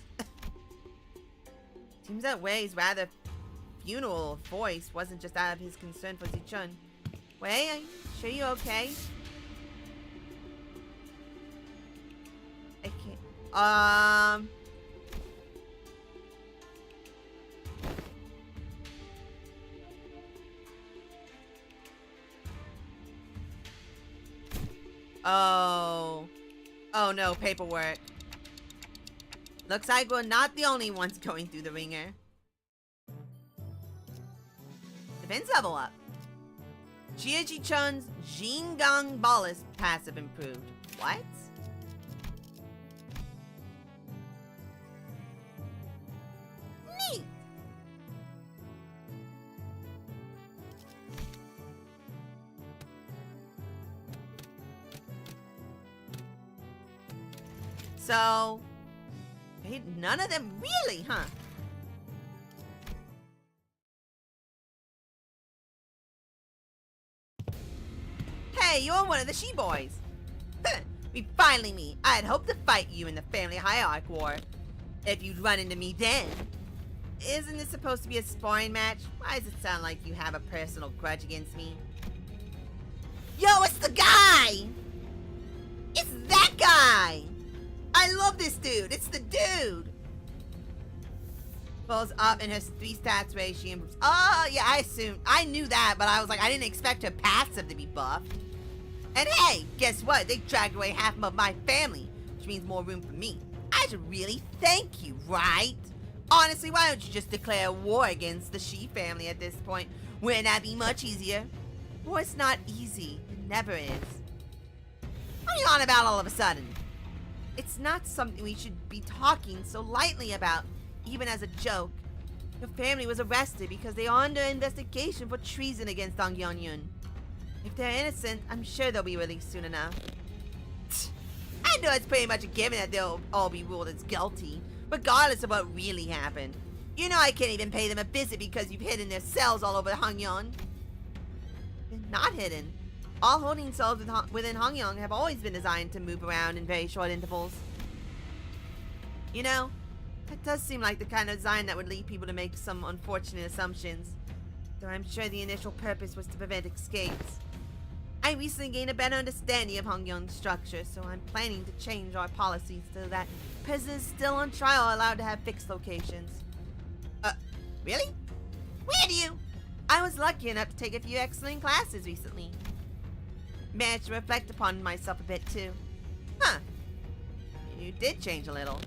Seems that Wei's rather funeral voice wasn't just out of his concern for Zichun. Wei, are you sure you're okay? I can't. Oh no, paperwork. Looks like we're not the only ones going through the ringer. Defense level up. Jie-ji-chun's Jingang Ballast passive improved. What? Neat! So... none of them really, huh? Hey, you're one of the she-boys. We finally meet. I had hoped to fight you in the family hierarch war. If you'd run into me then. Isn't this supposed to be a sparring match? Why does it sound like you have a personal grudge against me? Yo, it's the guy! It's that guy! I love this dude. It's the dude. Pulls up and her 3 stats ratio improves. Oh, yeah, I knew that, but I was like, I didn't expect her passive to be buffed. And hey, guess what? They dragged away half of my family, which means more room for me. I should really thank you, right? Honestly, why don't you just declare war against the Shi family at this point? Wouldn't that be much easier? War's not easy. It never is. What are you on about all of a sudden? It's not something we should be talking so lightly about, even as a joke. Your family was arrested because they are under investigation for treason against Dong Yun. If they're innocent, I'm sure they'll be released soon enough. I know it's pretty much a given that they'll all be ruled as guilty, regardless of what really happened. You know I can't even pay them a visit because you've hidden their cells all over Hongyeong. They're not hidden. All holding cells within Hongyeong have always been designed to move around in very short intervals. You know, that does seem like the kind of design that would lead people to make some unfortunate assumptions, though I'm sure the initial purpose was to prevent escapes. I recently gained a better understanding of Hongyeong's structure, so I'm planning to change our policies so that prisoners still on trial are allowed to have fixed locations. Really? Where do you? I was lucky enough to take a few excellent classes recently. Managed to reflect upon myself a bit too. Huh. You did change a little.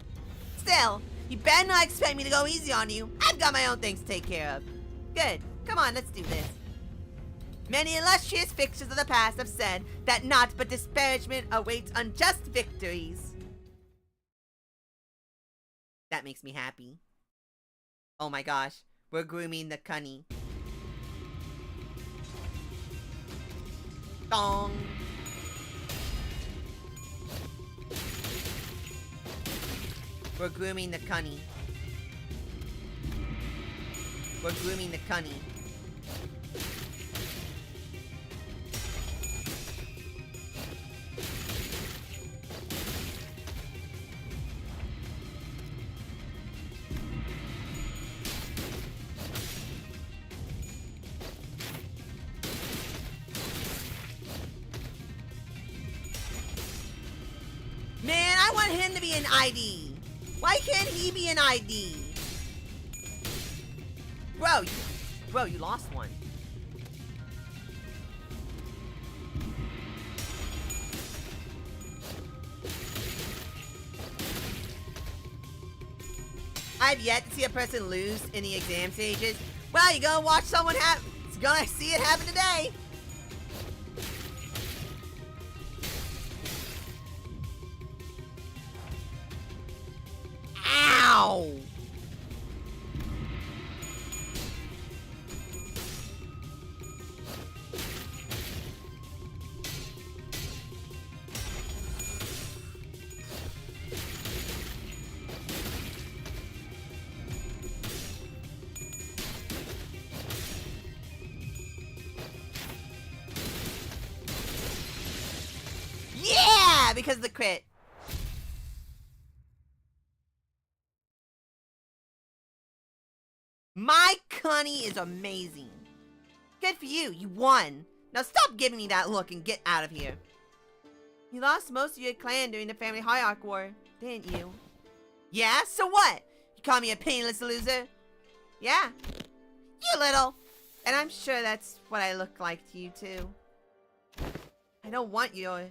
Still, you better not expect me to go easy on you. I've got my own things to take care of. Good. Come on, let's do this. Many illustrious fixtures of the past have said that naught but disparagement awaits unjust victories. That makes me happy. Oh my gosh, we're grooming the cunny. Dong. We're grooming the cunny. We're grooming the cunny. Man, I want him to be an ID. Why can't he be an ID? Bro, you lost one. I've yet to see a person lose in the exam stages. Well, you're gonna watch someone gonna see it happen today. Ow! Yeah! Because of the crit. My cunny is amazing. Good for you, you won. Now stop giving me that look and get out of here. You lost most of your clan during the family hierarchy war, didn't you? Yeah, so what? You call me a painless loser? Yeah, you little. And I'm sure that's what I look like to you too. I don't want your...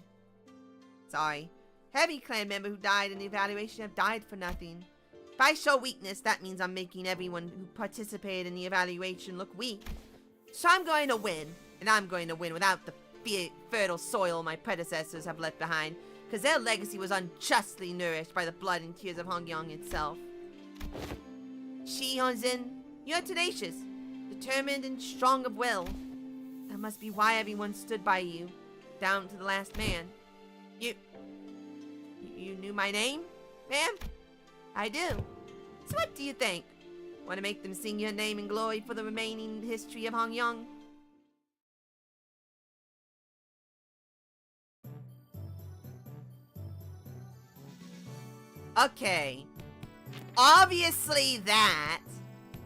Sorry. Heavy clan member who died in the evaluation have died for nothing. If I show weakness, that means I'm making everyone who participated in the evaluation look weak. So I'm going to win, and I'm going to win without the fertile soil my predecessors have left behind, because their legacy was unjustly nourished by the blood and tears of Hongyeong itself. Shi Honzin, you're tenacious, determined and strong of will. That must be why everyone stood by you, down to the last man. You knew my name, ma'am? I do. So what do you think? Want to make them sing your name in glory for the remaining history of Hongyeong? Okay. Obviously that.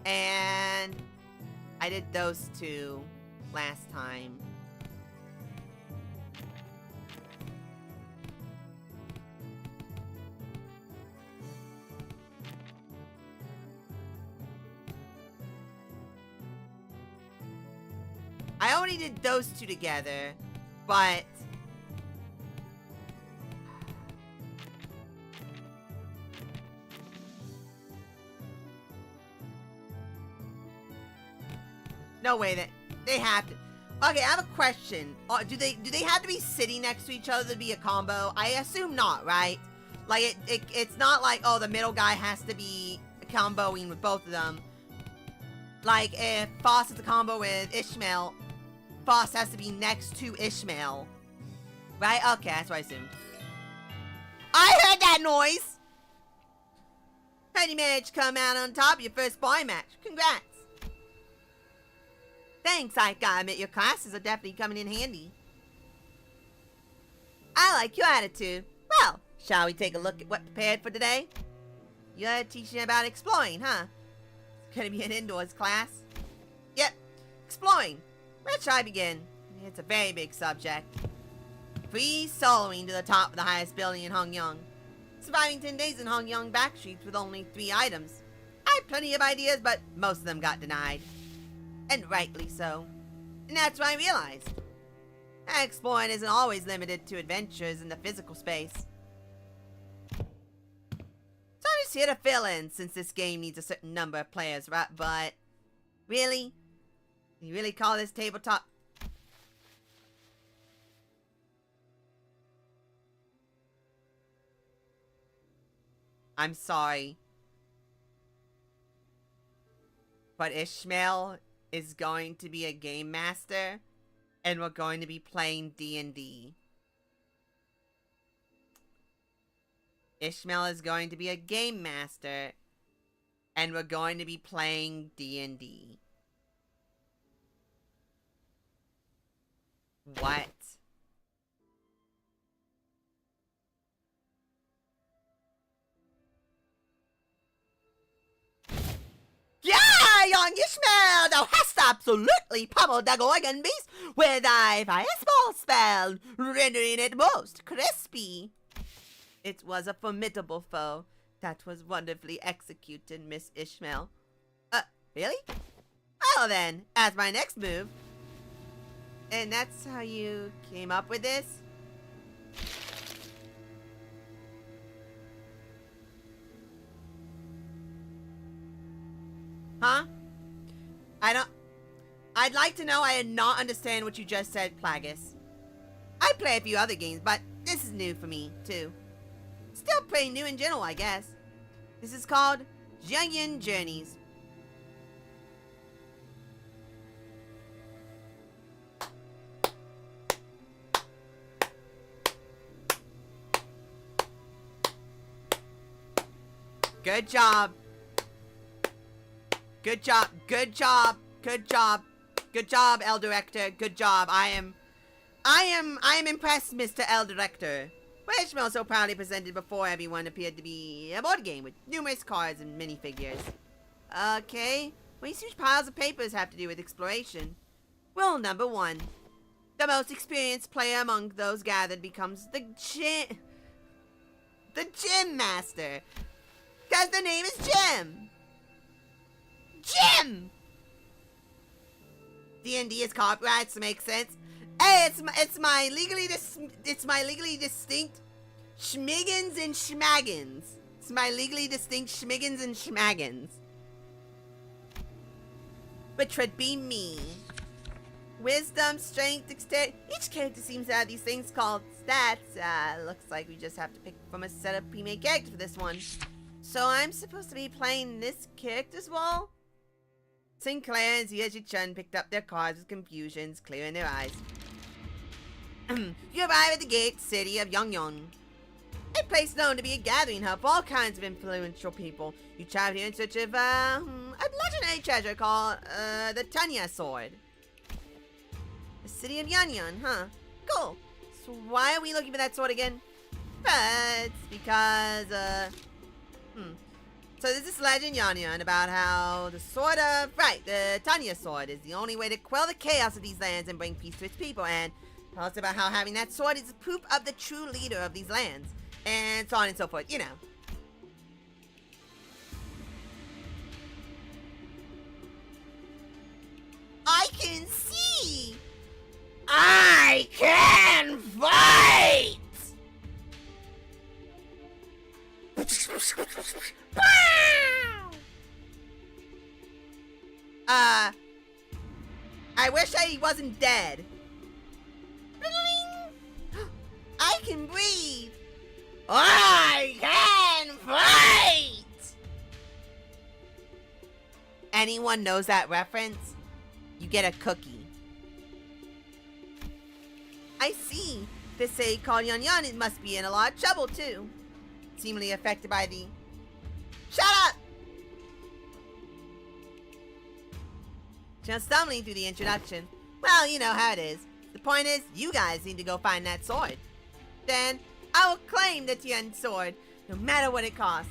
And I did those two last time. I only did those two together, but... No way that they have to... Okay, I have a question. Do they have to be sitting next to each other to be a combo? I assume not, right? Like, it's not like, oh, the middle guy has to be comboing with both of them. Like, if Foss is a combo with Ishmael, Foss has to be next to Ishmael. Right? Okay, that's what I assumed. I heard that noise! Heard you managed to come out on top of your first sparring match. Congrats! Thanks, I gotta admit your classes are definitely coming in handy. I like your attitude. Well, shall we take a look at what prepared for today? You're teaching about exploring, huh? It's gonna be an indoors class. Yep, exploring. Where shall I begin? It's a very big subject. Free soloing to the top of the highest building in Hongyong. Surviving 10 days in Hongyong back streets with only 3 items. I had plenty of ideas, but most of them got denied. And rightly so. And that's what I realized. Exploring isn't always limited to adventures in the physical space. So I'm just here to fill in, since this game needs a certain number of players, right? But, really? You really call this tabletop? I'm sorry. But Ishmael is going to be a game master, and we're going to be playing D&D. Ishmael is going to be a game master, and we're going to be playing D&D. What? Yeah, young Ishmael, thou hast absolutely pummeled the Gorgon beast with thy fireball spell, rendering it most crispy. It was a formidable foe that was wonderfully executed, Miss Ishmael. Really? Well then, as my next move. And that's how you came up with this? Huh? I'd like to know. I did not understand what you just said, Plagueis. I play a few other games, but this is new for me, too. Still pretty new in general, I guess. This is called Jiangyan Journeys. Good job. Good job. Good job. Good job. Good job, El Director. Good job. I am impressed, Mr. El Director. Ishmael so proudly presented before everyone appeared to be a board game with numerous cards and minifigures. Okay. What these huge piles of papers have to do with exploration? Rule number 1. The most experienced player among those gathered becomes the Gym Master. Because the name is Jim. Jim! D&D is copyright, so makes sense. Hey, it's my legally distinct schmiggins and schmaggins. It's my legally distinct schmiggins and schmaggins. Which would be me. Wisdom, strength, dexterity. Each character seems to have these things called stats. Looks like we just have to pick from a set of pre-made characters for this one. So I'm supposed to be playing this character's wall? Sinclair and Zia Chun picked up their cards with confusions, clearing their eyes. You arrive at the gate city of Yongyong, a place known to be a gathering hub for all kinds of influential people. You travel here in search of a legendary treasure called the Tanya Sword. The city of Yanyan, huh? Cool. So why are we looking for that sword again? It's because so there's this legend Yanyan about how the the Tanya Sword is the only way to quell the chaos of these lands and bring peace to its people, and tell us about how having that sword is the proof of the true leader of these lands, and so on and so forth, you know. I can see! I can fight! I wish I wasn't dead. I can breathe. I can fight! Anyone knows that reference? You get a cookie. I see. This say called Yan Yan, it must be in a lot of trouble too. Seemingly affected by the... Shut up! Just stumbling through the introduction. Well, you know how it is. The point is, you guys need to go find that sword. Then, I will claim the Tian sword, no matter what it costs.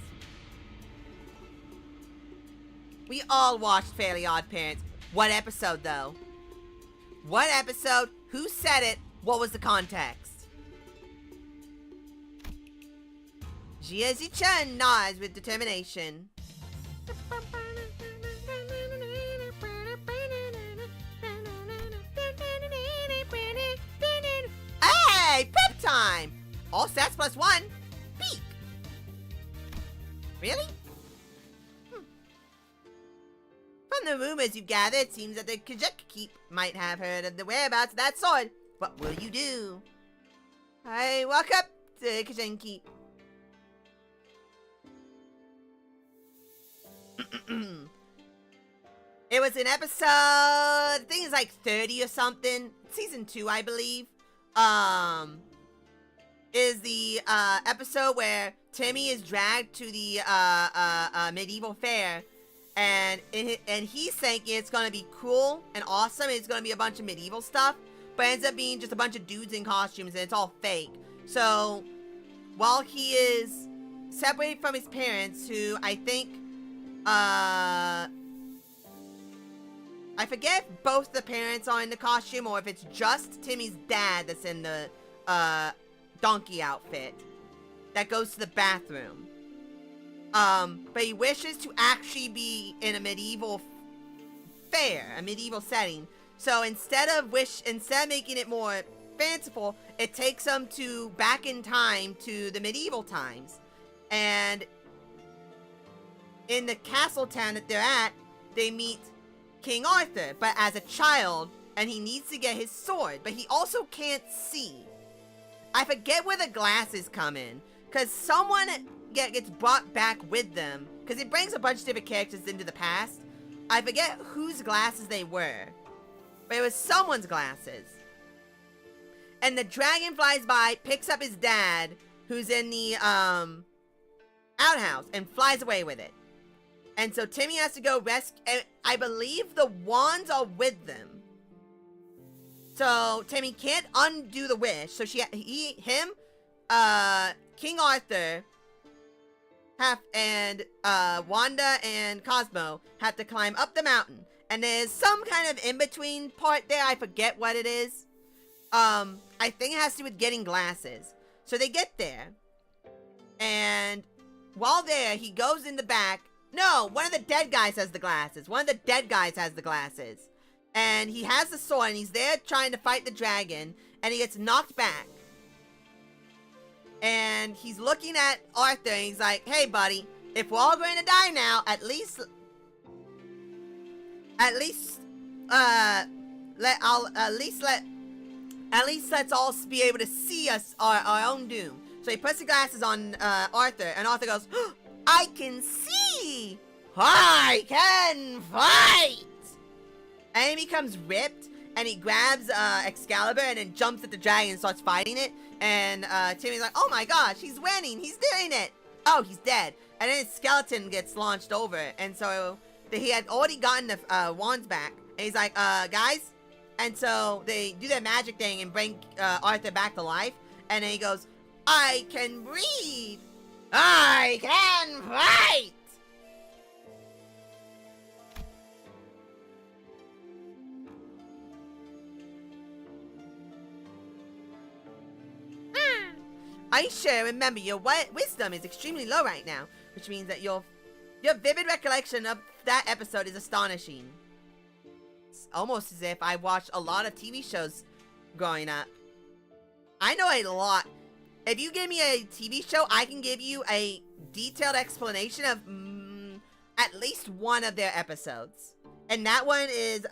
We all watched Fairly Odd Parents. What episode, though? What episode? Who said it? What was the context? Jia Zichen nods with determination. Hey, prep time! All stats +1. Peak. Really? From the rumors you've gathered, it seems that the Keep might have heard of the whereabouts of that sword. What will you do? I walk up to Keep. It was an episode, I think it's like 30 or something. Season 2, I believe. Is the episode where Timmy is dragged to the medieval fair, and he's thinking it's gonna be cool and awesome. It's gonna be a bunch of medieval stuff, but it ends up being just a bunch of dudes in costumes, and it's all fake. So while he is separated from his parents, who I think I forget if both the parents are in the costume or if it's just Timmy's dad that's in the donkey outfit that goes to the bathroom. But he wishes to actually be in a medieval fair, a medieval setting. So instead of making it more fanciful, it takes them to back in time to the medieval times. And in the castle town that they're at, they meet King Arthur, but as a child, and he needs to get his sword, but he also can't see. I forget where the glasses come in, because someone gets brought back with them, because it brings a bunch of different characters into the past. I forget whose glasses they were, but it was someone's glasses. And the dragon flies by, picks up his dad, who's in the outhouse, and flies away with it. And so Timmy has to go rescue, and I believe the wands are with them. So Timmy can't undo the wish. So King Arthur, and Wanda and Cosmo have to climb up the mountain. And there's some kind of in-between part there. I forget what it is. I think it has to do with getting glasses. So they get there. And while there, he goes in the back. No, one of the dead guys has the glasses. And he has the sword, and he's there trying to fight the dragon, and he gets knocked back. And he's looking at Arthur, and he's like, hey, buddy, if we're all going to die now, at least let's all be able to see us, our own doom. So he puts the glasses on Arthur, and Arthur goes, oh, I can see! I can fight! And he becomes ripped, and he grabs Excalibur and then jumps at the dragon and starts fighting it. And Timmy's like, oh my gosh, he's winning, he's doing it! Oh, he's dead. And then his skeleton gets launched over, and so he had already gotten the wands back. And he's like, guys? And so they do their magic thing and bring Arthur back to life. And then he goes, I can breathe! I can fight! I sure remember your wisdom is extremely low right now, which means that your vivid recollection of that episode is astonishing. It's almost as if I watched a lot of TV shows growing up. I know a lot. If you give me a TV show, I can give you a detailed explanation of at least one of their episodes. And that one is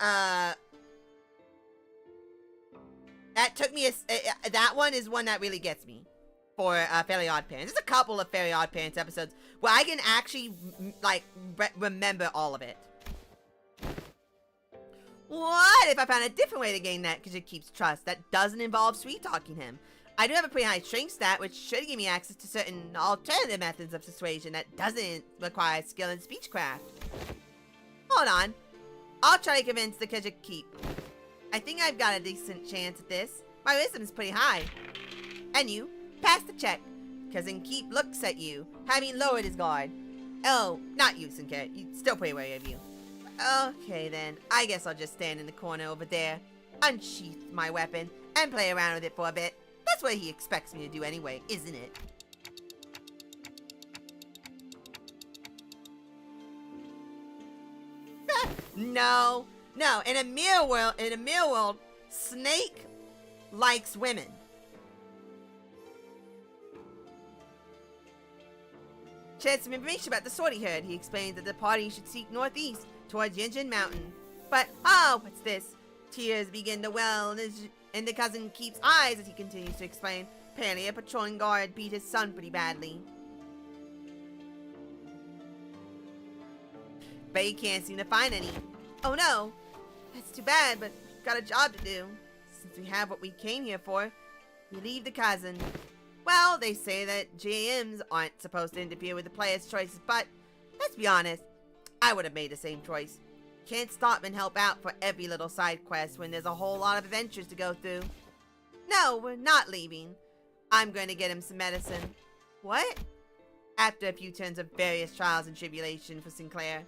That took me that one is one that really gets me for Fairly Odd Parents. There's a couple of Fairly Odd Parents episodes where I can actually like remember all of it. What if I found a different way to gain that because it keeps trust that doesn't involve sweet talking him? I do have a pretty high strength stat, which should give me access to certain alternative methods of persuasion that doesn't require skill in speechcraft. Hold on. I'll try to convince the Kajik Keep. I think I've got a decent chance at this. My wisdom is pretty high. And you, pass the check. Cousin Keep looks at you, having lowered his guard. Oh, not you, Sinclair. He's still pretty wary of you. Okay then, I guess I'll just stand in the corner over there, unsheath my weapon, and play around with it for a bit. That's what he expects me to do anyway, isn't it? No. In a mirror world, Snake likes women. Shared some information about the sword he heard. He explained that the party should seek northeast towards Yinjin Mountain. But, oh, what's this? Tears begin to well in the cousin Keep's eyes as he continues to explain. Apparently a patrolling guard beat his son pretty badly. But he can't seem to find any. Oh no, that's too bad, but we've got a job to do. Since we have what we came here for, we leave the cousin. Well, they say that JMs aren't supposed to interfere with the player's choices, but let's be honest, I would have made the same choice. Can't stop and help out for every little side quest when there's a whole lot of adventures to go through. No, we're not leaving. I'm going to get him some medicine. What? After a few turns of various trials and tribulation for Sinclair.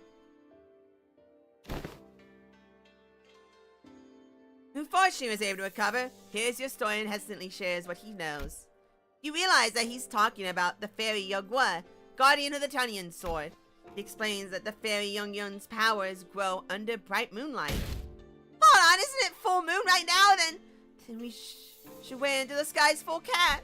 Unfortunately, he was able to recover. Here's your story and hesitantly shares what he knows. You realize that he's talking about the fairy Yogwa, guardian of the Tunyon sword. He explains that the fairy Yungyun's powers grow under bright moonlight. Hold on, isn't it full moon right now? Then we should wait until the sky's full cat.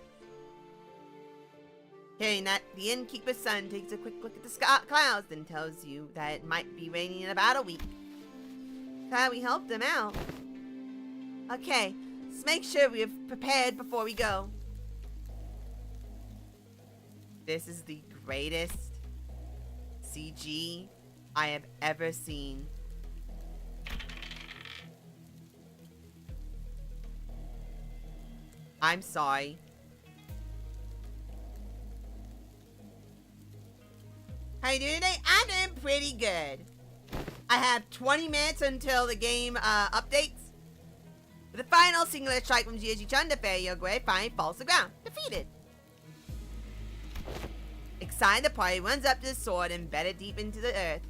Hearing that, the innkeeper's son takes a quick look at the clouds, then tells you that it might be raining in about a week. Glad we helped him out. Okay, let's make sure we're prepared before we go. This is the greatest CG I have ever seen. I'm sorry. How you doing today? I'm doing pretty good. I have 20 minutes until the game updates. The final singular strike from Jieji-chun, the fairy Yogwe finally falls to the ground, defeated. Excited, the party runs up to the sword embedded deep into the earth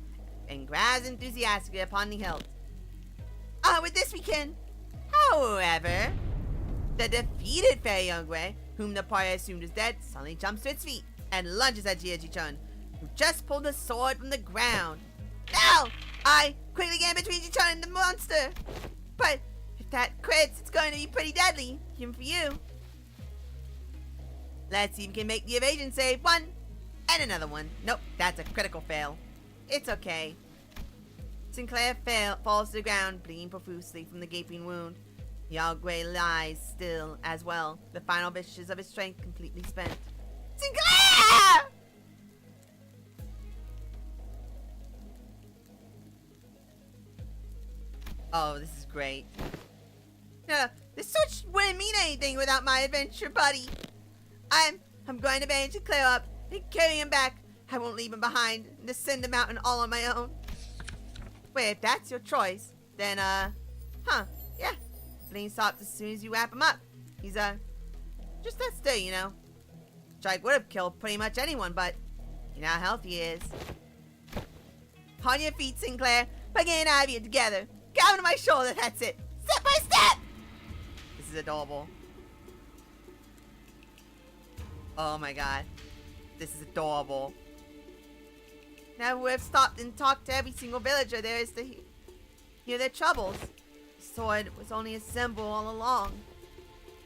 and grabs enthusiastically upon the hilt. With this we can. However, the defeated fairy Yogwe, whom the party assumed was dead, suddenly jumps to its feet and lunges at Jieji-chun, who just pulled the sword from the ground. Now, I quickly get in between Jieji-chun and the monster. But if that crits, it's going to be pretty deadly, even for you. Let's see if we can make the evasion save. One, and another one. Nope, that's a critical fail. It's okay. Sinclair falls to the ground, bleeding profusely from the gaping wound. Yagwe lies still as well, the final vestiges of his strength completely spent. Sinclair! Oh, this is great. No, this switch wouldn't mean anything without my adventure buddy. I'm going to manage to clear up and carry him back. I won't leave him behind and descend the mountain all on my own. Wait, if that's your choice, then, yeah. Bleeding stops as soon as you wrap him up. He's, just that still, you know. Strike would have killed pretty much anyone, but you know how healthy he is. On your feet, Sinclair. We're getting out of here together. Get onto my shoulder, that's it. Step by step! This is adorable. Oh my god. This is adorable. Now we've stopped and talked to every single villager there is to hear their troubles. The sword was only a symbol all along.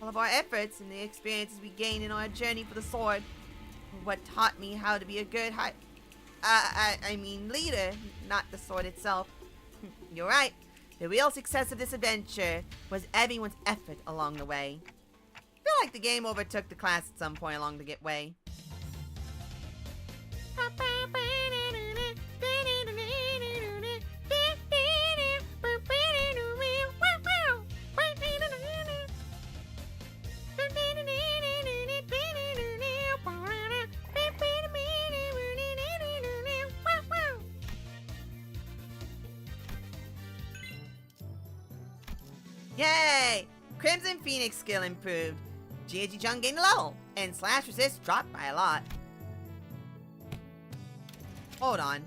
All of our efforts and the experiences we gained in our journey for the sword were what taught me how to be a good leader, not the sword itself. You're right. The real success of this adventure was everyone's effort along the way. I feel like the game overtook the class at some point along the way. Yay! Crimson Phoenix skill improved. GAG Chung gained a level, and slash resist dropped by a lot. Hold on.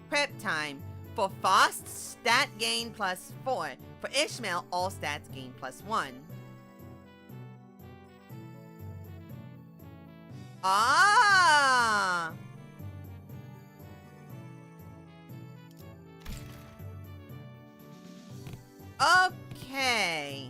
Prep time. For Faust, stat gain +4. For Ishmael, all stats gain +1. Ah! Okay.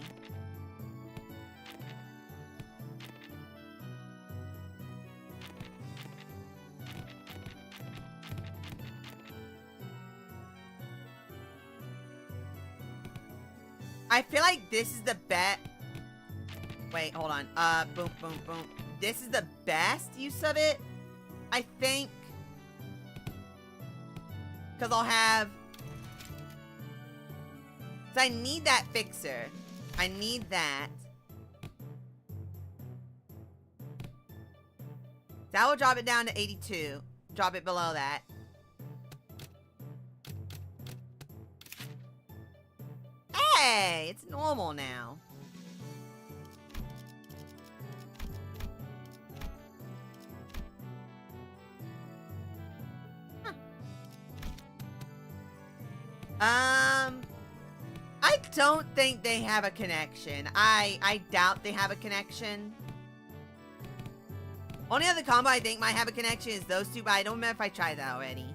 I feel like this is the best. Wait, hold on. Boom, boom, boom. This is the best use of it, I think. Because I'll have... I need that fixer. I need that. That will drop it down to 82. Drop it below that. Hey, it's normal now. Huh. I don't think they have a connection. I doubt they have a connection. Only other combo I think might have a connection is those two, but I don't remember if I tried that already.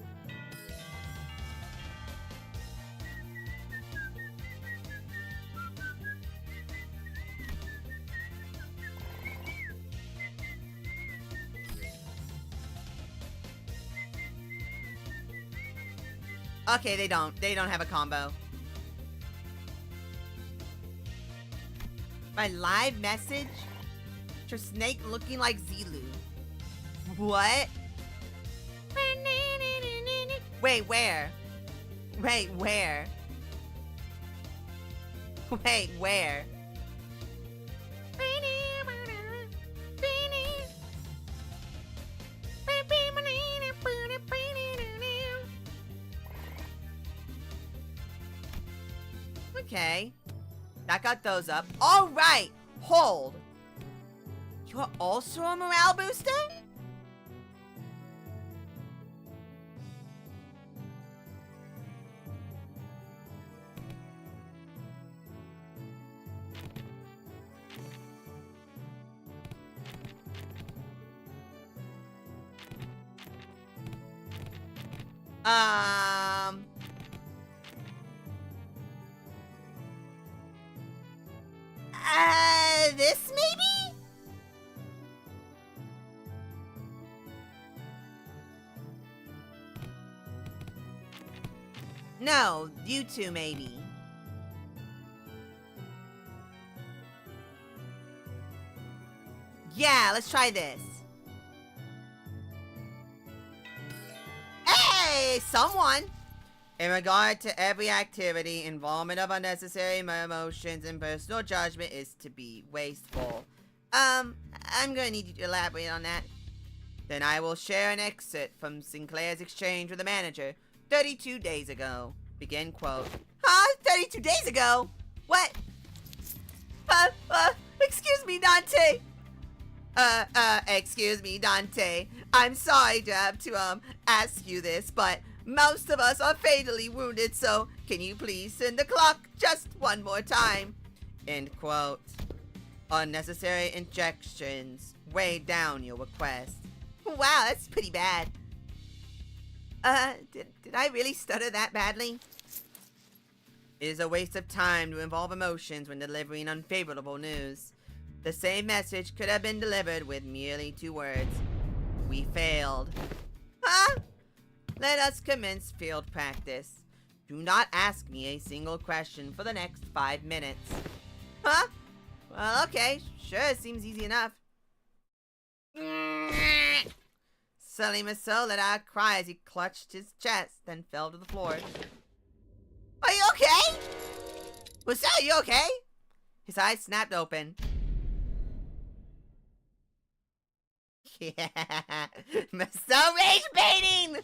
Okay, they don't. They don't have a combo. My live message? Your snake looking like Zilu. What? Wait, where? Wait, where? Wait, where? Okay. That got those up. All right. Hold. You're also a morale booster? This maybe? No, you two maybe. Yeah, let's try this. Hey, someone! In regard to every activity, involvement of unnecessary emotions and personal judgment is to be wasteful. I'm gonna need you to elaborate on that. Then I will share an excerpt from Sinclair's exchange with the manager 32 days ago. Begin quote. Huh? 32 days ago? What? Excuse me, Dante. Excuse me, Dante. I'm sorry to have to, ask you this, but most of us are fatally wounded, so can you please send the clock just one more time? End quote. Unnecessary injections weigh down your request. Wow, that's pretty bad. Did I really stutter that badly? It is a waste of time to involve emotions when delivering unfavorable news. The same message could have been delivered with merely 2 words. We failed. Huh? Let us commence field practice. Do not ask me a single question for the next 5 minutes. Huh? Well, okay. Sure, seems easy enough. Sully Maso let out a cry as he clutched his chest, then fell to the floor. Are you okay? Maso, are you okay? His eyes snapped open. Yeah. Maso rage baiting!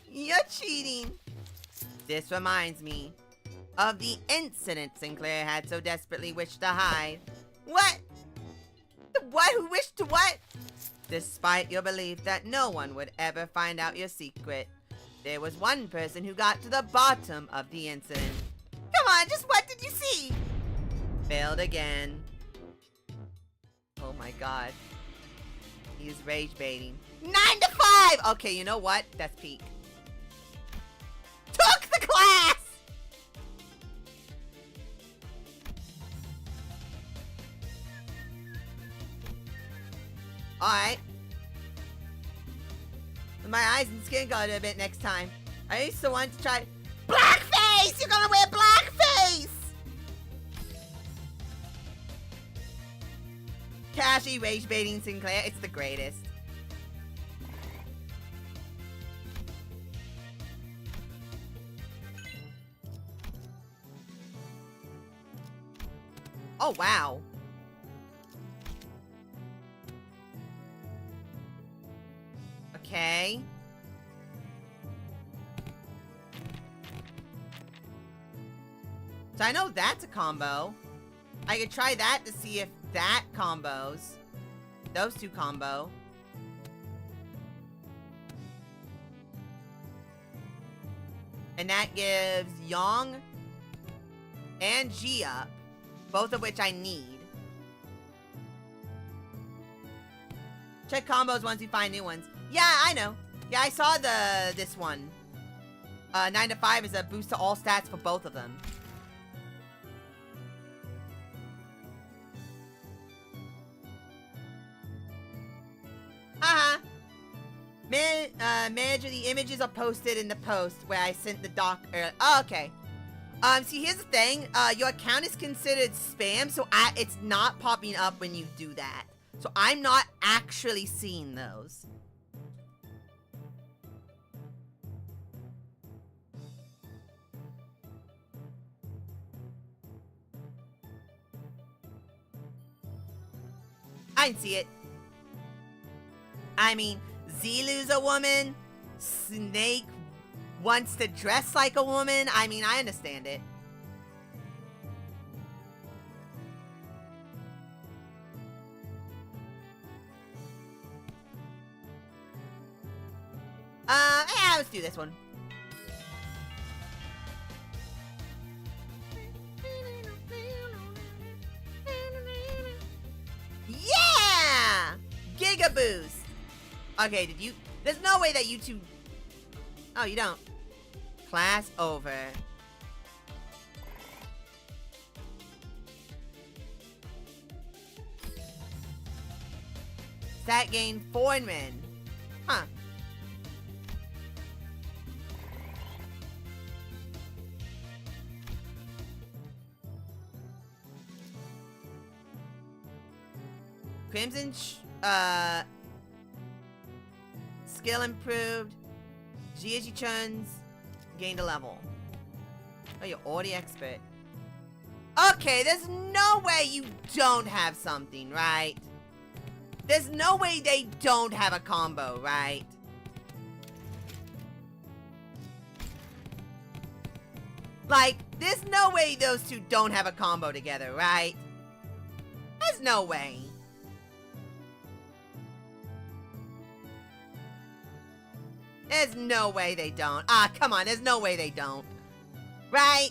You're cheating. This reminds me of the incident Sinclair had so desperately wished to hide. What? The what? Who wished to what? Despite your belief that no one would ever find out your secret, there was one person who got to the bottom of the incident. Come on, just what did you see? Failed again. Oh my god. He is rage baiting. 9 to 5! Okay, you know what? That's peak. Took the class! Alright. My eyes and skin color a bit next time. I used to want to try... Blackface! You're gonna wear blackface! Cashy rage baiting Sinclair. It's the greatest. Oh, wow. Okay. So I know that's a combo. I could try that to see if that combos. Those two combo. And that gives Yang and G up. Both of which I need. Check combos once you find new ones. Yeah, I know. Yeah, I saw this one. 9 to 5 is a boost to all stats for both of them. Uh-huh. Manager, the images are posted in the post where I sent the doc earlier. Oh, okay. See, here's the thing. Your account is considered spam, so it's not popping up when you do that. So I'm not actually seeing those. I didn't see it. I mean, Zilu's a woman. Snake wants to dress like a woman. I mean, I understand it. Yeah, let's do this one. Yeah! Giga boost. Okay, did you... There's no way that you two... Oh, you don't. Class over. Stat gain foreman. Huh. Crimson, skill improved. Gigi Chun's gained a level. Oh, you're already expert. Okay, there's no way you don't have something, right? There's no way they don't have a combo, right? Like, there's no way those two don't have a combo together, right? There's no way. There's no way they don't. Ah, come on, there's no way they don't. Right?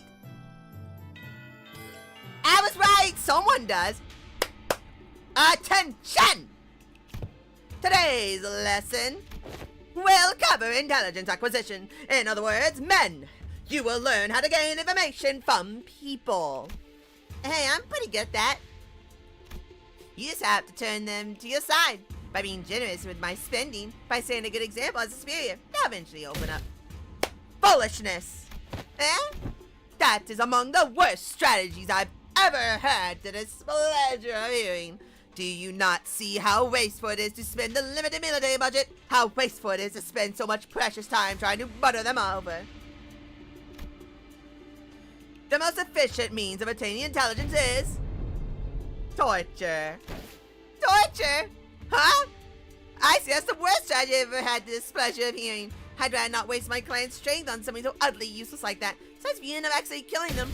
I was right! Someone does. Attention! Today's lesson will cover intelligence acquisition. In other words, men. You will learn how to gain information from people. Hey, I'm pretty good at that. You just have to turn them to your side. By being generous with my spending, by setting a good example as a superior, they'll eventually open up. Foolishness! Eh? That is among the worst strategies I've ever had to this pleasure of hearing. Do you not see how wasteful it is to spend the limited military budget? How wasteful it is to spend so much precious time trying to butter them over? The most efficient means of attaining intelligence is... torture. Torture? Huh? I see, that's the worst strategy I've ever had the displeasure of hearing. I'd rather not waste my client's strength on something so utterly useless like that. Besides, if you end up actually killing them.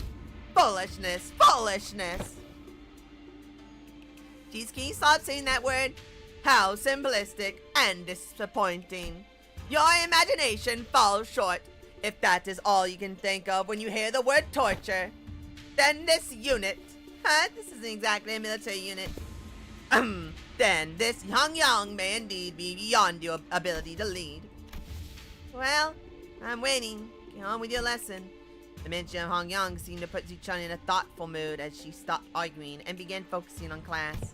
Foolishness. Foolishness. Geez, can you stop saying that word? How simplistic and disappointing. Your imagination falls short. If that is all you can think of when you hear the word torture, then this unit, this isn't exactly a military unit, then this young may indeed be beyond your ability to lead. Well, I'm waiting. Get on with your lesson. The mention of Hong Yang seemed to put Zichun in a thoughtful mood as she stopped arguing and began focusing on class.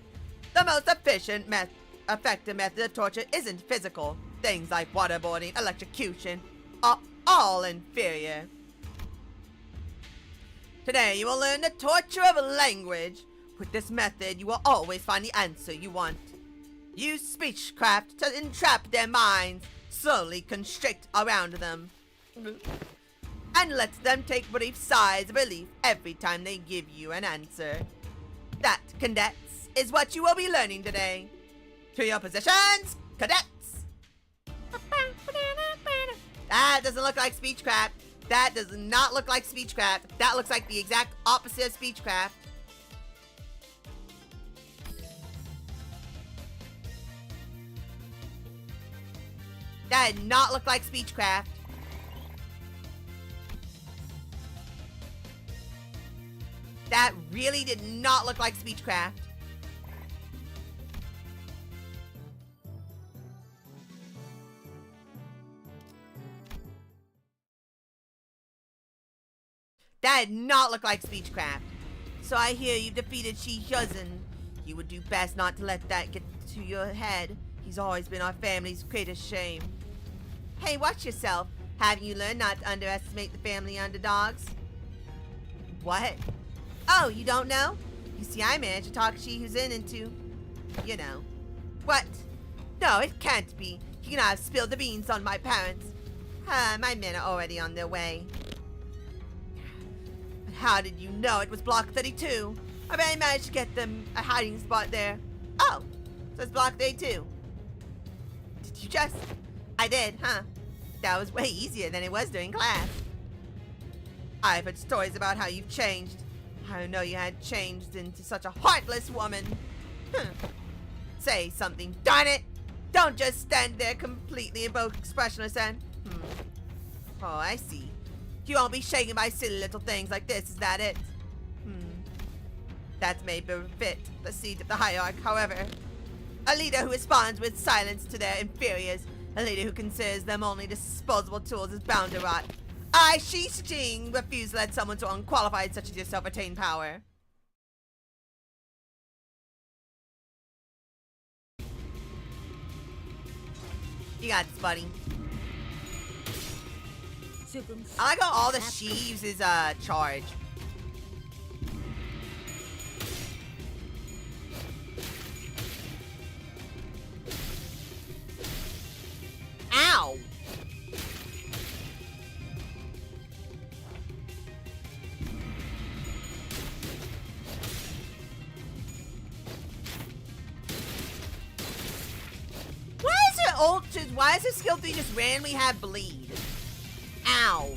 The most efficient, effective method of torture isn't physical. Things like waterboarding, electrocution, are all inferior. Today you will learn the torture of language. With this method, you will always find the answer you want. Use speechcraft to entrap their minds, slowly constrict around them, and let them take brief sighs of relief every time they give you an answer. That, cadets, is what you will be learning today. To your positions, cadets! That doesn't look like speechcraft. That does not look like speechcraft. That looks like the exact opposite of speechcraft. That did not look like speechcraft. That really did not look like speechcraft. That did not look like speechcraft. So I hear you've defeated Shi Hyuzhen. You would do best not to let that get to your head. He's always been our family's greatest shame. Hey, watch yourself. Haven't you learned not to underestimate the family underdogs? What? Oh, you don't know? You see, I managed to talk Shi Hyuzhen into, you know. What? No, it can't be. He cannot have spilled the beans on my parents. My men are already on their way. But how did you know it was Block 32? I bet I managed to get them a hiding spot there. Oh, so it's Block 32. Did you just... I did, huh? That was way easier than it was during class. I've heard stories about how you've changed. I didn't know you had changed into such a heartless woman. Say something, darn it! Don't just stand there completely and both expressionless and... Oh, I see. You won't be shaken by silly little things like this, is that it? That may befit the seat of the hierarch, however. A leader who responds with silence to their inferiors, a leader who considers them only disposable tools, is bound to rot. I, Shi Jing, refuse to let someone so unqualified such as yourself attain power. You got this, buddy. I like how all the Shi uses charge. Ow! Why does her skill 3 just randomly have bleed? Ow.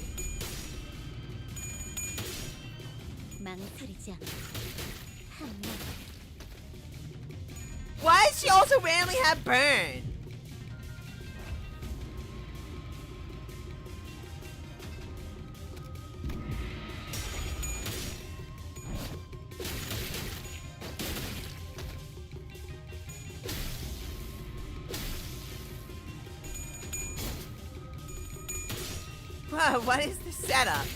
Why does she also randomly have burn? Whoa, what is the setup?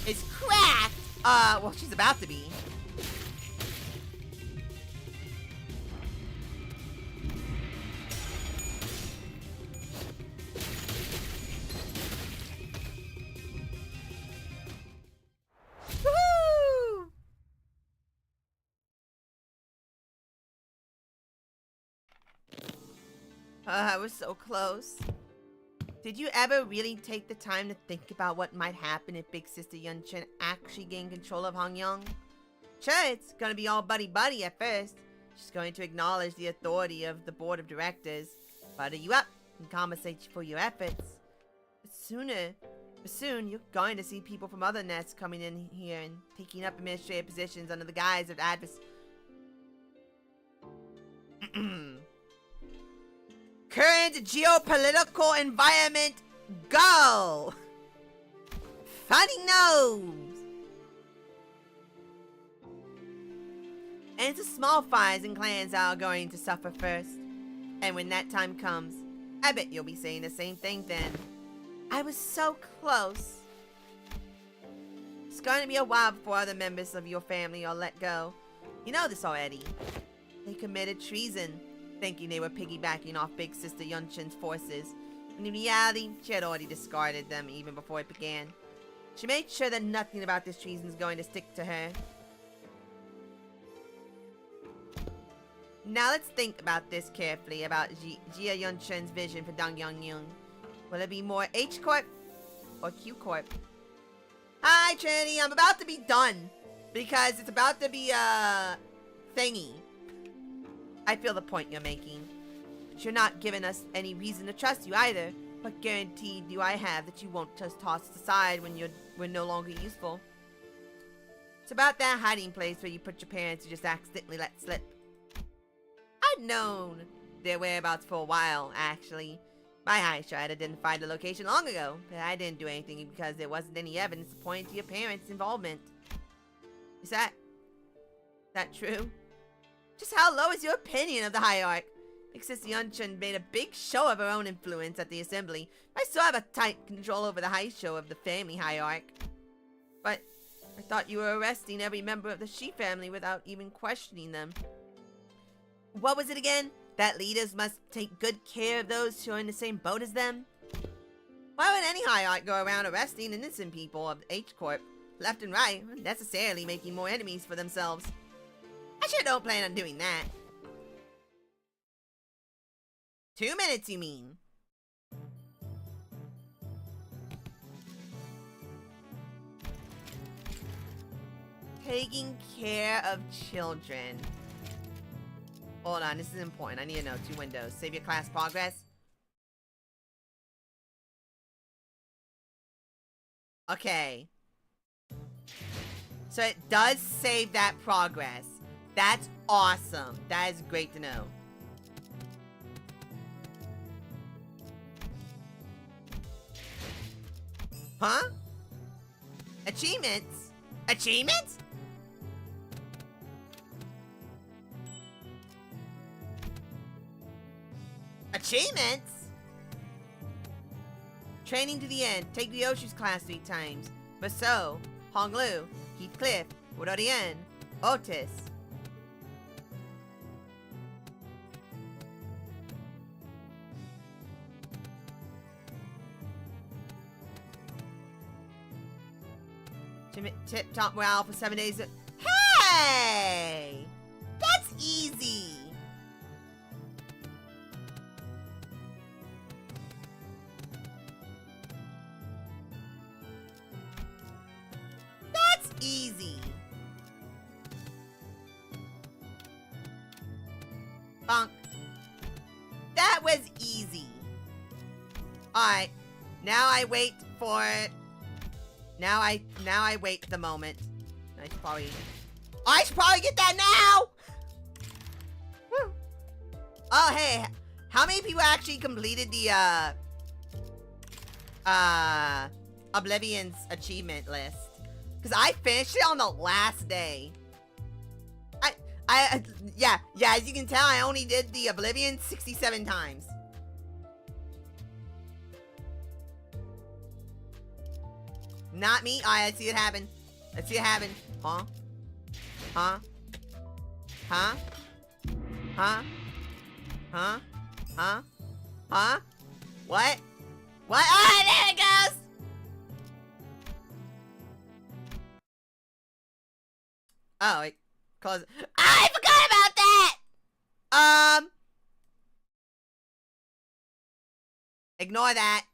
is cracked. Well, she's about to be. Woohoo! I was so close. Did you ever really take the time to think about what might happen if Big Sister Yunchen actually gained control of Hongyang? Sure, it's gonna be all buddy-buddy at first. She's going to acknowledge the authority of the board of directors, butter you up, and compensate you for your efforts. But soon, you're going to see people from other nests coming in here and taking up administrative positions under the guise of Current geopolitical environment, go! Funny knows! And it's the small fires and clans that are going to suffer first. And when that time comes, I bet you'll be saying the same thing then. I was so close. It's going to be a while before other members of your family are let go. You know this already. They committed treason, thinking they were piggybacking off Big Sister Yunchen's forces. And in reality, she had already discarded them even before it began. She made sure that nothing about this treason is going to stick to her. Now let's think about this carefully, about Jia Yunchen's vision for Dongyang. Will it be more H Corp or Q Corp? Hi Trinity, I'm about to be done because it's about to be a thingy. I feel the point you're making. But you're not giving us any reason to trust you either. What guarantee do I have that you won't just toss us aside when we're no longer useful? It's about that hiding place where you put your parents you just accidentally let slip. I'd known their whereabouts for a while, actually. My high tried identified the location long ago, but I didn't do anything because there wasn't any evidence to point to your parents' involvement. Is that true? Just how low is your opinion of the hierarch? Big Sister Yunchen made a big show of her own influence at the assembly. I still have a tight control over the high show of the family hierarch. But I thought you were arresting every member of the Shi family without even questioning them. What was it again? That leaders must take good care of those who are in the same boat as them? Why would any hierarch go around arresting innocent people of H Corp, left and right, necessarily making more enemies for themselves? I sure don't plan on doing that. 2 minutes, you mean? Taking care of children. Hold on, this is important. I need to know. 2 windows. Save your class progress. Okay. So it does save that progress. That's awesome. That is great to know. Huh? Achievements? Achievements? Achievements? Training to the end. Take Ryoshu's class 3 times. Baso, Honglu, Heathcliff, Wodorien, Otis. Tip top morale for 7 days. Hey! That's easy! That's easy! Bonk. That was easy. Alright. Now I wait for... Now I wait the moment. I should probably get that now! Woo. Oh, hey. How many people actually completed the, Oblivion's achievement list? Because I finished it on the last day. Yeah, as you can tell, I only did the Oblivion 67 times. Not me. Alright, let's see it happen. Let's see it happen. Huh? Huh? Huh? Huh? Huh? Huh? Huh? What? What? Oh, there it goes! Oh, it closed. I forgot about that! Ignore that.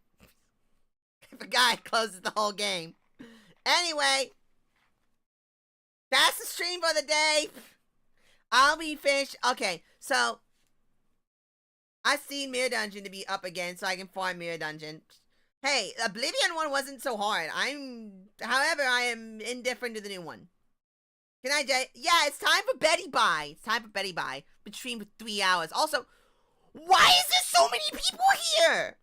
I forgot it closes the whole game. Anyway, that's the stream for the day. I'll be finished. Okay, so I see Mirror Dungeon to be up again, so I can farm Mirror Dungeon. Hey, Oblivion one wasn't so hard. However, I am indifferent to the new one. Can I, Jay? Yeah, it's time for Betty Bye. It's time for Betty Bye. Been streaming for 3 hours. Also, why is there so many people here?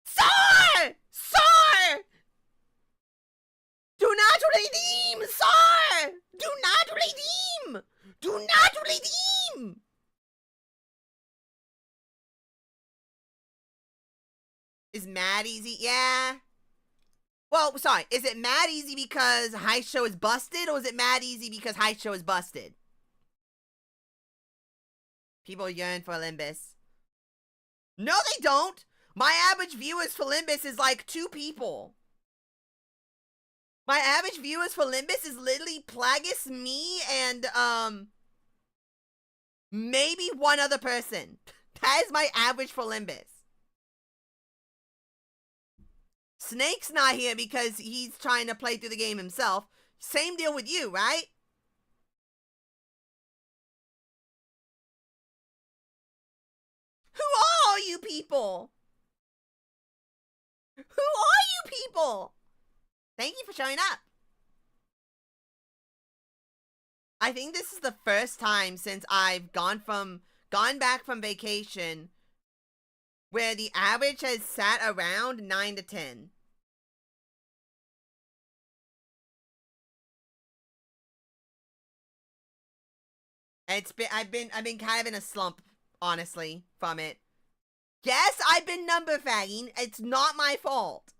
Sir! Sir! Do not redeem, sir! Do not redeem! Do not redeem! Is mad easy? Yeah. Well, sorry. Is it mad easy because High Show is busted, or is it mad easy because High Show is busted? People yearn for Limbus. No, they don't. My average viewers for Limbus is like 2 people. My average viewers for Limbus is literally Plagueis, me, and, maybe 1 other person. That is my average for Limbus. Snake's not here because he's trying to play through the game himself. Same deal with you, right? Who are all you people? Who are you people? Thank you for showing up. I think this is the first time since I've gone back from vacation where the average has sat around 9 to 10. I've been kind of in a slump, honestly, from it. Yes, I've been number fagging. It's not my fault.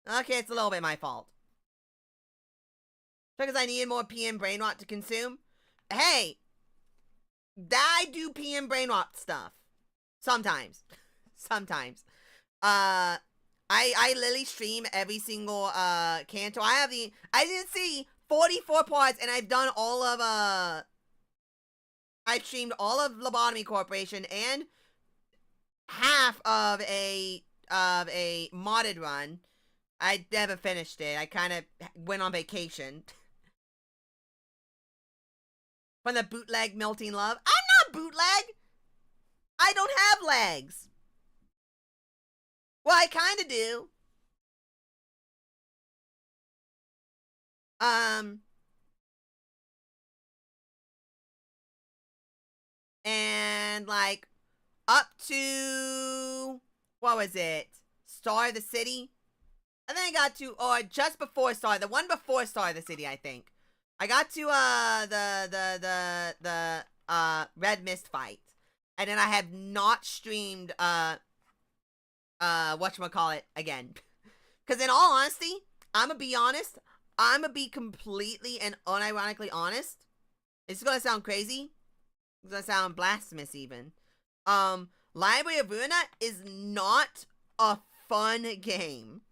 Okay, it's a little bit my fault. Because I needed more PM brain rot to consume. Hey, I do PM brain rot stuff. Sometimes. Sometimes. I literally stream every single canto. I didn't see 44 parts, and I've done all of I've streamed all of Lobotomy Corporation and half of a modded run. I never finished it. I kind of went on vacation. From the bootleg Melting Love. I'm not bootleg! I don't have legs. Well, I kind of do. And like up to what was it? Star of the City? I think I got to, or just before Star, the one before Star of the City, I think. I got to the Red Mist fight. And then I have not streamed whatchamacallit again. Because in all honesty, I'm gonna be honest, I'm gonna be completely and unironically honest. It's gonna sound crazy. It's gonna sound blasphemous even. Library of Ruina is not a fun game.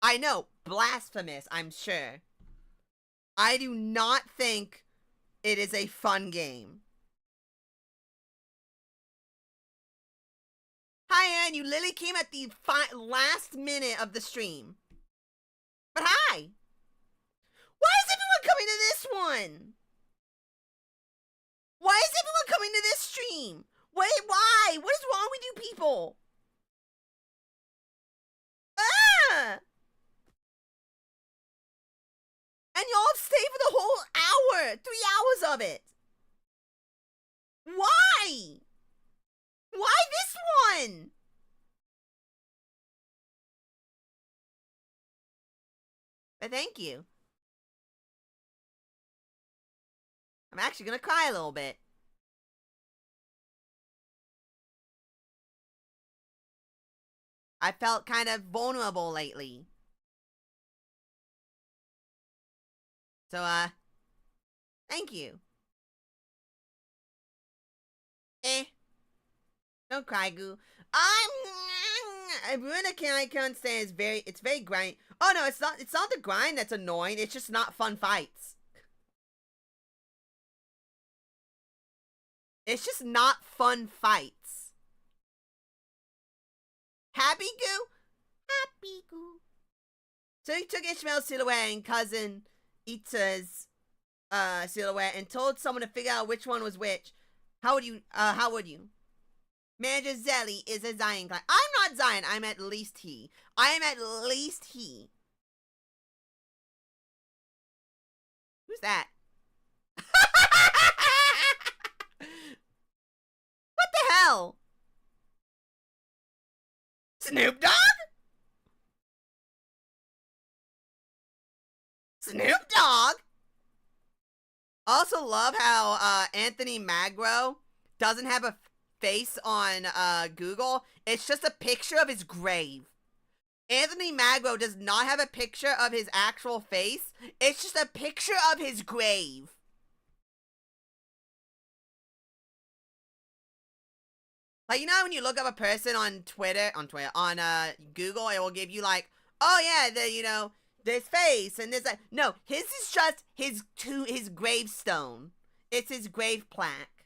I know, blasphemous, I'm sure. I do not think it is a fun game. Hi, Ann, you literally came at the last minute of the stream. But hi! Why is everyone coming to this one? Why is everyone coming to this stream? Wait, why? What is wrong with you people? Ah! And y'all stay for the whole hour! 3 hours of it! Why? Why this one? But thank you. I'm actually gonna cry a little bit. I felt kind of vulnerable lately. So, thank you. Eh. Don't cry, Goo. Ruina can't say it's very grind. Oh no, it's not the grind that's annoying, it's just not fun fights. It's just not fun fights. Happy Goo? Happy Goo. So he took Ishmael's silhouette and cousin Ita's silhouette and told someone to figure out which one was which. How would you? Manager Zelly is a Zion client. I'm not Zion. I'm at least he. I am at least he. Who's that? What the hell? Snoop Dogg? Snoop Dogg? Also love how Anthony Magro doesn't have a face on Google. It's just a picture of his grave. Anthony Magro does not have a picture of his actual face. It's just a picture of his grave. Like, you know when you look up a person on Google, it will give you like, oh yeah, this face and this. No, his is just his gravestone. It's his grave plaque.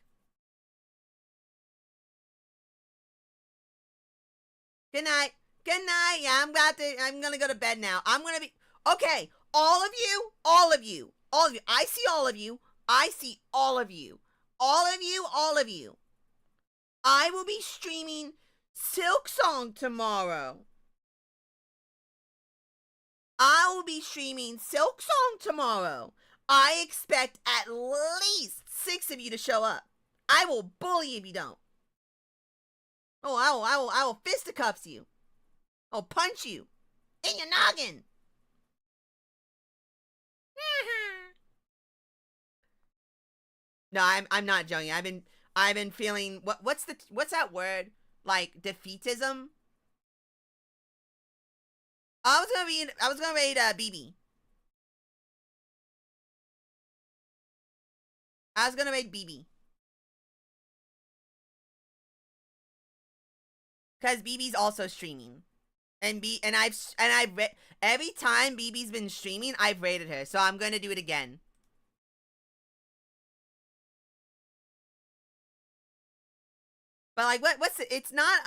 Good night. Good night. Yeah, I'm gonna go to bed now. I'm gonna be okay. All of you. I see all of you. I see all of you. All of you. I will be streaming Silk Song tomorrow. I will be streaming Silk Song tomorrow. I expect at least 6 of you to show up. I will bully if you don't. Oh, I will fisticuffs you. I'll punch you in your noggin. No, I'm not joking. I've been feeling what's that word? Like defeatism? I was gonna raid BB. I was gonna raid BB. Cause BB's also streaming. And every time BB's been streaming, I've raided her. So I'm gonna do it again. But like it's not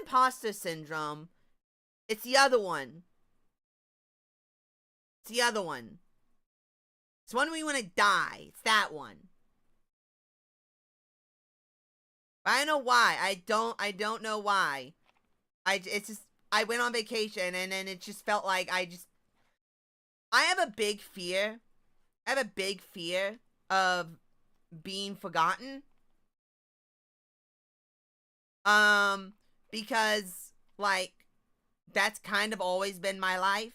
imposter syndrome. It's the other one. It's the other one. It's one where you want to die. It's that one. But I don't know why. I don't know why. I went on vacation and then it just felt like I have a big fear. I have a big fear of being forgotten. Because like that's kind of always been my life.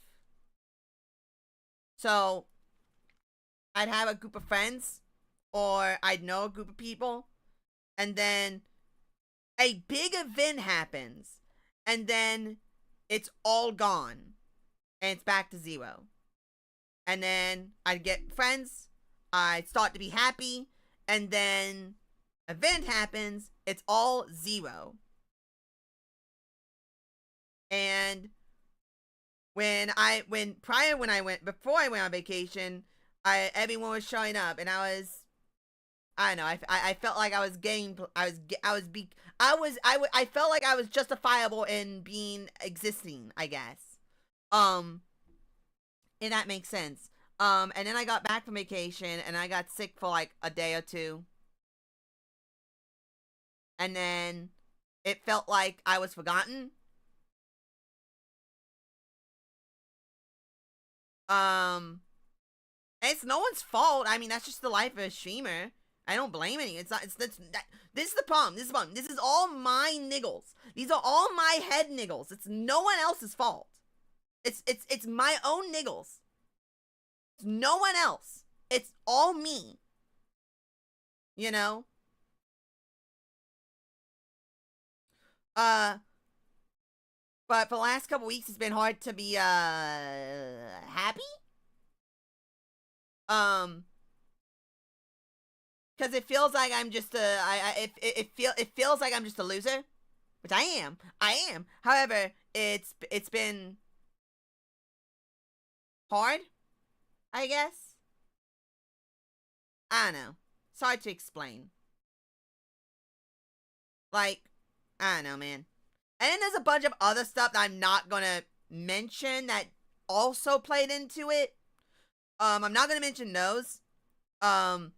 So I'd have a group of friends or I'd know a group of people and then a big event happens and then it's all gone and it's back to zero. And then I'd get friends, I'd start to be happy, and then event happens, it's all zero. And before I went on vacation, everyone was showing up, and I don't know, I felt like I felt like I was justifiable in existing, I guess. And that makes sense. And then I got back from vacation, and I got sick for like a day or two. And then it felt like I was forgotten. It's no one's fault. I mean, that's just the life of a streamer. I don't blame any. This is the problem. This is all my niggles. These are all my head niggles. It's no one else's fault. It's my own niggles. It's no one else. It's all me. you know? Uh, but for the last couple weeks, it's been hard to be, happy? Um, because it feels like I'm just it feels like I'm just a loser, which I am. I am. However, it's been hard, I guess. I don't know. It's hard to explain. Like, I don't know, man. And then there's a bunch of other stuff that I'm not gonna mention that also played into it. I'm not gonna mention those. Um,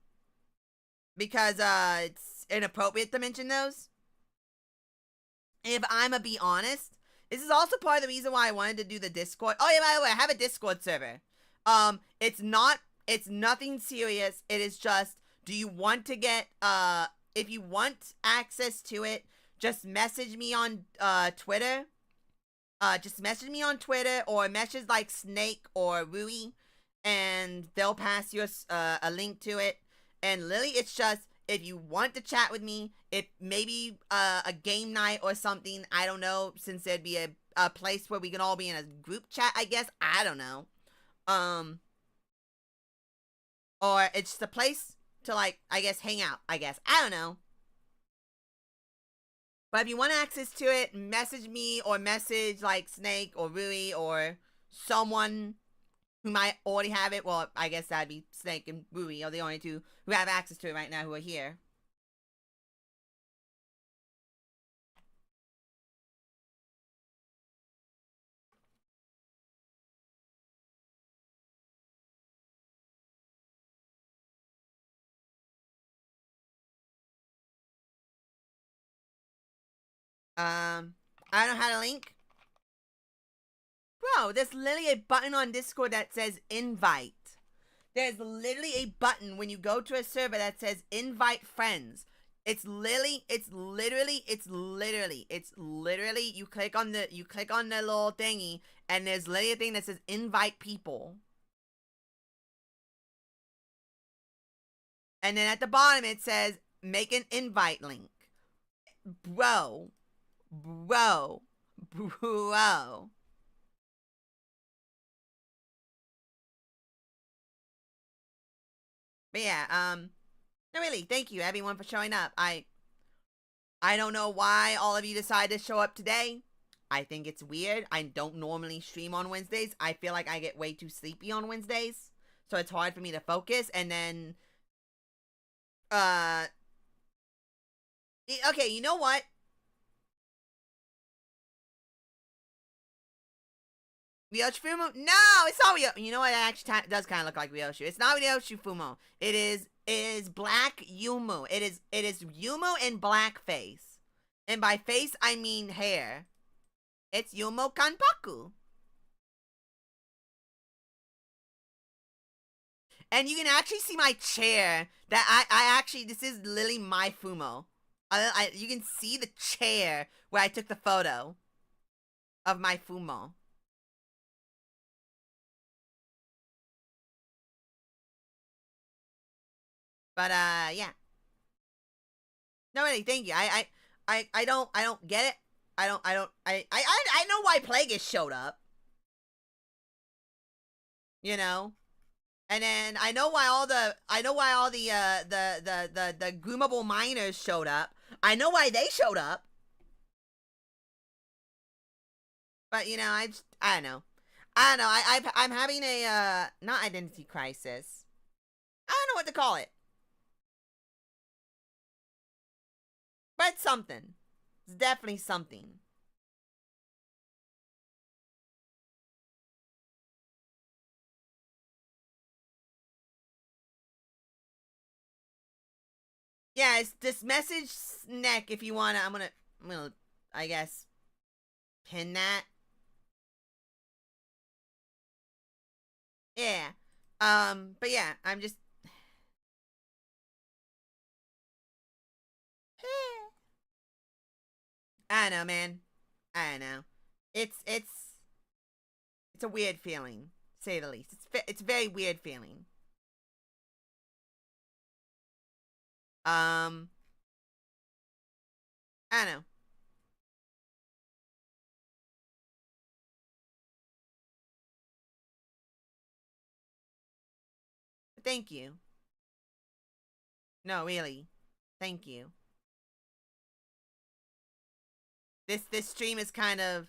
because it's inappropriate to mention those. If I'm gonna be honest, this is also part of the reason why I wanted to do the Discord. Oh yeah, by the way, I have a Discord server. It's nothing serious. It is just, do you want to get if you want access to it, just message me on Twitter. Just message me on Twitter or message like Snake or Rui, and they'll pass you a link to it. And Lily, it's just, if you want to chat with me, if maybe a game night or something, I don't know, since there'd be a place where we can all be in a group chat, I guess, I don't know. Or it's just a place to, like, I guess, hang out, I guess. I don't know. But if you want access to it, message me or message, like, Snake or Rui or someone who might already have it. Well, I guess that'd be Snake and Rui are the only two who have access to it right now who are here. I don't know how to link. Bro, there's literally a button on Discord that says invite. There's literally a button when you go to a server that says invite friends. It's literally, you click on the little thingy, and there's literally a thing that says invite people. And then at the bottom it says make an invite link. Bro. But yeah, no, really, thank you everyone for showing up. I don't know why all of you decided to show up today. I think it's weird. I don't normally stream on Wednesdays. I feel like I get way too sleepy on Wednesdays, so it's hard for me to focus. And then, okay, you know what? Ryoshi Fumo? No, it's not Ryoshi. You know what? It actually does kind of look like Ryoshi. It's not Ryoshi Fumo. It is Black Yumu. It is Yumu in blackface, and by face I mean hair. It's Yumo Kanpaku. And you can actually see my chair. That I actually, this is literally my Fumo. You can see the chair where I took the photo of my Fumo. But yeah. No, really, thank you. I don't get it. I know why Plagueis showed up. You know? And then I know why all the the groomable minors showed up. I know why they showed up. But you know, I don't know. I don't know. I'm having a not identity crisis. I don't know what to call it. But it's something. It's definitely something. Yeah, it's this message neck if you wanna I'm gonna I guess pin that. Yeah. But yeah, I'm just I don't know, man. I don't know. It's a weird feeling, to say the least. It's a very weird feeling. I don't know. Thank you. No, really. Thank you. This stream is kind of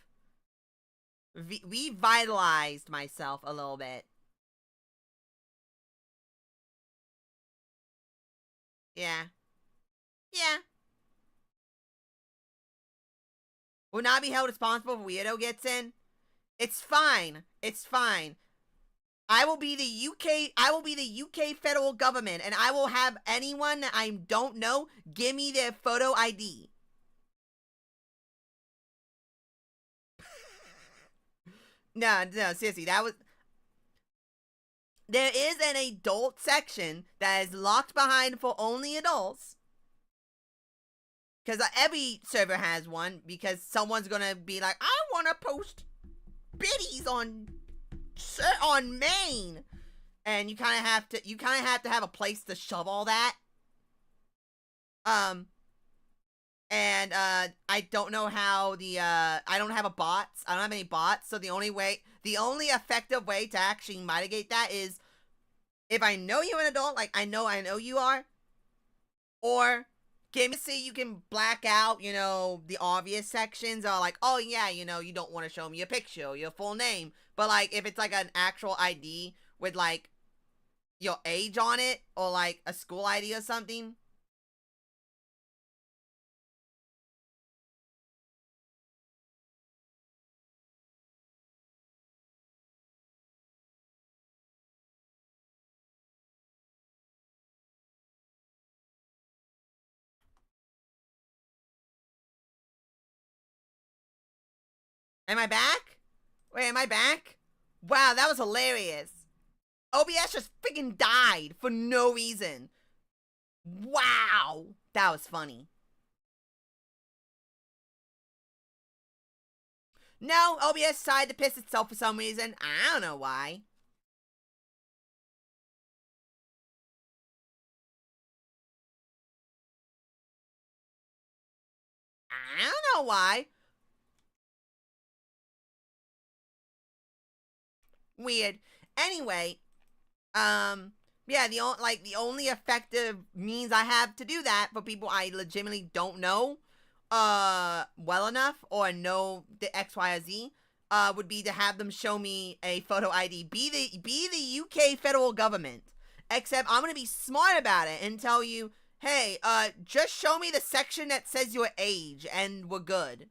revitalized myself a little bit. Yeah. Yeah. Will not be held responsible if weirdo gets in. It's fine. It's fine. I will be the UK federal government, and I will have anyone that I don't know give me their photo ID. No, seriously, that was. There is an adult section that is locked behind for only adults. Because every server has one, because someone's gonna be like, I want to post biddies on main, and you kind of have to have a place to shove all that. And I don't know how I don't have a bots. I don't have any bots, so the only effective way to actually mitigate that is if I know you're an adult, like I know you are, or see you can black out, the obvious sections, or like, oh yeah, you don't want to show me your picture or your full name, but like if it's like an actual ID with like your age on it, or like a school ID or something. Am I back? Wait, am I back? Wow, that was hilarious. OBS just freaking died for no reason. Wow, that was funny. No, OBS decided to piss itself for some reason. I don't know why. I don't know why. Weird. Anyway, yeah, the only effective means I have to do that for people I legitimately don't know well enough, or know the X, Y, or Z, would be to have them show me a photo ID. Be the UK federal government. Except I'm gonna be smart about it and tell you, hey, just show me the section that says your age and we're good.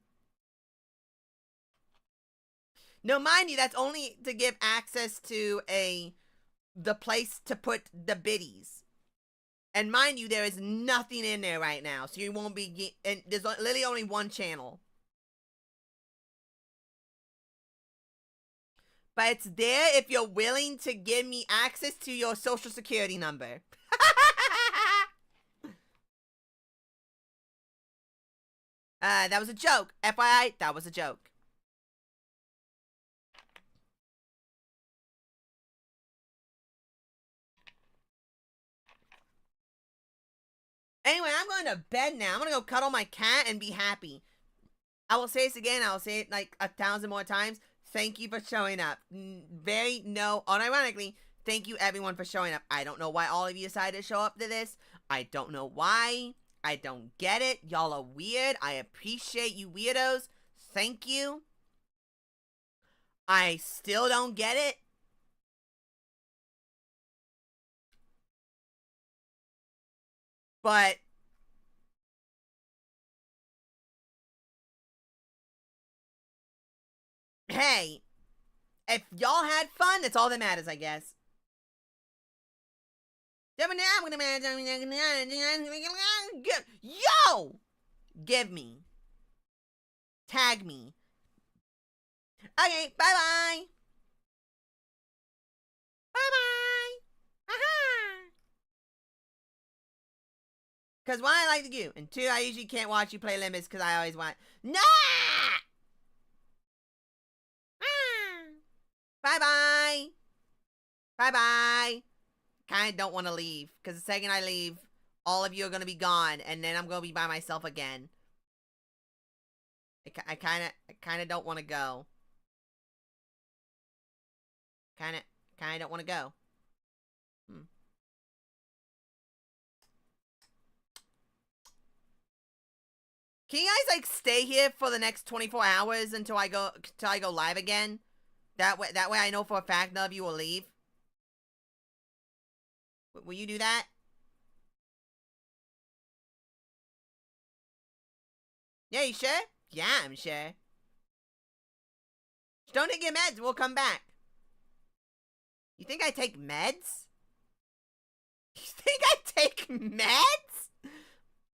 No, mind you, that's only to give access to the place to put the biddies. And mind you, there is nothing in there right now, so you won't be. And there's literally only one channel. But it's there if you're willing to give me access to your social security number. That was a joke. FYI, that was a joke. Anyway, I'm going to bed now. I'm going to go cuddle my cat and be happy. I will say this again. I will say it like 1,000 more times. Thank you for showing up. Unironically, thank you everyone for showing up. I don't know why all of you decided to show up to this. I don't know why. I don't get it. Y'all are weird. I appreciate you weirdos. Thank you. I still don't get it. But hey, if y'all had fun, that's all that matters, I guess. Yo! Give me. Tag me. Okay, bye-bye. Bye-bye. Aha! Because one, I like the game, and two, I usually can't watch you play Limbus because I always want. Nah! Bye-bye. Bye-bye. Kind of don't want to leave, because the second I leave, all of you are gonna be gone, and then I'm gonna be by myself again. I kind of don't want to go. Kind of don't want to go. Can you guys like stay here for the next 24 hours until I go live again? That way I know for a fact none of you will leave. Will you do that? Yeah, you sure? Yeah, I'm sure. Don't take your meds, we'll come back. You think I take meds? You think I take meds?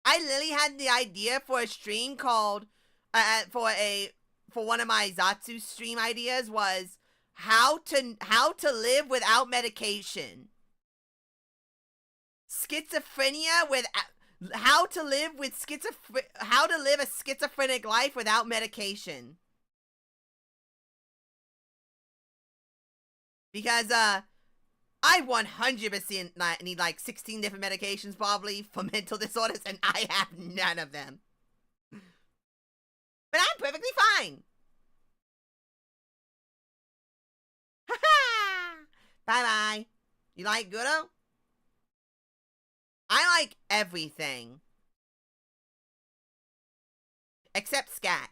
I literally had the idea for a stream called, for one of my Zatsu stream ideas was how to live without medication. Schizophrenia with, how to live a schizophrenic life without medication. Because, I 100% need like 16 different medications probably for mental disorders, and I have none of them. But I'm perfectly fine. Bye-bye. You like Guro? I like everything. Except scat.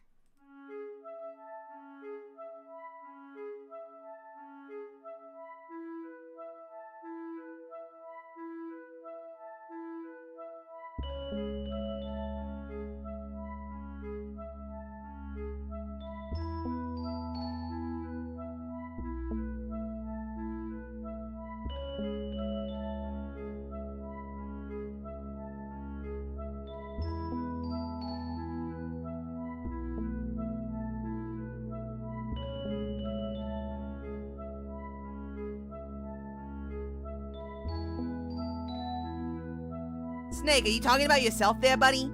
Snake, are you talking about yourself there, buddy?